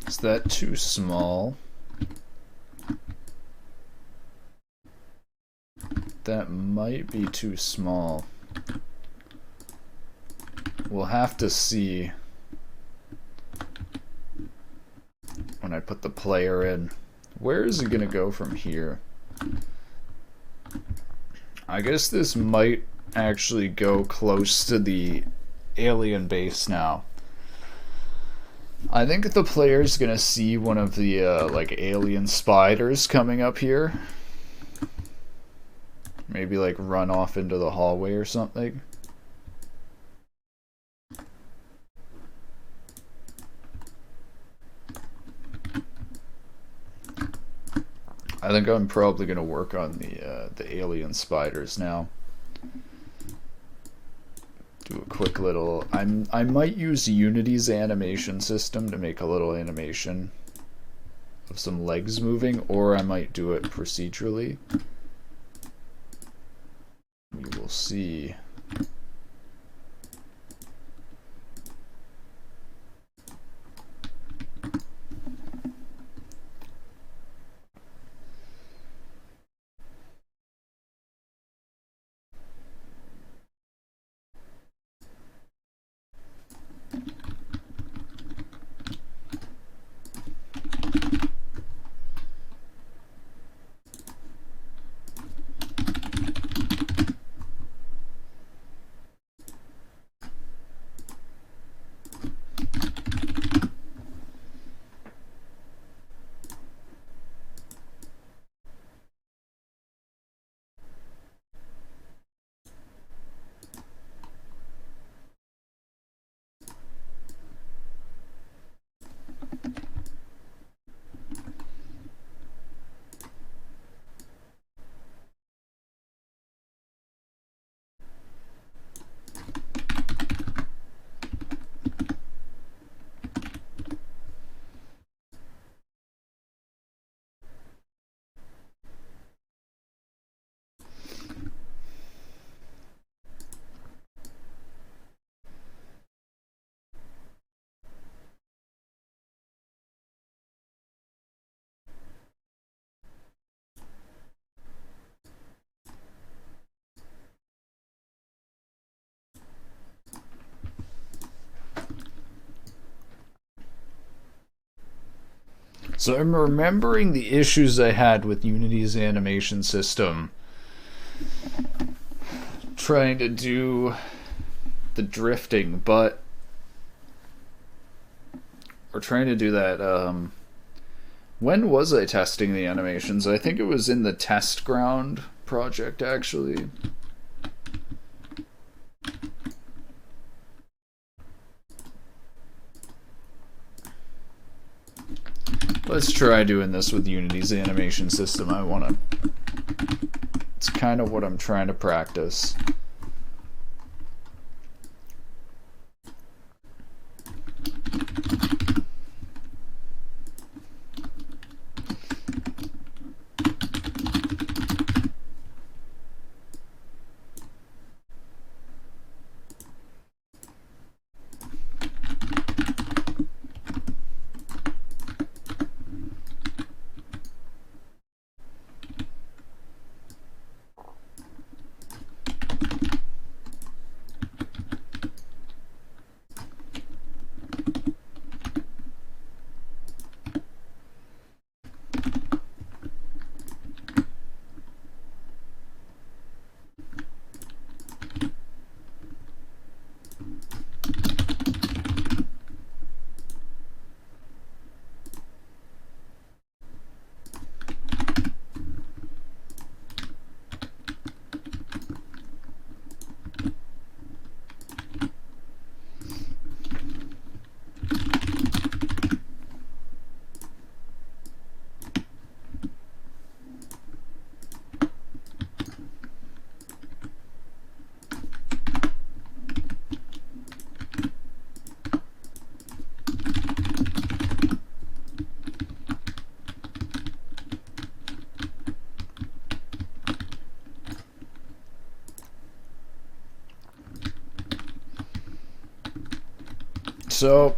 Is that too small? That might be too small. We'll have to see when I put the player in. Where is it gonna go from here? I guess this might actually go close to the alien base now. I think the player's gonna see one of the like alien spiders coming up here. Maybe like run off into the hallway or something. I think I'm probably gonna work on the alien spiders now. Do a quick little. I might use Unity's animation system to make a little animation of some legs moving, or I might do it procedurally. We will see. So I'm remembering the issues I had with Unity's animation system. Trying to do the drifting, but we're trying to do that. When was I testing the animations? I think it was in the test ground project, actually. Let's try doing this with Unity's animation system. It's kind of what I'm trying to practice. So,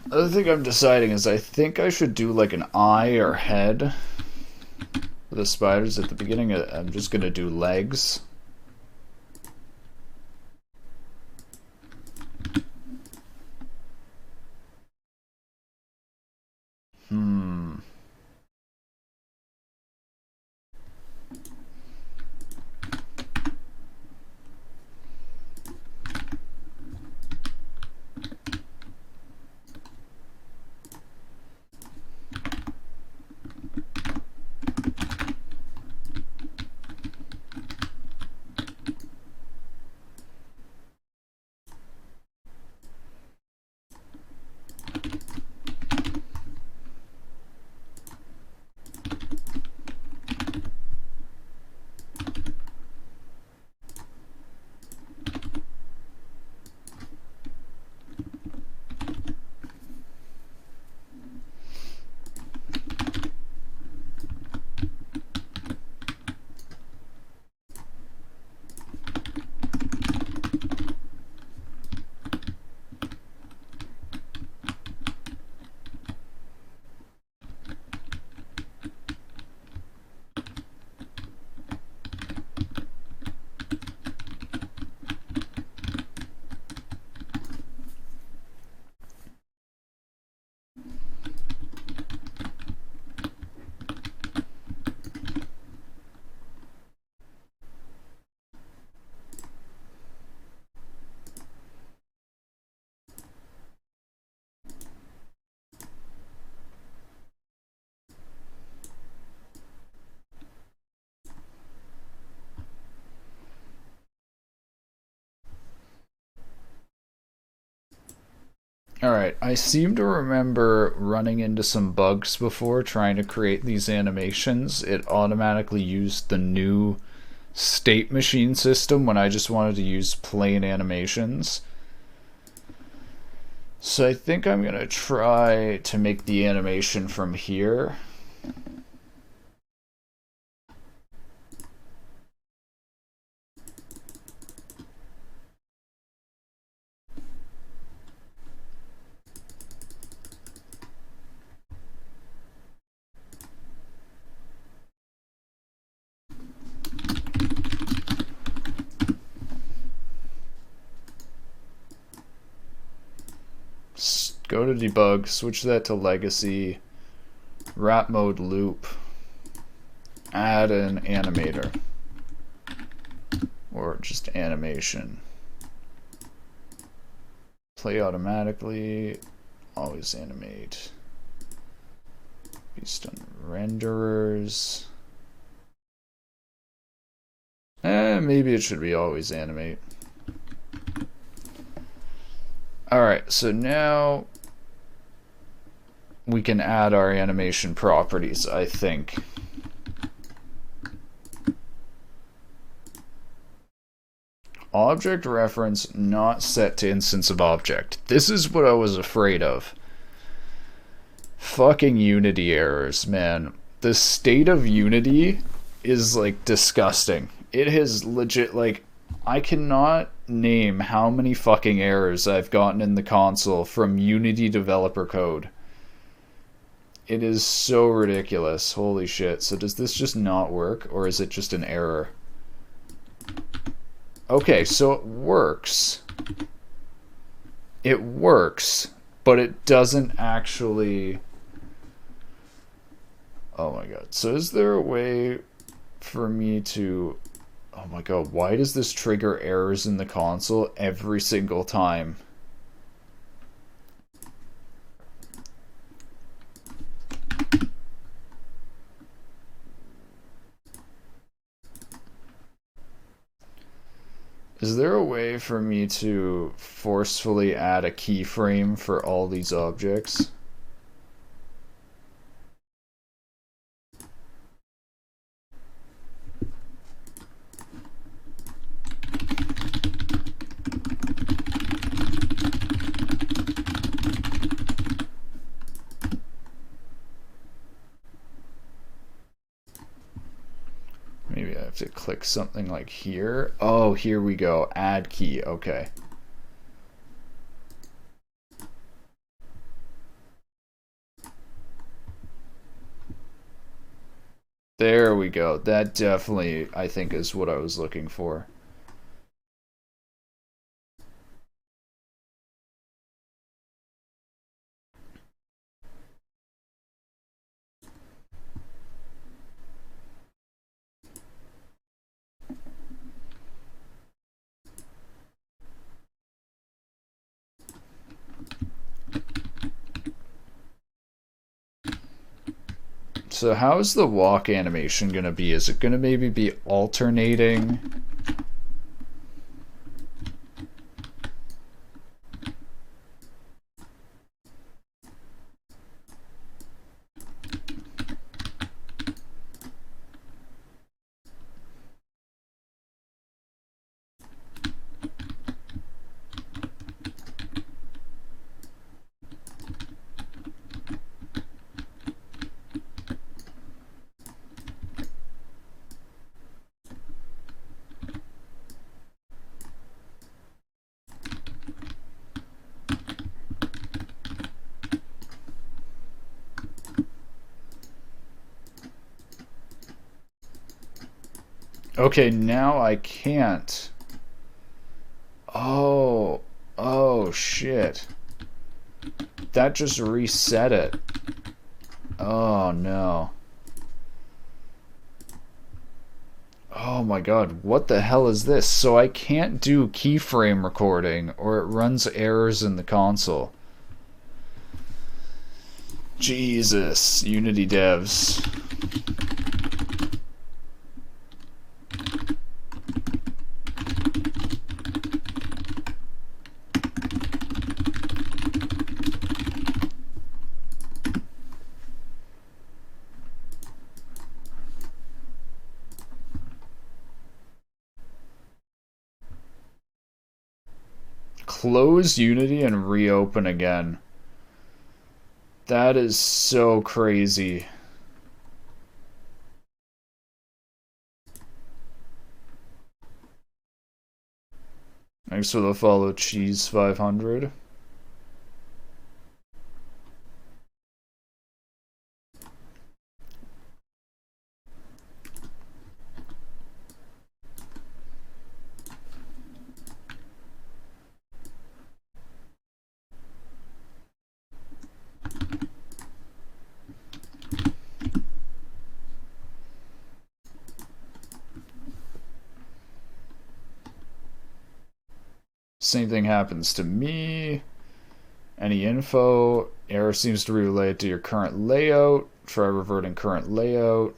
the other thing I'm deciding is I think I should do like an eye or head. the spiders at the beginning, I'm just gonna do legs. Alright, I seem to remember running into some bugs before trying to create these animations. It automatically used the new state machine system when I just wanted to use plain animations. So I think I'm gonna try to make the animation from here. Go to debug, switch that to legacy, wrap mode loop, add an animator, or just animation. Play automatically, always animate. Based on renderers. Maybe it should be always animate. Alright, so now we can add our animation properties, I think. Object reference not set to instance of object. This is what I was afraid of. Fucking Unity errors, man. The state of Unity is like disgusting. It has legit, like, I cannot name how many fucking errors I've gotten in the console from Unity developer code. It is so ridiculous. Holy shit. So does this just not work, or is it just an error? Okay, so it works. It works, but it doesn't actually... Oh my god. So is there a way for me to... Oh my god, why does this trigger errors in the console every single time? Is there a way for me to forcefully add a keyframe for all these objects? Maybe I have to click something like here. Oh, here we go. Add key. Okay. There we go. That definitely, I think, is what I was looking for. So how is the walk animation going to be? Is it going to maybe be alternating? Okay, now I can't. Oh, oh shit. That just reset it. Oh no. Oh my god, what the hell is this? So I can't do keyframe recording or it runs errors in the console. Jesus, Unity devs. Close Unity and reopen again. That is so crazy. Thanks for the follow, Cheese 500. Same thing happens to me. Any info. Error seems to be related to your current layout. Try reverting current layout.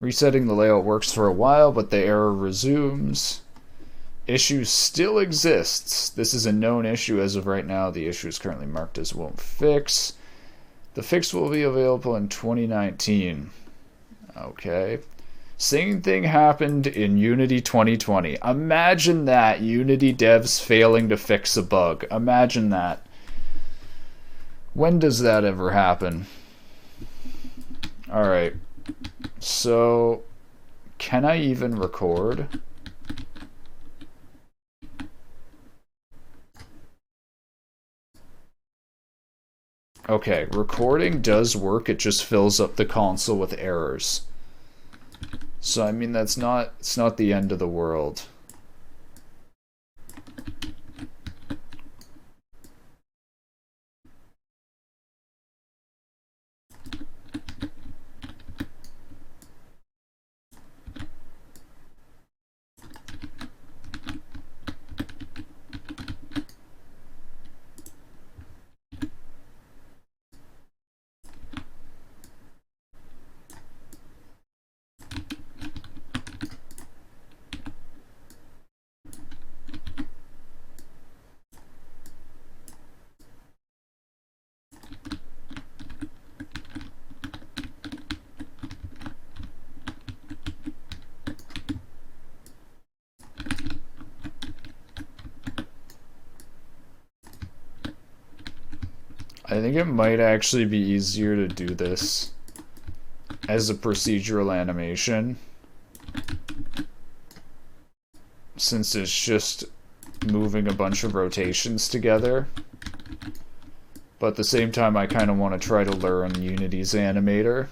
Resetting the layout works for a while, but the error resumes. Issue still exists. This is a known issue as of right now. The issue is currently marked as won't fix. The fix will be available in 2019. Okay. Same thing happened in Unity 2020. Imagine that. Unity devs failing to fix a bug. Imagine that. When does that ever happen? Alright. So, can I even record? Okay, recording does work. It just fills up the console with errors. So I mean it's not the end of the world. I think it might actually be easier to do this as a procedural animation, since it's just moving a bunch of rotations together. But at the same time, I kind of want to try to learn Unity's animator.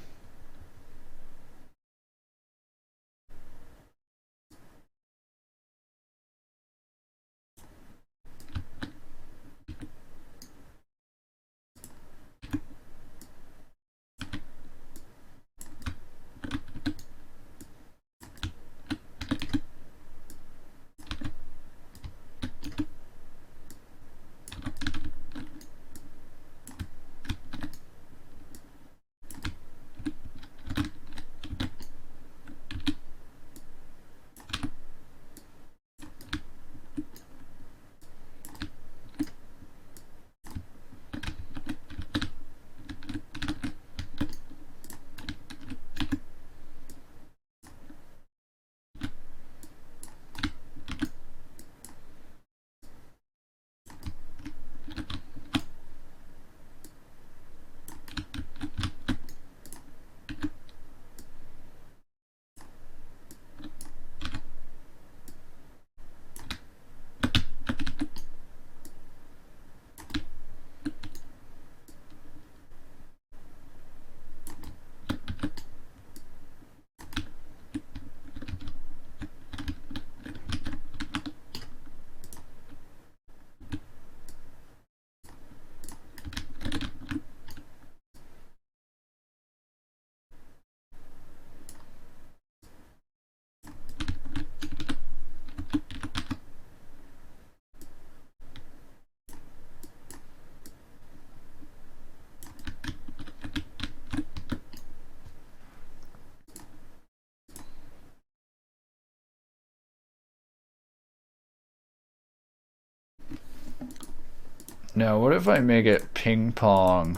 Now, what if I make it ping pong?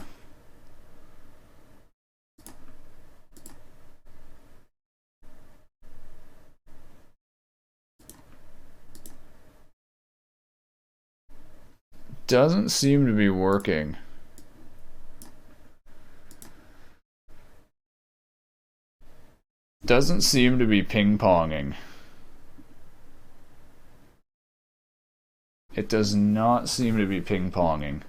Doesn't seem to be working. Doesn't seem to be ping-ponging. It does not seem to be ping-ponging.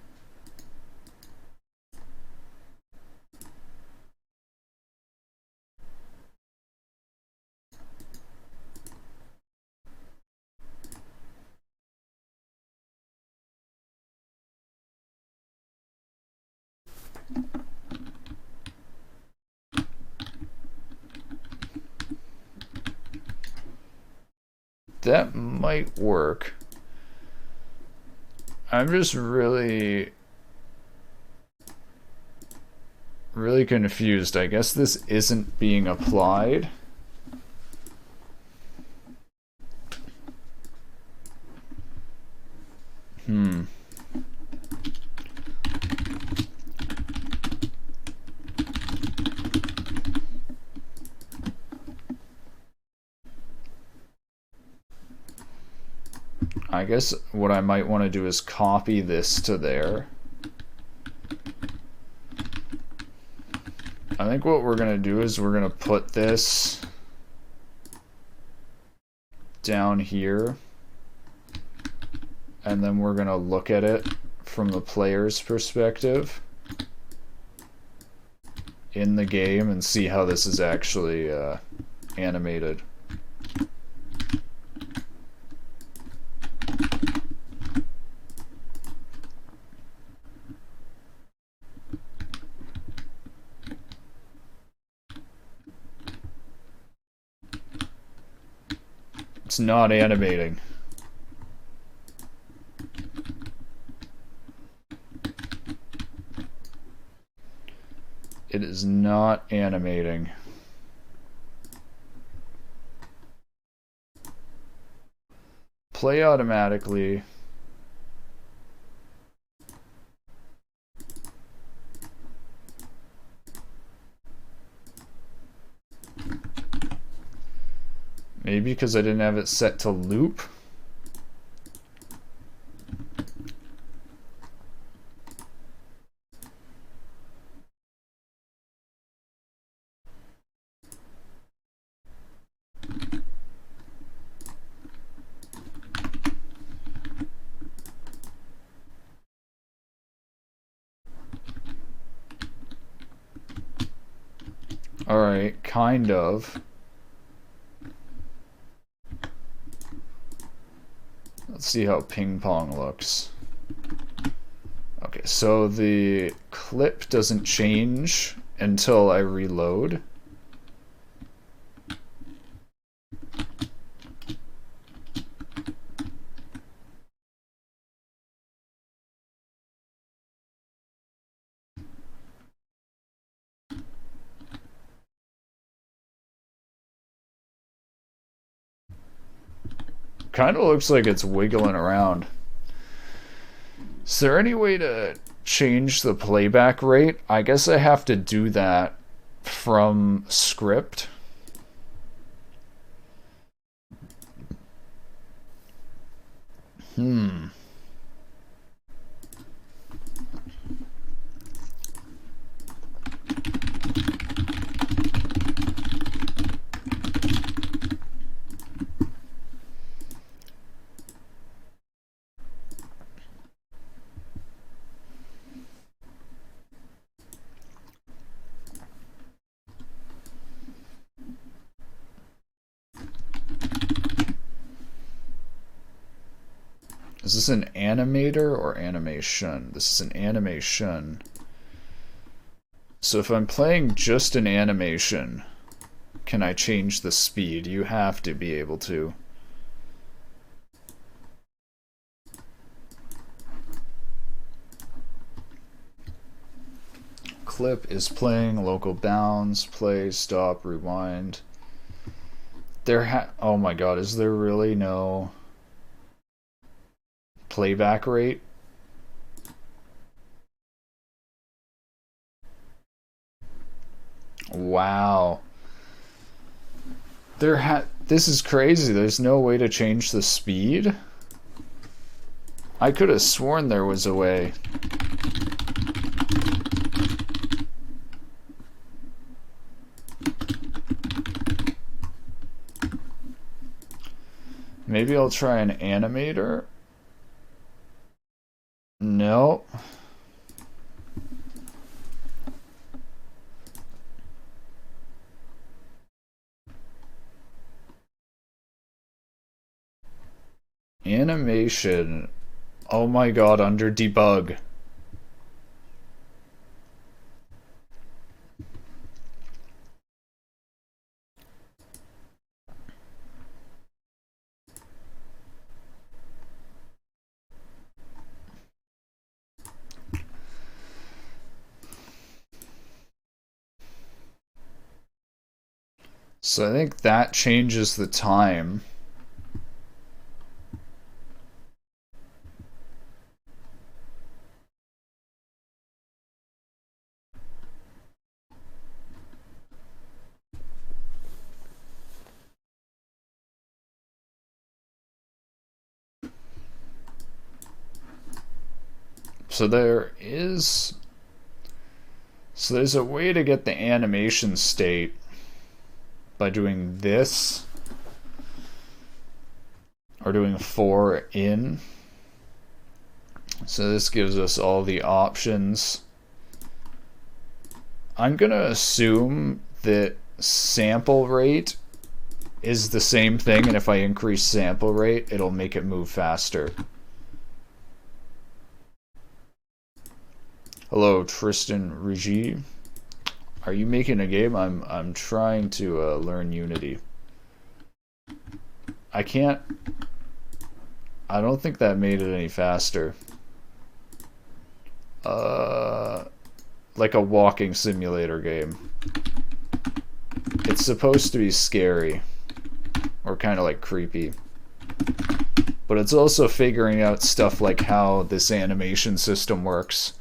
That might work. I'm just really confused. I guess this isn't being applied. I guess what I might want to do is copy this to there. I think what we're going to do is we're going to put this down here, and then we're going to look at it from the player's perspective in the game and see how this is actually animated. It's not animating. It is not animating. Play automatically. Maybe because I didn't have it set to loop. Alright, kind of. Let's see how ping pong looks. Okay, so the clip doesn't change until I reload. Kind of looks like it's wiggling around. Is there any way to change the playback rate? I guess I have to do that from script. Is this an animator or animation? This is an animation. So if I'm playing just an animation, can I change the speed? You have to be able to. Clip is playing, local bounds, play, stop, rewind. Oh my god, is there really no playback rate? Wow. This is crazy. There's no way to change the speed? I could have sworn there was a way. Maybe I'll try an animator. No. Animation. Oh my god, under debug. So I think that changes the time. So there's a way to get the animation state by doing this or doing for in. So this gives us all the options. I'm gonna assume that sample rate is the same thing, and if I increase sample rate, it'll make it move faster. Hello, Tristan Regi. Are you making a game? I'm trying to learn Unity. I don't think that made it any faster. Like a walking simulator game. It's supposed to be scary. Or kind of like creepy. But it's also figuring out stuff like how this animation system works.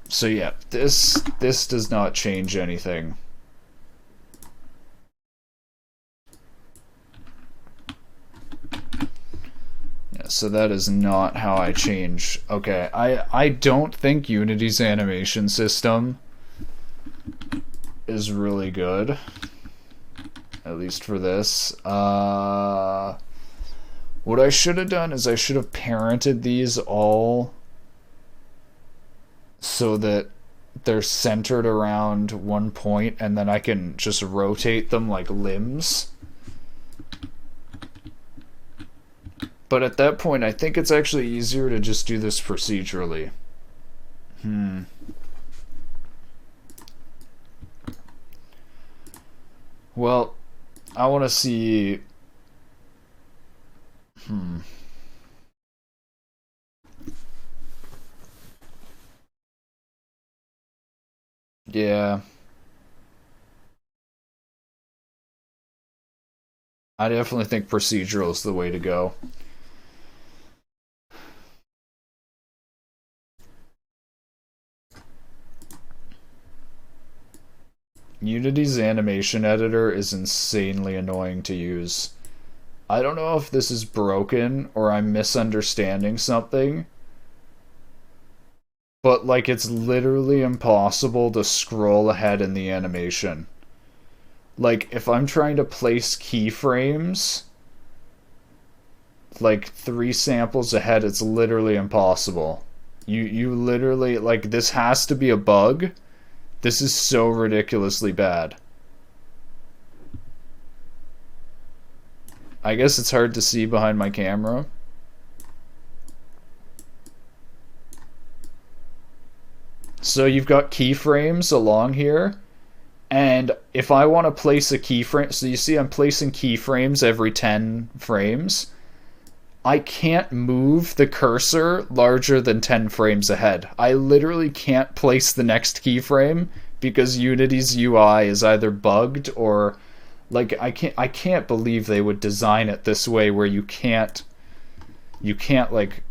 So yeah, this does not change anything. Yeah, so that is not how I change. Okay, I don't think Unity's animation system is really good. At least for this. What I should have done is I should have parented these all so that they're centered around one point, and then I can just rotate them like limbs. But at that point, I think it's actually easier to just do this procedurally. Well, I want to see... Yeah. I definitely think procedural is the way to go. Unity's animation editor is insanely annoying to use. I don't know if this is broken or I'm misunderstanding something, but like it's literally impossible to scroll ahead in the animation. Like if I'm trying to place keyframes like 3 samples ahead, it's literally impossible. You literally, like, this has to be a bug. This is so ridiculously bad. I guess it's hard to see behind my camera. So you've got keyframes along here, and if I want to place a keyframe, so you see I'm placing keyframes every 10 frames. I can't move the cursor larger than 10 frames ahead. I literally can't place the next keyframe because Unity's UI is either bugged or like I can't believe they would design it this way where you can't like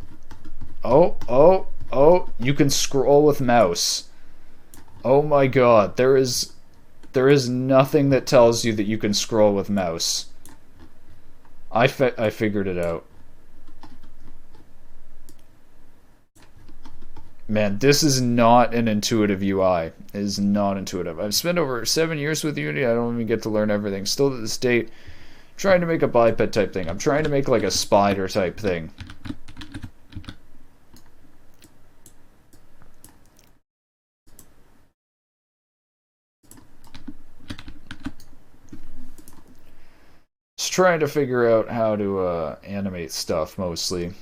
you can scroll with mouse. Oh my god, there is nothing that tells you that you can scroll with mouse. I figured it out. Man, this is not an intuitive UI. It is not intuitive. I've spent over 7 years with Unity. I don't even get to learn everything. Still to this date, trying to make a biped type thing. I'm trying to make like a spider type thing. Just trying to figure out how to animate stuff mostly.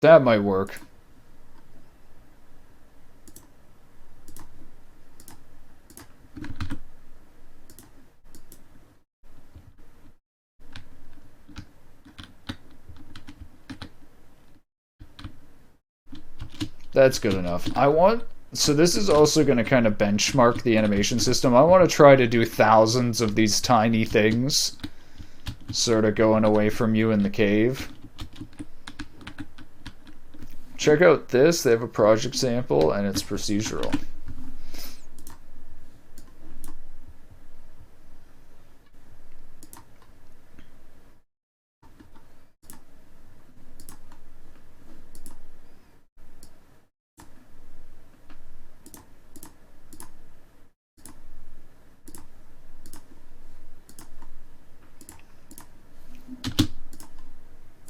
That might work. That's good enough. So this is also going to kind of benchmark the animation system. I want to try to do thousands of these tiny things, sort of going away from you in the cave. Check out this. They have a project sample, and it's procedural.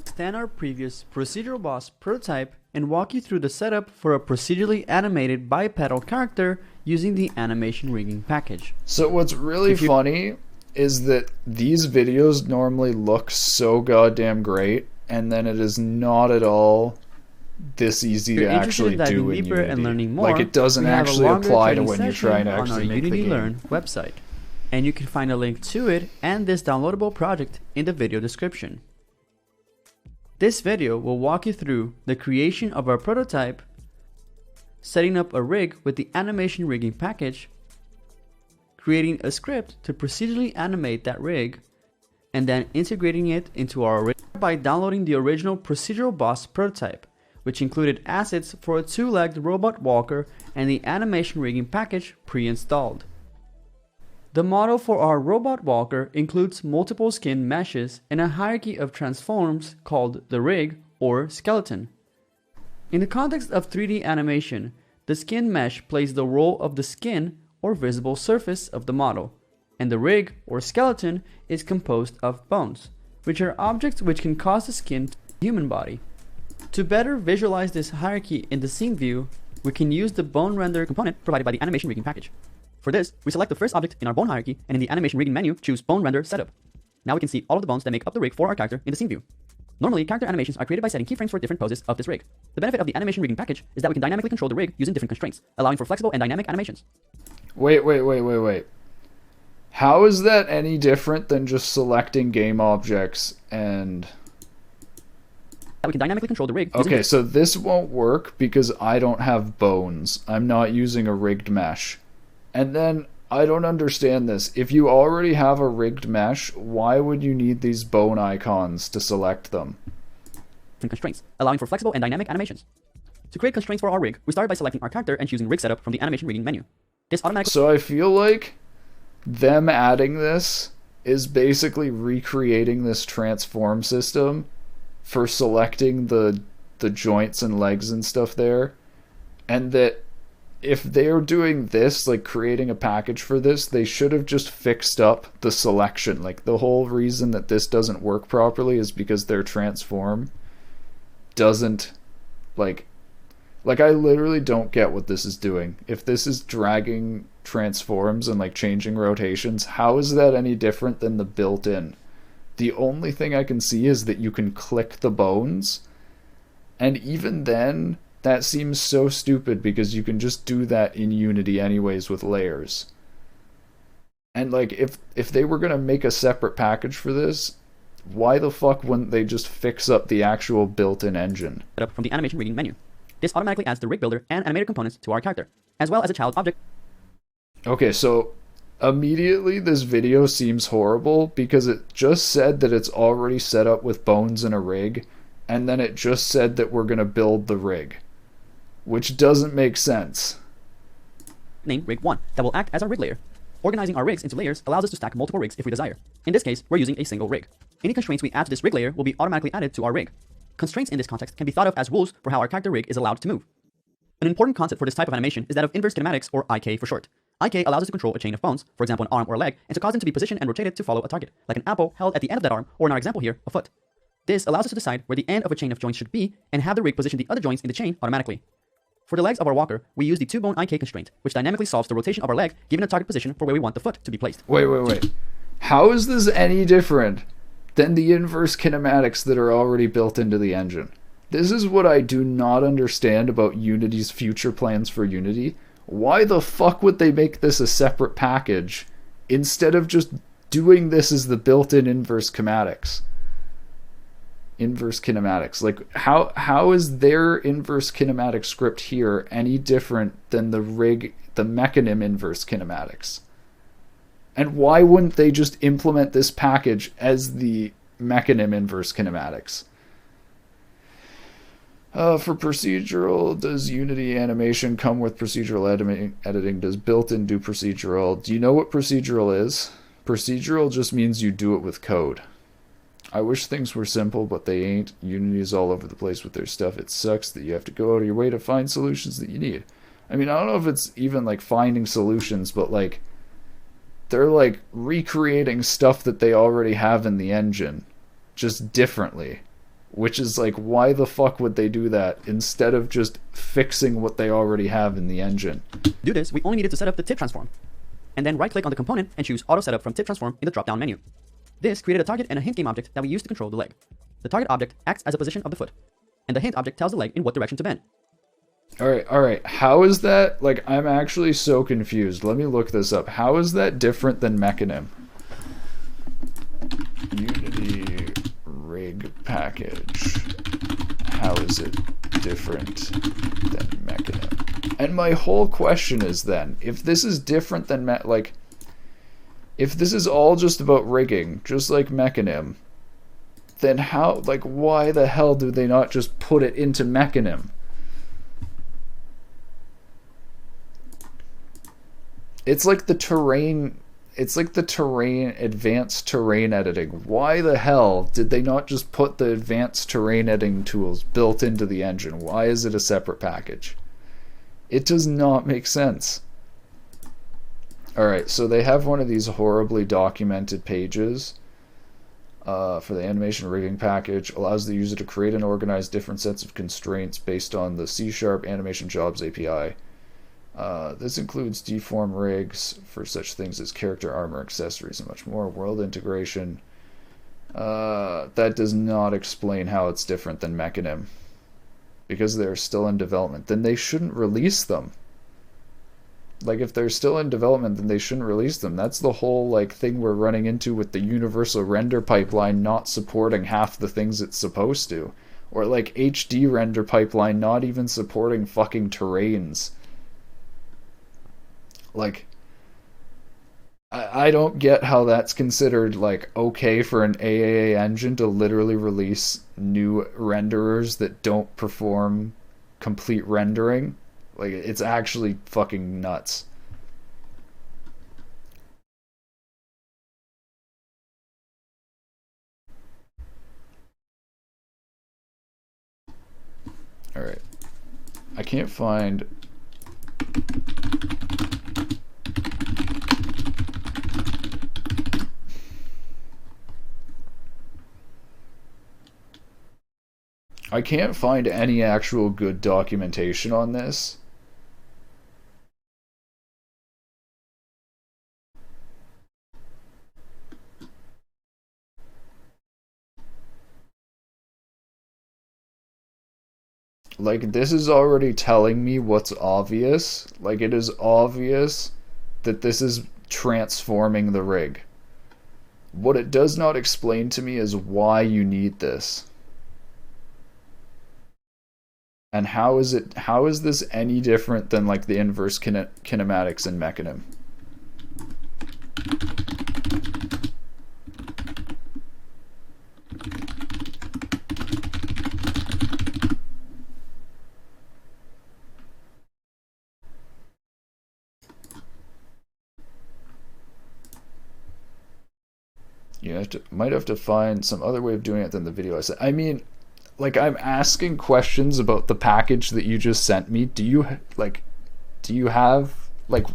Extend our previous procedural boss prototype and walk you through the setup for a procedurally animated bipedal character using the animation rigging package. So what's really funny is that these videos normally look so goddamn great, and then it is not at all this easy to actually do in Unity. And learning more, like, it doesn't actually apply to when you're trying to actually on our make Unity the game. Learn website, and you can find a link to it and this downloadable project in the video description. This video will walk you through the creation of our prototype, setting up a rig with the animation rigging package, creating a script to procedurally animate that rig, and then integrating it into our rig by downloading the original procedural boss prototype, which included assets for a two-legged robot walker and the animation rigging package pre-installed. The model for our robot walker includes multiple skin meshes and a hierarchy of transforms called the rig or skeleton. In the context of 3D animation, the skin mesh plays the role of the skin or visible surface of the model, and the rig or skeleton is composed of bones, which are objects which can cause the skin to the human body. To better visualize this hierarchy in the scene view, we can use the bone render component provided by the animation rigging package. For this, we select the first object in our bone hierarchy, and in the animation rigging menu, choose Bone Render Setup. Now we can see all of the bones that make up the rig for our character in the scene view. Normally, character animations are created by setting keyframes for different poses of this rig. The benefit of the animation rigging package is that we can dynamically control the rig using different constraints, allowing for flexible and dynamic animations. Wait. How is that any different than just selecting game objects and... We can dynamically control the rig. Okay, so this won't work because I don't have bones. I'm not using a rigged mesh. And then, I don't understand this. If you already have a rigged mesh, why would you need these bone icons to select them? Constraints, allowing for flexible and dynamic animations. To create constraints for our rig, we start by selecting our character and choosing Rig Setup from the animation rigging menu. This automatically... So I feel like them adding this is basically recreating this transform system for selecting the joints and legs and stuff there, and that if they're doing this, like creating a package for this, they should have just fixed up the selection. Like, the whole reason that this doesn't work properly is because their transform doesn't, like I literally don't get what this is doing. If this is dragging transforms and like changing rotations, how is that any different than the built-in? The only thing I can see is that you can click the bones, and even then, that seems so stupid because you can just do that in Unity anyways with layers. And like, if they were going to make a separate package for this, why the fuck wouldn't they just fix up the actual built-in engine? From the animation rigging menu. This automatically adds the rig builder and animator components to our character, as well as a child object. Okay, so immediately this video seems horrible because it just said that it's already set up with bones and a rig, and then it just said that we're going to build the rig, which doesn't make sense. Named Rig 1 that will act as our rig layer. Organizing our rigs into layers allows us to stack multiple rigs if we desire. In this case, we're using a single rig. Any constraints we add to this rig layer will be automatically added to our rig. Constraints in this context can be thought of as rules for how our character rig is allowed to move. An important concept for this type of animation is that of inverse kinematics, or IK for short. IK allows us to control a chain of bones, for example an arm or a leg, and to cause them to be positioned and rotated to follow a target, like an apple held at the end of that arm, or in our example here, a foot. This allows us to decide where the end of a chain of joints should be, and have the rig position the other joints in the chain automatically. For the legs of our walker, we use the 2-bone IK constraint, which dynamically solves the rotation of our leg given a target position for where we want the foot to be placed. Wait. How is this any different than the inverse kinematics that are already built into the engine? This is what I do not understand about Unity's future plans for Unity. Why the fuck would they make this a separate package instead of just doing this as the built-in inverse kinematics? Inverse kinematics. Like, how is their inverse kinematic script here any different than the mechanim inverse kinematics? And why wouldn't they just implement this package as the mechanim inverse kinematics? For procedural, does Unity animation come with procedural editing? Does built-in do procedural? Do you know what procedural is? Procedural just means you do it with code. I wish things were simple, but they ain't. Unity's all over the place with their stuff. It sucks that you have to go out of your way to find solutions that you need. I mean, I don't know if it's even like finding solutions, but like they're like recreating stuff that they already have in the engine, just differently. Which is like, why the fuck would they do that instead of just fixing what they already have in the engine? To do this, we only needed to set up the tip transform, and then right-click on the component and choose Auto Setup from Tip Transform in the drop-down menu. This created a target and a hint game object that we use to control the leg. The target object acts as a position of the foot, and the hint object tells the leg in what direction to bend. Alright, how is that, like, I'm actually so confused. Let me look this up. How is that different than mechanim? Unity rig package. How is it different than mechanim? And my whole question is then, if this is different than if this is all just about rigging, just like mechanim, then how, like, why the hell do they not just put it into mechanim? It's like the terrain, advanced terrain editing. Why the hell did they not just put the advanced terrain editing tools built into the engine? Why is it a separate package? It does not make sense. Alright, so they have one of these horribly documented pages for the animation rigging package. Allows the user to create and organize different sets of constraints based on the C# animation jobs API. This includes deform rigs for such things as character armor, accessories, and much more. World integration. That does not explain how it's different than mechanim. Because they're still in development. Then they shouldn't release them. Like, if they're still in development, then they shouldn't release them. That's the whole, like, thing we're running into with the universal render pipeline not supporting half the things it's supposed to. Or, like, HD render pipeline not even supporting fucking terrains. Like, I don't get how that's considered, like, okay for an AAA engine to literally release new renderers that don't perform complete rendering. Like, it's actually fucking nuts. Alright. I can't find... I can't find any actual good documentation on this. Like, this is already telling me what's obvious. Like, it is obvious that this is transforming the rig. What it does not explain to me is why you need this. And how is this any different than like the inverse kinematics in Mechanim? Might have to find some other way of doing it than the video I sent. I mean, like, I'm asking questions about the package that you just sent me. Do you have like,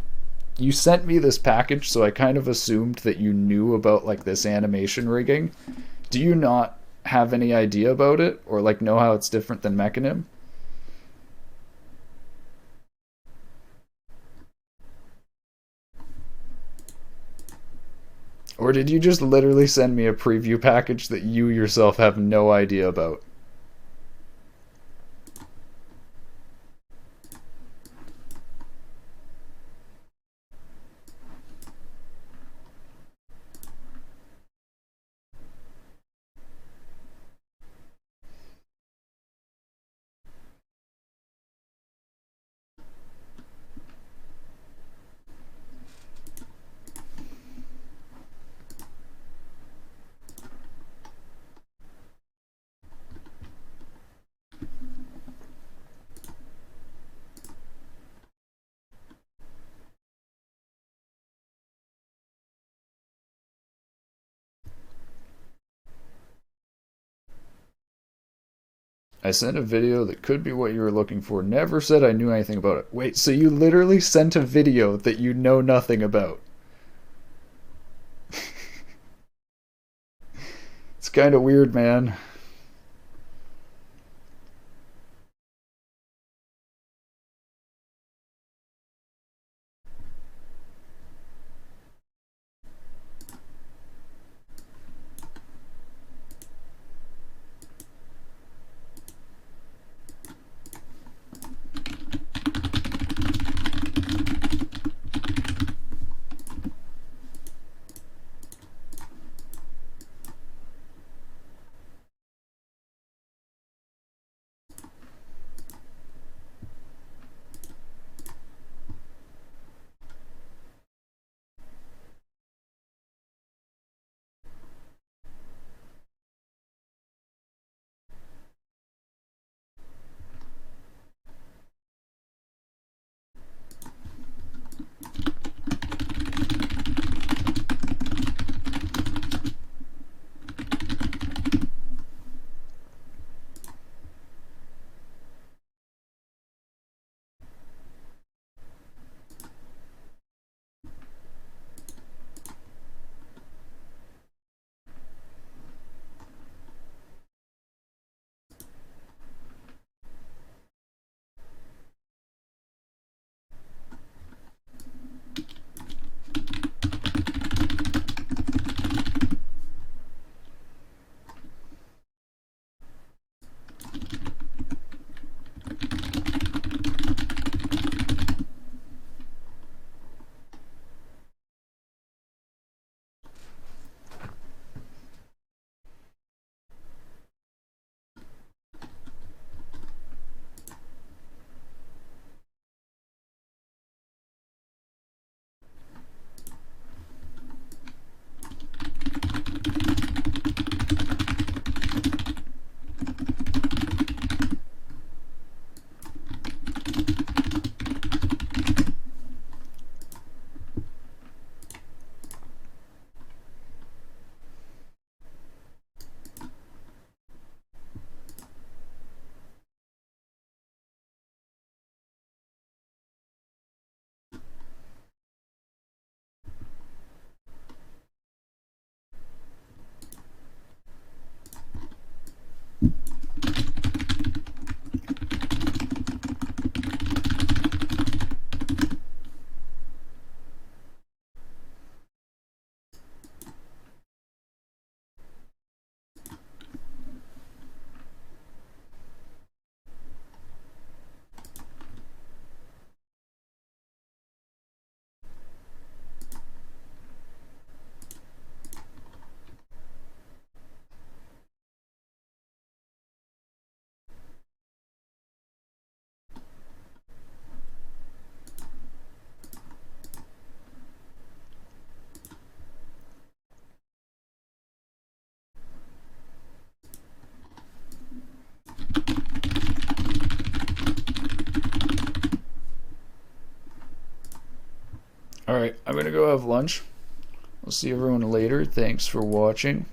you sent me this package, so I kind of assumed that you knew about like this animation rigging. Do you not have any idea about it, or like know how it's different than Mechanim? Or did you just literally send me a preview package that you yourself have no idea about? I sent a video that could be what you were looking for. Never said I knew anything about it. Wait, so you literally sent a video that you know nothing about? It's kind of weird, man. Alright, I'm gonna go have lunch. I'll see everyone later. Thanks for watching.